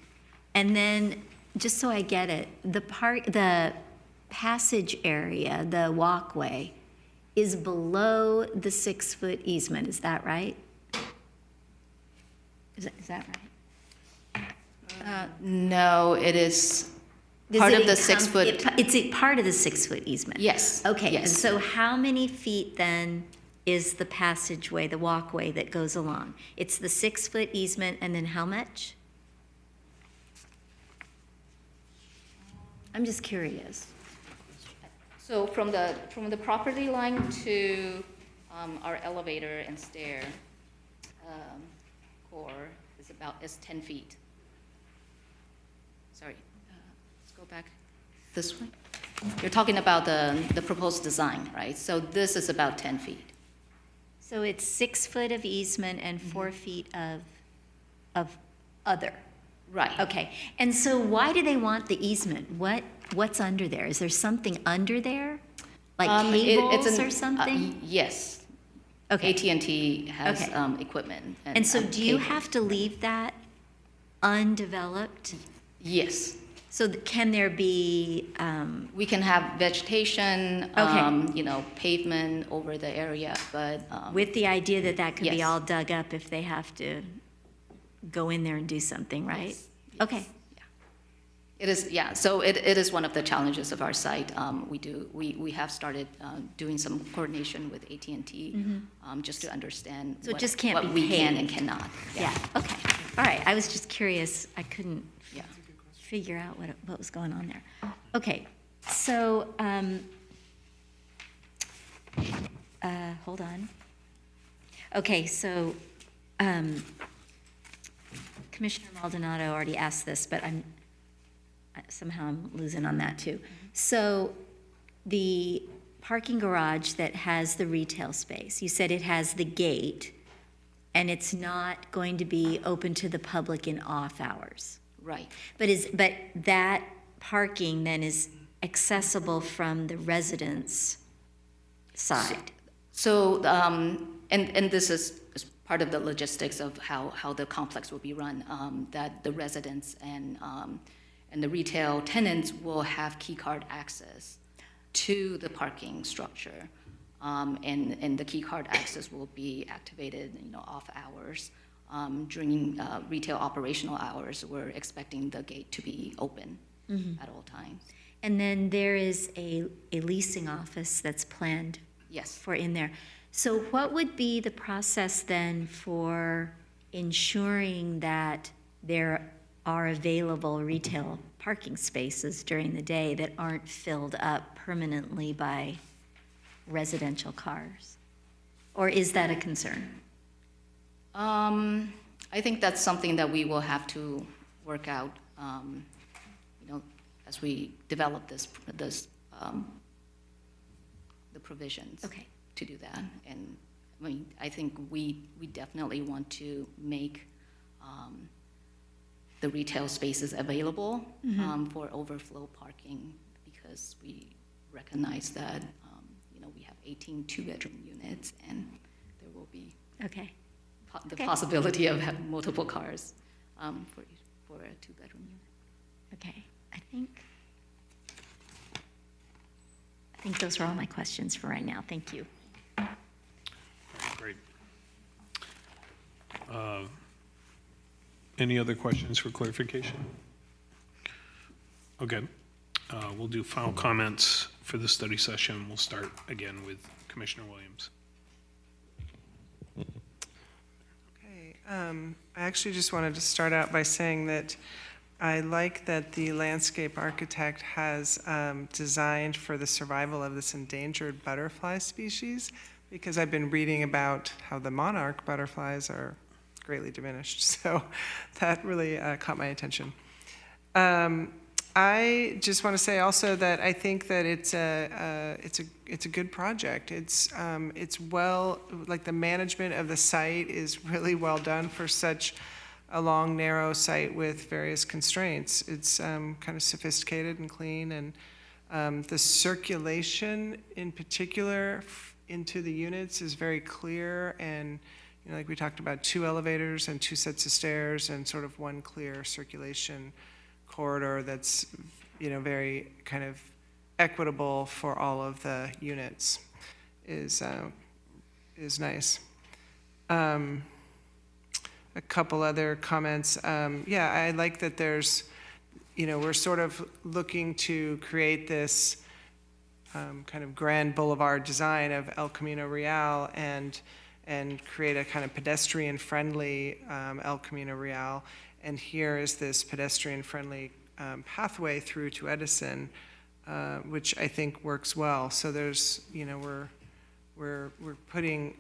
and then, just so I get it, the passage area, the walkway, is below the 6-foot easement, is that right? Is that right? No, it is part of the 6 foot. It's a part of the 6-foot easement? Yes. Okay, yes. and so how many feet then is the passageway, the walkway that goes along? It's the 6-foot easement, and then how much? I'm just curious. So from the property line to our elevator and stair core is 10 feet. Sorry, let's go back this way. You're talking about the proposed design, right? So this is about 10 feet. So it's 6 foot of easement and 4 feet of other? Right. Okay, and so why do they want the easement? What's under there? Is there something under there? Like cables or something? Yes. Okay. AT&T has Okay. equipment. And so do you cables. have to leave that undeveloped? Yes. So can there be, We can have vegetation, Okay. pavement over the area, but. with the idea that that could be Yes. all dug up if they have to go in there and do something, right? Yes. Okay. It is, yeah, so it is one of the challenges of our site. We have started doing some coordination with AT&T, just to understand So it what just can't what be we can paved. and cannot. Yeah, okay. All right, I was just curious. I couldn't Yeah. figure out what was going on there. Okay, so, hold on. Okay, so, Commissioner Maldonado already asked this, but somehow I'm losing on that too. So, the parking garage that has the retail space, you said it has the gate, and it's not going to be open to the public in off hours. Right. But that parking then is accessible from the residence side? So, and this is part of the logistics of how the complex will be run, that the residents and the retail tenants will have key card access to the parking structure. And the key card access will be activated, off hours. During retail operational hours, we're expecting the gate to be open at all times. And then there is a leasing office that's planned Yes. for in there. So what would be the process then for ensuring that there are available retail parking spaces during the day that aren't filled up permanently by residential cars? Or is that a concern? I think that's something that we will have to work out, as we develop the provisions. Okay. To do that. And I mean, I think we definitely want to make the retail spaces available for overflow parking, because we recognize that, we have 18 two-bedroom units, and there will be Okay. the Okay. possibility of having multiple cars for a two-bedroom unit. Okay, I think those are all my questions for right now. Thank you. Great. Any other questions for clarification? Okay. We'll do final comments for the study session. We'll start again with Commissioner Williams. Okay, I actually just wanted to start out by saying that I like that the landscape architect has designed for the survival of this endangered butterfly species, because I've been reading about how the monarch butterflies are greatly diminished. So that really caught my attention. I just want to say also that I think that it's a good project. It's well, like, the management of the site is really well done for such a long, narrow site with various constraints. It's kind of sophisticated and clean, and the circulation in particular into the units is very clear, and like we talked about, 2 elevators and 2 sets of stairs and sort of one clear circulation corridor that's very kind of equitable for all of the units is nice. A couple other comments. Yeah, I like that there's, we're sort of looking to create this kind of grand boulevard design of El Camino Real and create a kind of pedestrian-friendly El Camino Real. And here is this pedestrian-friendly pathway through to Edison, which I think works well. So there's, we're putting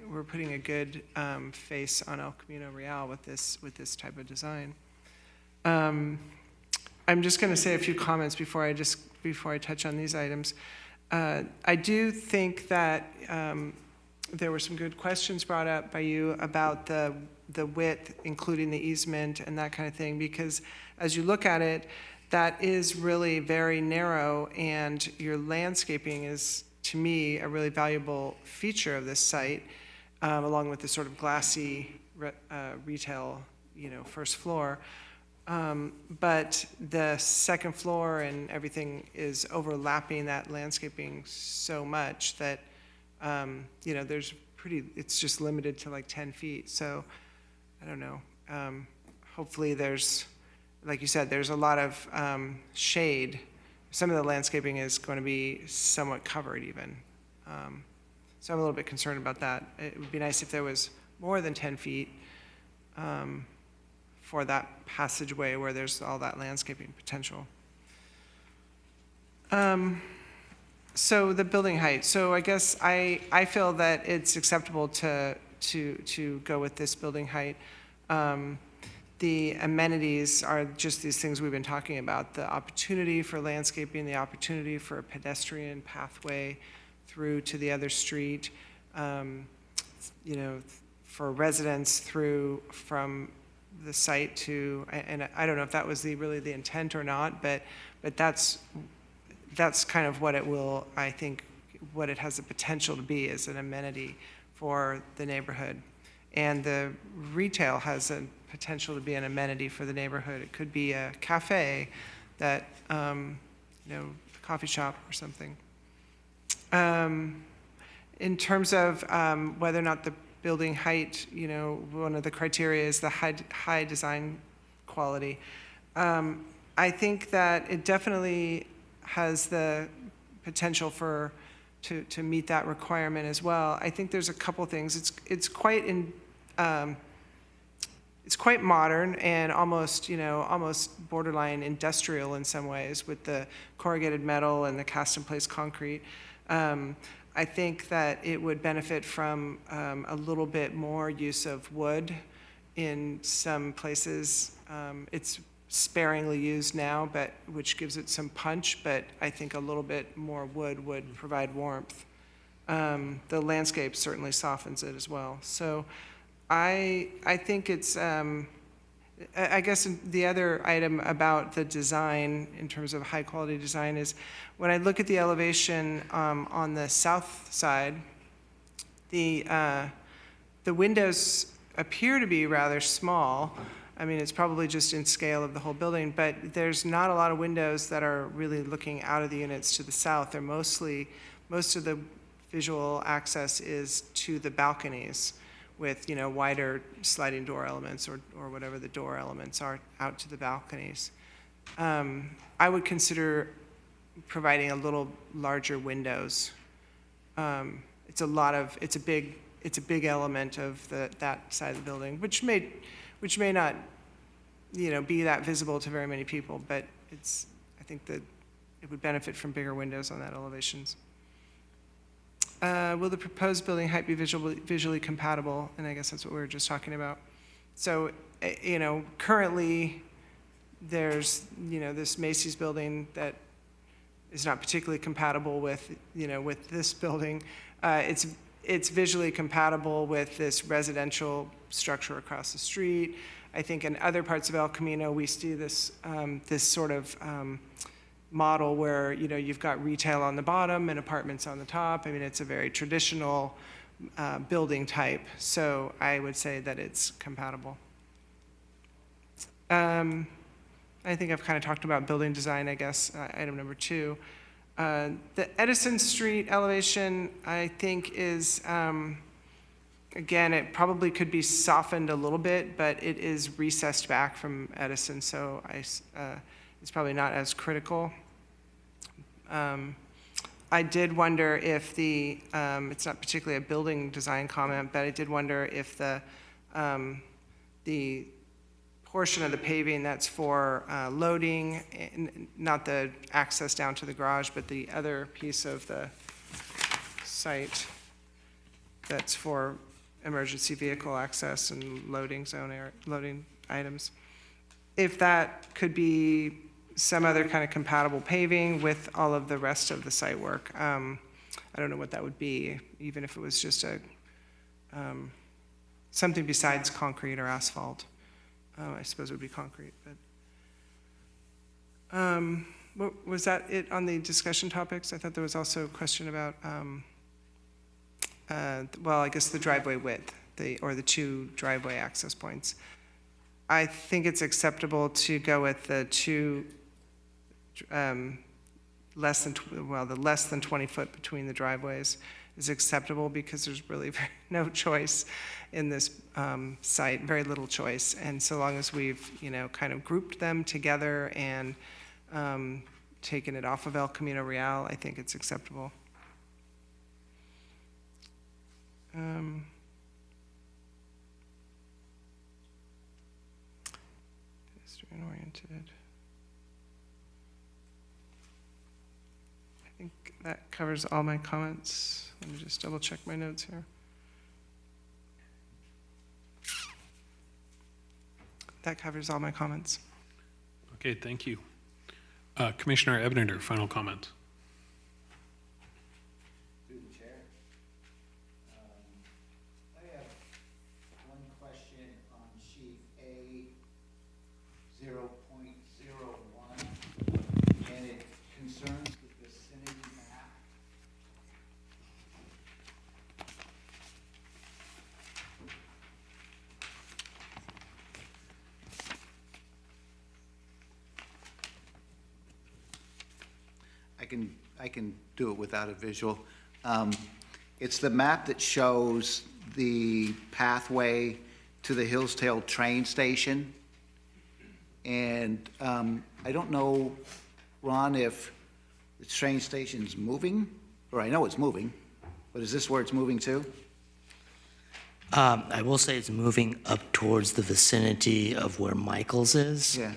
a good face on El Camino Real with this type of design. I'm just going to say a few comments before I touch on these items. I do think that there were some good questions brought up by you about the width, including the easement and that kind of thing, because as you look at it, that is really very narrow, and your landscaping is, to me, a really valuable feature of this site, along with the sort of glassy retail, first floor. But the second floor and everything is overlapping that landscaping so much that, it's just limited to like 10 feet. So I don't know. Hopefully there's, like you said, there's a lot of shade. Some of the landscaping is going to be somewhat covered even. So I'm a little bit concerned about that. It would be nice if there was more than 10 feet for that passageway where there's all that landscaping potential. So the building height. So I guess I feel that it's acceptable to go with this building height. The amenities are just these things we've been talking about: the opportunity for landscaping, the opportunity for a pedestrian pathway through to the other street, for residents through from the site to, and I don't know if that was really the intent or not, but that's kind of what it will, what it has the potential to be, as an amenity for the neighborhood. And the retail has a potential to be an amenity for the neighborhood. It could be a cafe that, coffee shop or something. In terms of whether or not the building height, one of the criteria is the high design quality. I think that it definitely has the potential to meet that requirement as well. I think there's a couple things. It's quite modern and almost borderline industrial in some ways with the corrugated metal and the cast in place concrete. I think that it would benefit from a little bit more use of wood in some places. It's sparingly used now, which gives it some punch, but I think a little bit more wood would provide warmth. The landscape certainly softens it as well. So I think it's, I guess the other item about the design in terms of high quality design is when I look at the elevation on the south side, the windows appear to be rather small. I mean, it's probably just in scale of the whole building, but there's not a lot of windows that are really looking out of the units to the south. They're most of the visual access is to the balconies with, wider sliding door elements or whatever the door elements are out to the balconies. I would consider providing a little larger windows. It's a big element of that side of the building, which may not, be that visible to very many people, but I think that it would benefit from bigger windows on that elevations. Will the proposed building height be visually compatible? And I guess that's what we were just talking about. So, currently there's, this Macy's building that is not particularly compatible with, with this building. It's visually compatible with this residential structure across the street. I think in other parts of El Camino, we see this sort of model where, you've got retail on the bottom and apartments on the top. I mean, it's a very traditional building type. So I would say that it's compatible. I think I've kind of talked about building design, I guess, item number 2. The Edison Street elevation, I think, is, again, it probably could be softened a little bit, but it is recessed back from Edison, so it's probably not as critical. I did wonder if it's not particularly a building design comment, but I did wonder if the portion of the paving that's for loading, not the access down to the garage, but the other piece of the site that's for emergency vehicle access and loading items. If that could be some other kind of compatible paving with all of the rest of the site work. I don't know what that would be, even if it was just something besides concrete or asphalt. I suppose it would be concrete, but was that it on the discussion topics? I thought there was also a question about, I guess the driveway width, or the 2 driveway access points. I think it's acceptable to go with the 2, the less than 20 foot between the driveways is acceptable because there's really no choice in this site, very little choice. And so long as we've, kind of grouped them together and taken it off of El Camino Real, I think it's acceptable. Pedestrian-oriented. I think that covers all my comments. Let me just double check my notes here. That covers all my comments. Okay, thank you. Commissioner Ebner, final comment. Through the chair. I have one question on sheet A0.01, and it concerns the vicinity map. I can do it without a visual. It's the map that shows the pathway to the Hillsdale train station. And I don't know, Ron, if the train station's moving, or I know it's moving, but is this where it's moving to? I will say it's moving up towards the vicinity of where Michael's is. Yeah.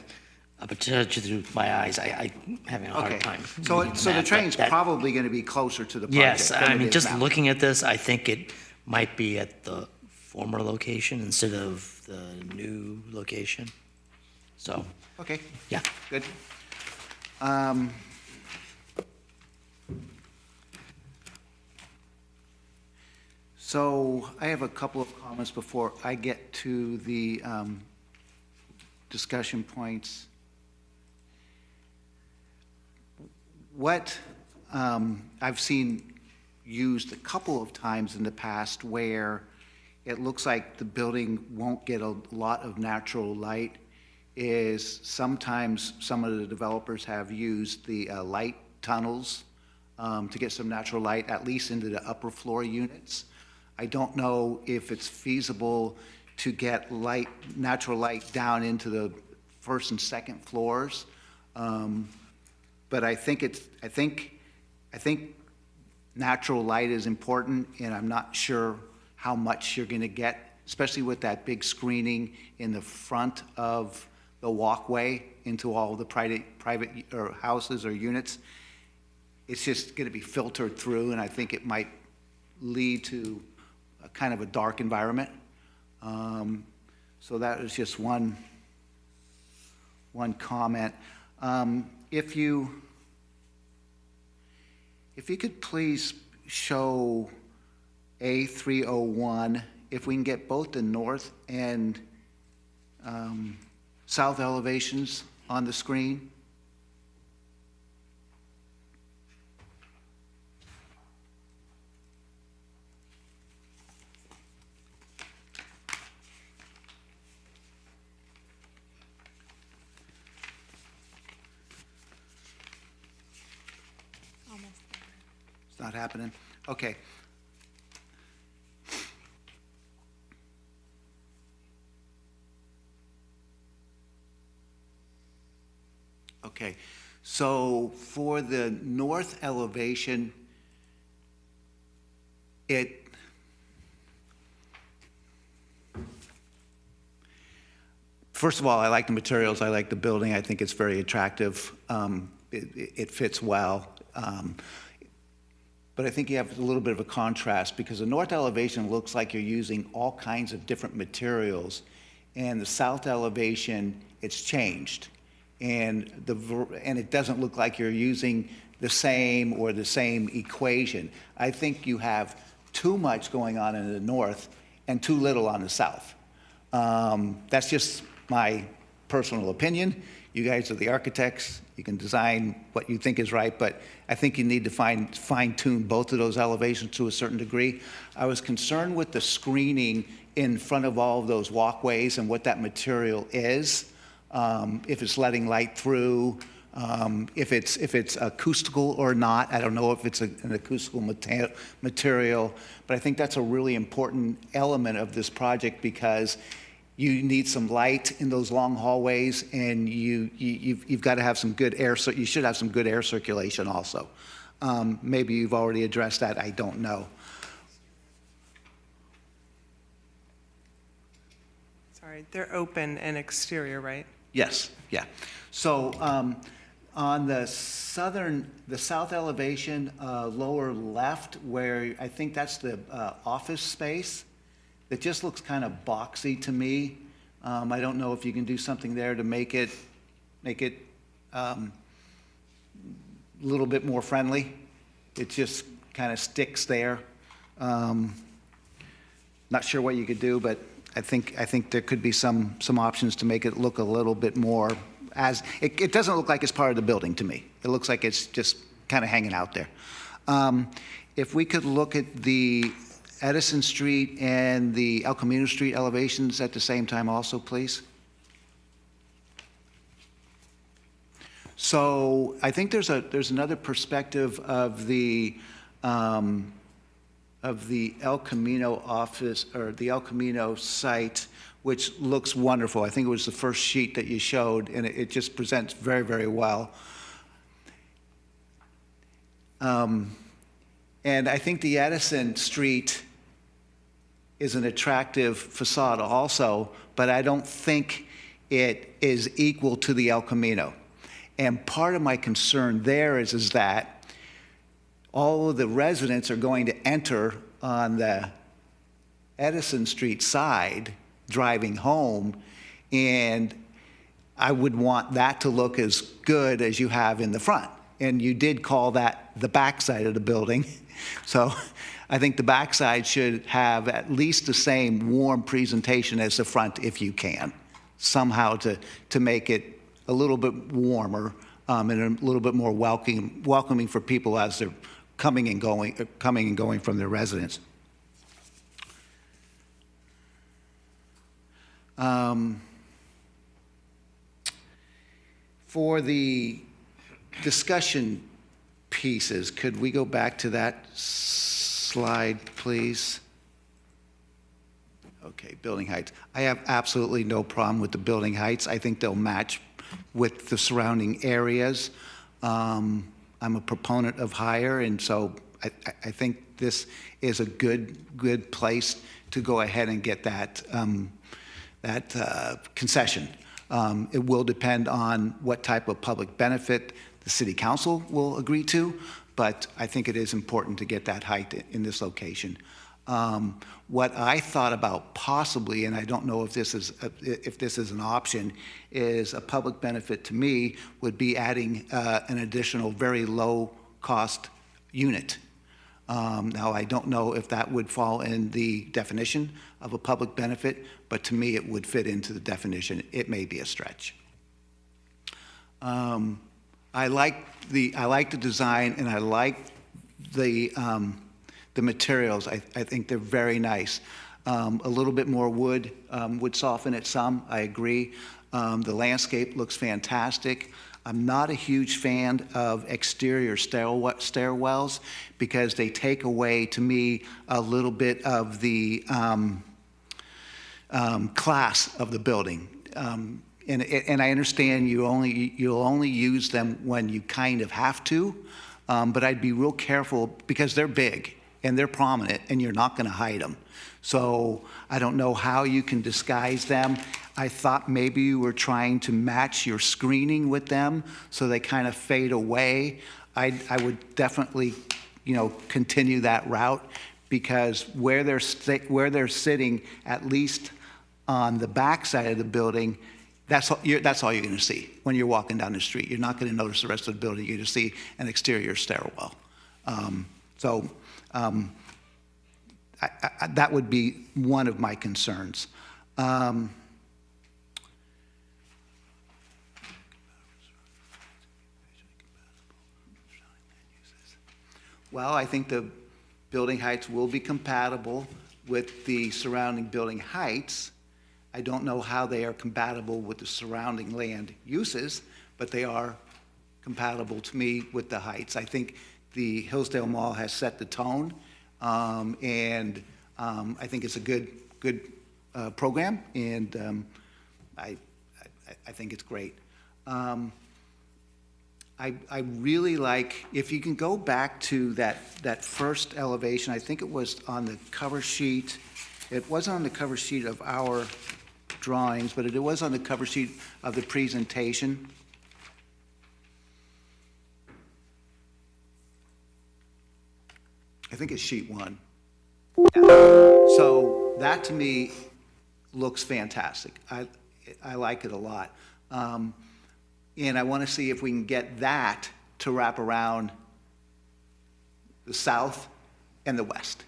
But to judge through my eyes, I'm having a hard Okay. time. So reading the that, train's but that- probably going to be closer to the project. Yes, than I it mean, is just now. looking at this, I think it might be at the former location instead of the new location. So, Okay. yeah. Good. So I have a couple of comments before I get to the discussion points. What I've seen used a couple of times in the past where it looks like the building won't get a lot of natural light is sometimes some of the developers have used the light tunnels to get some natural light, at least into the upper floor units. I don't know if it's feasible to get light, natural light down into the first and second floors. But I think natural light is important, and I'm not sure how much you're gonna get, especially with that big screening in the front of the walkway into all the private or houses or units. It's just gonna be filtered through, and I think it might lead to a kind of a dark environment. So that was just one comment. If you could please show A301, if we can get both the north and south elevations on the screen. It's not happening? Okay. Okay, so for the north elevation, first of all, I like the materials, I like the building, I think it's very attractive. It fits well. But I think you have a little bit of a contrast because the north elevation looks like you're using all kinds of different materials, and the south elevation, it's changed. And it doesn't look like you're using the same equation. I think you have too much going on in the north and too little on the south. That's just my personal opinion. You guys are the architects. You can design what you think is right, but I think you need to fine-tune both of those elevations to a certain degree. I was concerned with the screening in front of all of those walkways and what that material is. If it's letting light through, if it's acoustical or not. I don't know if it's an acoustical material, but I think that's a really important element of this project because you need some light in those long hallways, and you've got to have some good air. So you should have some good air circulation also. Maybe you've already addressed that. I don't know. Sorry, they're open and exterior, right? Yes, yeah. So on the south elevation, lower left, where I think that's the office space, it just looks kind of boxy to me. I don't know if you can do something there to make it a little bit more friendly. It just kind of sticks there. Not sure what you could do, but I think there could be some options to make it look a little bit more it doesn't look like it's part of the building to me. It looks like it's just kind of hanging out there. If we could look at the Edison Street and the El Camino Street elevations at the same time also, please. So I think there's another perspective of the El Camino office, or the El Camino site, which looks wonderful. I think it was the first sheet that you showed, and it just presents very, very well. And I think the Edison Street is an attractive facade also, but I don't think it is equal to the El Camino. And part of my concern there is that all of the residents are going to enter on the Edison Street side, driving home, and I would want that to look as good as you have in the front. And you did call that the backside of the building. So I think the backside should have at least the same warm presentation as the front if you can, somehow to make it a little bit warmer and a little bit more welcoming for people as they're coming and going from their residence. For the discussion pieces, could we go back to that slide, please? Okay, building heights. I have absolutely no problem with the building heights. I think they'll match with the surrounding areas. I'm a proponent of higher, and so I think this is a good place to go ahead and get that concession. It will depend on what type of public benefit the city council will agree to, but I think it is important to get that height in this location. What I thought about possibly, and I don't know if this is an option, is a public benefit to me would be adding an additional very low cost unit. Now, I don't know if that would fall in the definition of a public benefit, but to me it would fit into the definition. It may be a stretch. I like the design, and I like the materials. I think they're very nice. A little bit more wood would soften it some, I agree. The landscape looks fantastic. I'm not a huge fan of exterior stairwells because they take away, to me, a little bit of the class of the building. And I understand you'll only use them when you kind of have to, but I'd be real careful because they're big and they're prominent and you're not going to hide them. So I don't know how you can disguise them. I thought maybe you were trying to match your screening with them so they kind of fade away. I would definitely, continue that route because where they're sitting, at least on the back side of the building, that's all you're going to see when you're walking down the street. You're not going to notice the rest of the building. You're going to see an exterior stairwell. That would be one of my concerns. Well, I think the building heights will be compatible with the surrounding building heights. I don't know how they are compatible with the surrounding land uses, but they are compatible to me with the heights. I think the Hillsdale Mall has set the tone, and I think it's a good program, and I think it's great. I really like, if you can go back to that first elevation, I think it was on the cover sheet. It wasn't on the cover sheet of our drawings, but it was on the cover sheet of the presentation. I think it's sheet 1. So that to me looks fantastic. I like it a lot. And I want to see if we can get that to wrap around the south and the west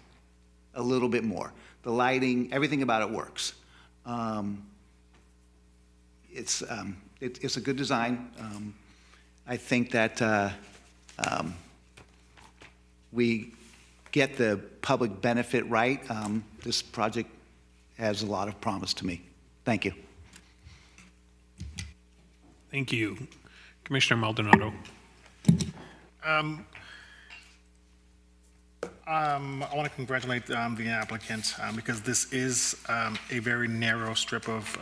a little bit more. The lighting, everything about it works. It's a good design. I think that we get the public benefit right. This project has a lot of promise to me. Thank you. Thank you. Commissioner Maldonado. I want to congratulate the applicant because this is a very narrow strip of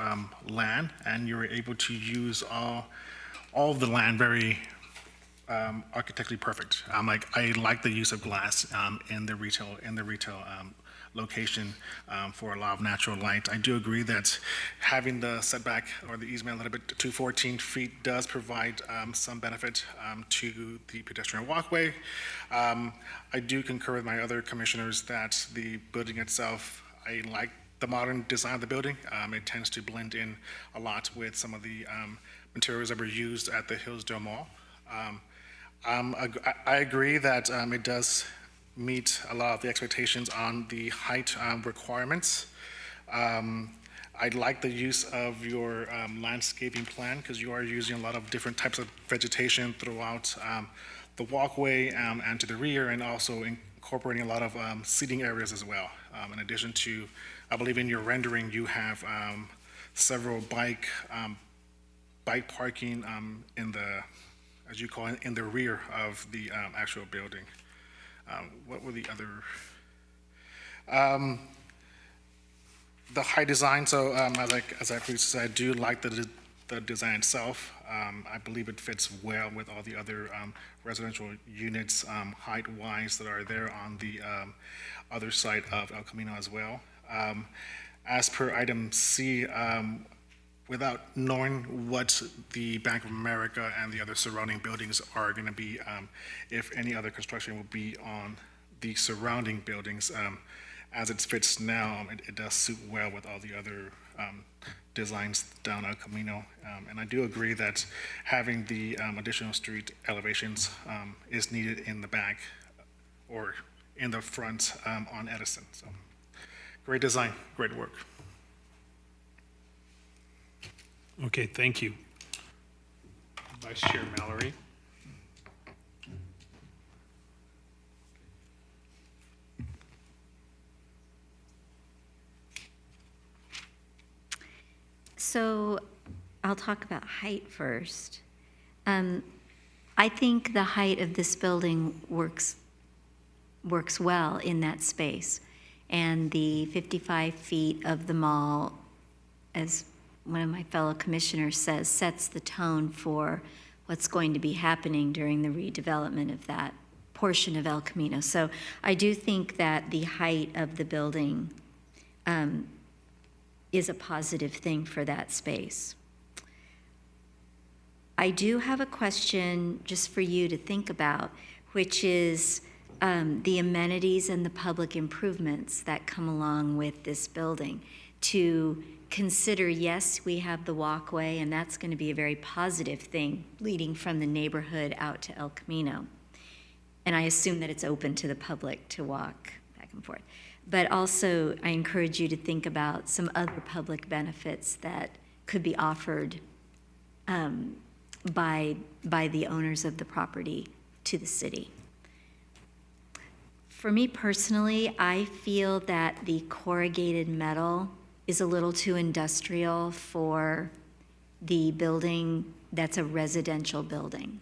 land, and you were able to use all of the land very architecturally perfect. I like the use of glass in the retail location for a lot of natural light. I do agree that having the setback or the easement a little bit to 14 feet does provide some benefit to the pedestrian walkway. I do concur with my other commissioners that the building itself, I like the modern design of the building. It tends to blend in a lot with some of the materials that were used at the Hillsdale Mall. I agree that it does meet a lot of the expectations on the height requirements. I like the use of your landscaping plan because you are using a lot of different types of vegetation throughout the walkway and to the rear, and also incorporating a lot of seating areas as well. In addition to, I believe in your rendering, you have several bike parking in the, as you call it, in the rear of the actual building. What were the other? The high design, so as I previously said, I do like the design itself. I believe it fits well with all the other residential units height-wise that are there on the other side of El Camino as well. As per item C, without knowing what the Bank of America and the other surrounding buildings are going to be, if any other construction will be on the surrounding buildings, as it fits now, it does suit well with all the other designs down El Camino. And I do agree that having the additional street elevations is needed in the back or in the front on Edison. So, great design, great work. Okay, thank you. Vice Chair Mallory. So I'll talk about height first. I think the height of this building works well in that space. And the 55 feet of the mall, as one of my fellow commissioners says, sets the tone for what's going to be happening during the redevelopment of that portion of El Camino. So I do think that the height of the building is a positive thing for that space. I do have a question just for you to think about, which is the amenities and the public improvements that come along with this building. To consider, yes, we have the walkway, and that's going to be a very positive thing leading from the neighborhood out to El Camino. And I assume that it's open to the public to walk back and forth. But also, I encourage you to think about some other public benefits that could be offered by the owners of the property to the city. For me personally, I feel that the corrugated metal is a little too industrial for the building that's a residential building.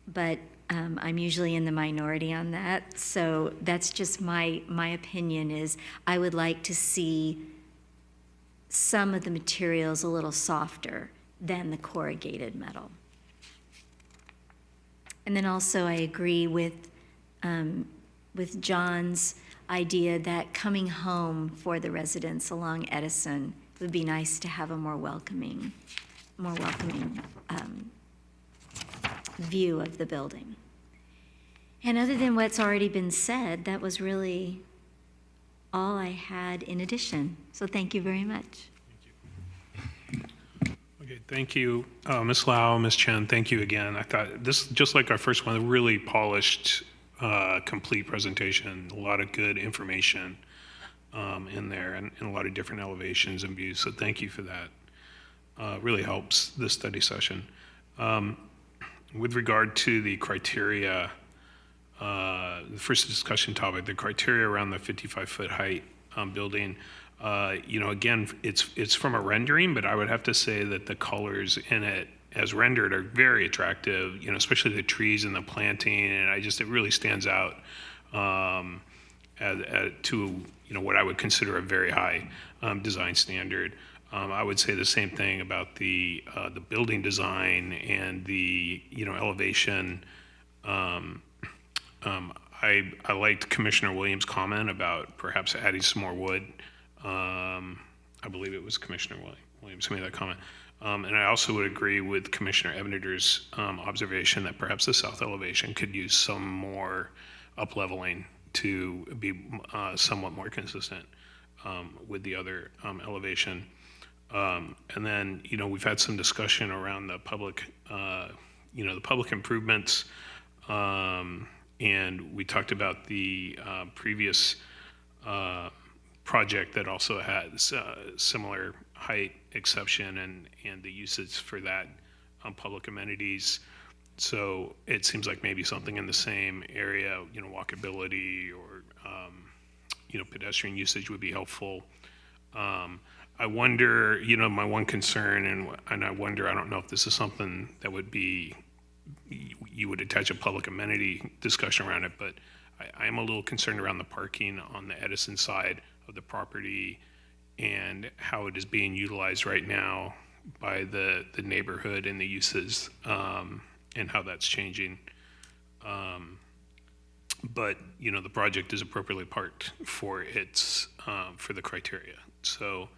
But I'm usually in the minority on that, so that's just my opinion is I would like to see some of the materials a little softer than the corrugated metal. And then also I agree with John's idea that coming home for the residents along Edison would be nice to have a more welcoming view of the building. And other than what's already been said, that was really all I had in addition. So thank you very much. Okay, thank you, Ms. Lau, Ms. Chen, thank you again. I thought this, just like our first one, a really polished, complete presentation, a lot of good information in there, and a lot of different elevations and views, so thank you for that. Really helps this study session. With regard to the criteria, the first discussion topic, the criteria around the 55-foot height building, again, it's from a rendering, but I would have to say that the colors in it as rendered are very attractive, especially the trees and the planting, and it really stands out to, what I would consider a very high design standard. I would say the same thing about the building design and the, elevation. I liked Commissioner Williams' comment about perhaps adding some more wood. I believe it was Commissioner Williams who made that comment. And I also would agree with Commissioner Ebneter's observation that perhaps the south elevation could use some more up-leveling to be somewhat more consistent with the other elevation. And then, we've had some discussion around the public, the public improvements. And we talked about the previous project that also had similar height exception and the usage for that public amenities. So it seems like maybe something in the same area, walkability or, pedestrian usage would be helpful. I wonder, my one concern, and I wonder, I don't know if this is something that would be, you would attach a public amenity discussion around it, but I am a little concerned around the parking on the Edison side of the property and how it is being utilized right now by the neighborhood and the uses, and how that's changing. But, the project is appropriately parked for its, for the criteria. So,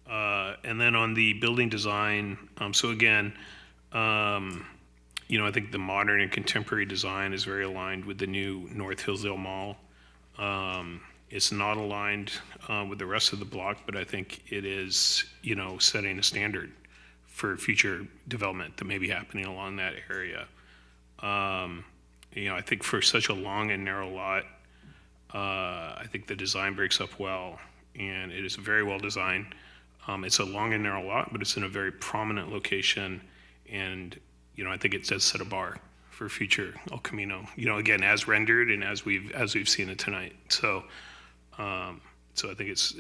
and then on the building design, so again, I think the modern and contemporary design is very aligned with the new North Hillsdale Mall. It's not aligned with the rest of the block, but I think it is, setting a standard for future development that may be happening along that area. I think for such a long and narrow lot, I think the design breaks up well, and it is very well designed. It's a long and narrow lot, but it's in a very prominent location, and I think it does set a bar for future El Camino. Again, as rendered and as we've seen it tonight. So, so I think it's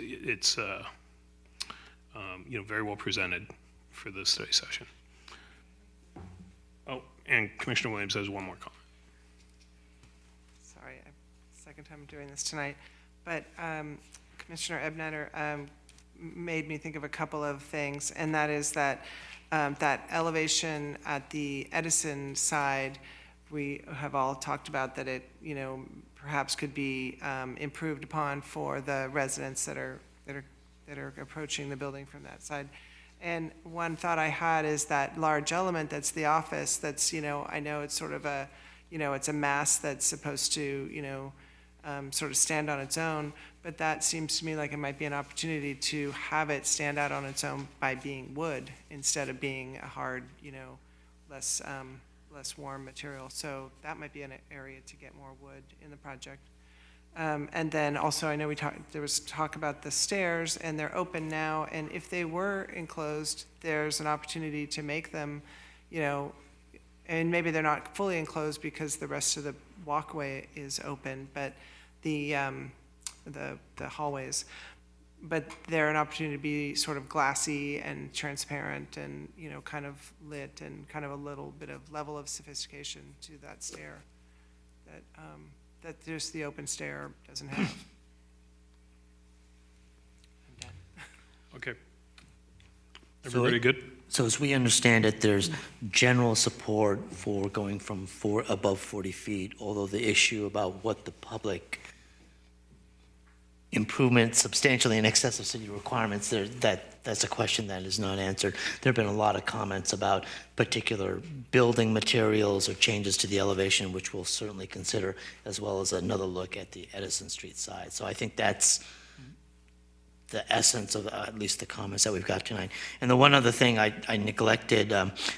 very well presented for the study session. Oh, and Commissioner Williams has one more comment. Sorry, second time doing this tonight, but Commissioner Ebneter made me think of a couple of things, and that is that that elevation at the Edison side, we have all talked about that it, perhaps could be improved upon for the residents that are approaching the building from that side. And one thought I had is that large element that's the office. That's I know it's sort of a it's a mass that's supposed to sort of stand on its own. But that seems to me like it might be an opportunity to have it stand out on its own by being wood instead of being a hard, less warm material. So that might be an area to get more wood in the project. And then also, I know there was talk about the stairs, and they're open now. And if they were enclosed, there's an opportunity to make them, and maybe they're not fully enclosed because the rest of the walkway is open, but the hallways, but they're an opportunity to be sort of glassy and transparent and, kind of lit and kind of a little bit of level of sophistication to that stair that just the open stair doesn't have. I'm done. Okay. Everybody good? So as we understand it, there's general support for going from above 40 feet, although the issue about what the public improvement substantially in excess of city requirements, that's a question that is not answered. There have been a lot of comments about particular building materials or changes to the elevation, which we'll certainly consider, as well as another look at the Edison Street side. So I think that's the essence of at least the comments that we've got tonight. And the one other thing I neglected,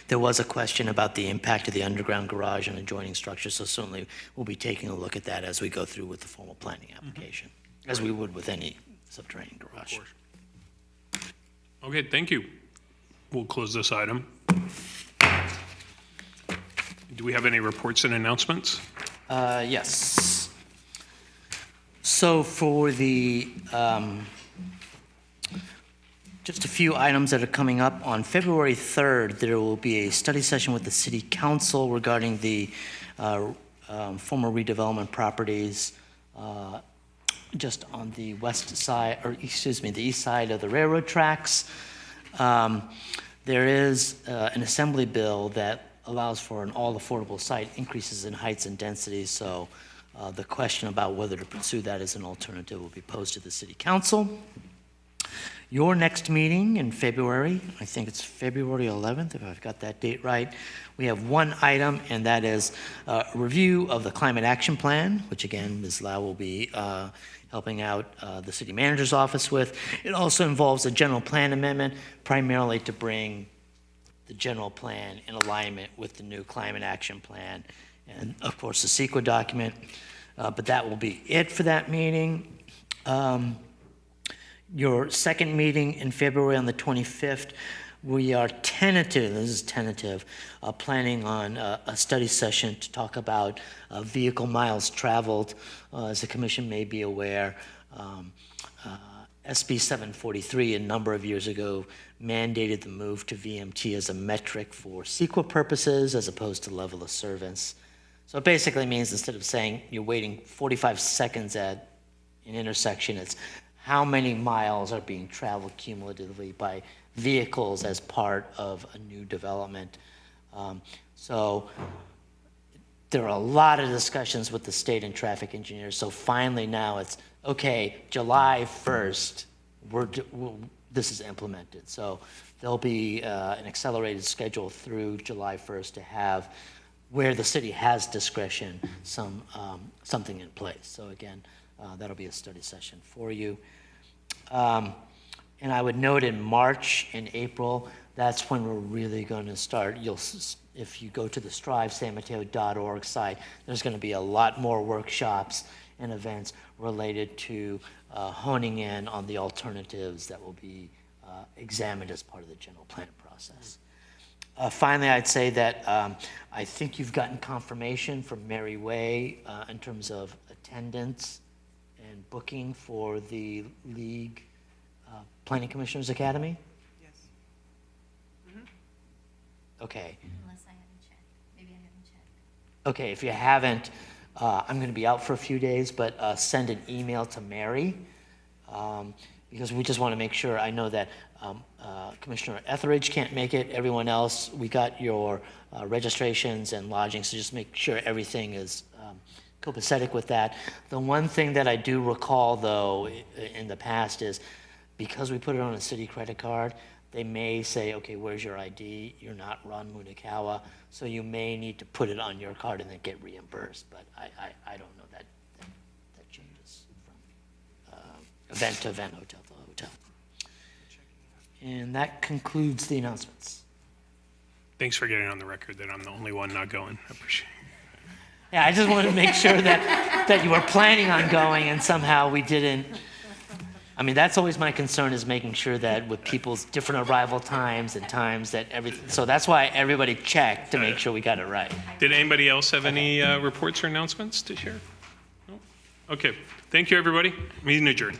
there was a question about the impact of the underground garage on adjoining structures, so certainly we'll be taking a look at that as we go through with the formal planning application. As we would with any subterranean garage. Of course. Okay, thank you. We'll close this item. Do we have any reports and announcements? Yes. So for the Just a few items that are coming up. On February 3rd, there will be a study session with the City Council regarding the former redevelopment properties just on the west side, or excuse me, the east side of the railroad tracks. There is an assembly bill that allows for an all-affordable site, increases in heights and densities, so the question about whether to pursue that as an alternative will be posed to the City Council. Your next meeting in February, I think it's February 11th, if I've got that date right, we have one item, and that is a review of the Climate Action Plan, which again, Ms. Lau will be helping out the City Manager's office with. It also involves a general plan amendment, primarily to bring the general plan in alignment with the new Climate Action Plan, and of course, the CEQA document. But that will be it for that meeting. Your second meeting in February on the 25th, we are tentative, this is tentative, planning on a study session to talk about vehicle miles traveled. As the commission may be aware, SB 743 a number of years ago mandated the move to VMT as a metric for CEQA purposes as opposed to level of service. So it basically means instead of saying you're waiting 45 seconds at an intersection, it's how many miles are being traveled cumulatively by vehicles as part of a new development. So there are a lot of discussions with the state and traffic engineers. So finally now it's, okay, July 1st, this is implemented. So there'll be an accelerated schedule through July 1st to have, where the city has discretion, something in place. So again, that'll be a study session for you. And I would note in March and April, that's when we're really going to start. If you go to the strivesanmateo.org site, there's going to be a lot more workshops and events related to honing in on the alternatives that will be examined as part of the general plan process. Finally, I'd say that I think you've gotten confirmation from Mary Way in terms of attendance and booking for the League Planning Commissioners Academy? Yes. Okay. Unless I haven't checked. Maybe I haven't checked. Okay, if you haven't, I'm going to be out for a few days, but send an email to Mary because we just want to make sure. I know that Commissioner Etheridge can't make it. Everyone else, we got your registrations and lodging, so just make sure everything is copacetic with that. The one thing that I do recall, though, in the past is because we put it on a city credit card, they may say, okay, where's your ID? You're not Ron Munikawa, so you may need to put it on your card and then get reimbursed. But I don't know that changes from event to event, hotel to hotel. And that concludes the announcements. Thanks for getting on the record that I'm the only one not going. I appreciate it. Yeah, I just wanted to make sure that you were planning on going and somehow we didn't. I mean, that's always my concern, is making sure that with people's different arrival times and times that everything, so that's why everybody checked to make sure we got it right. Did anybody else have any reports or announcements to share? No? Okay. Thank you, everybody. Meeting adjourned.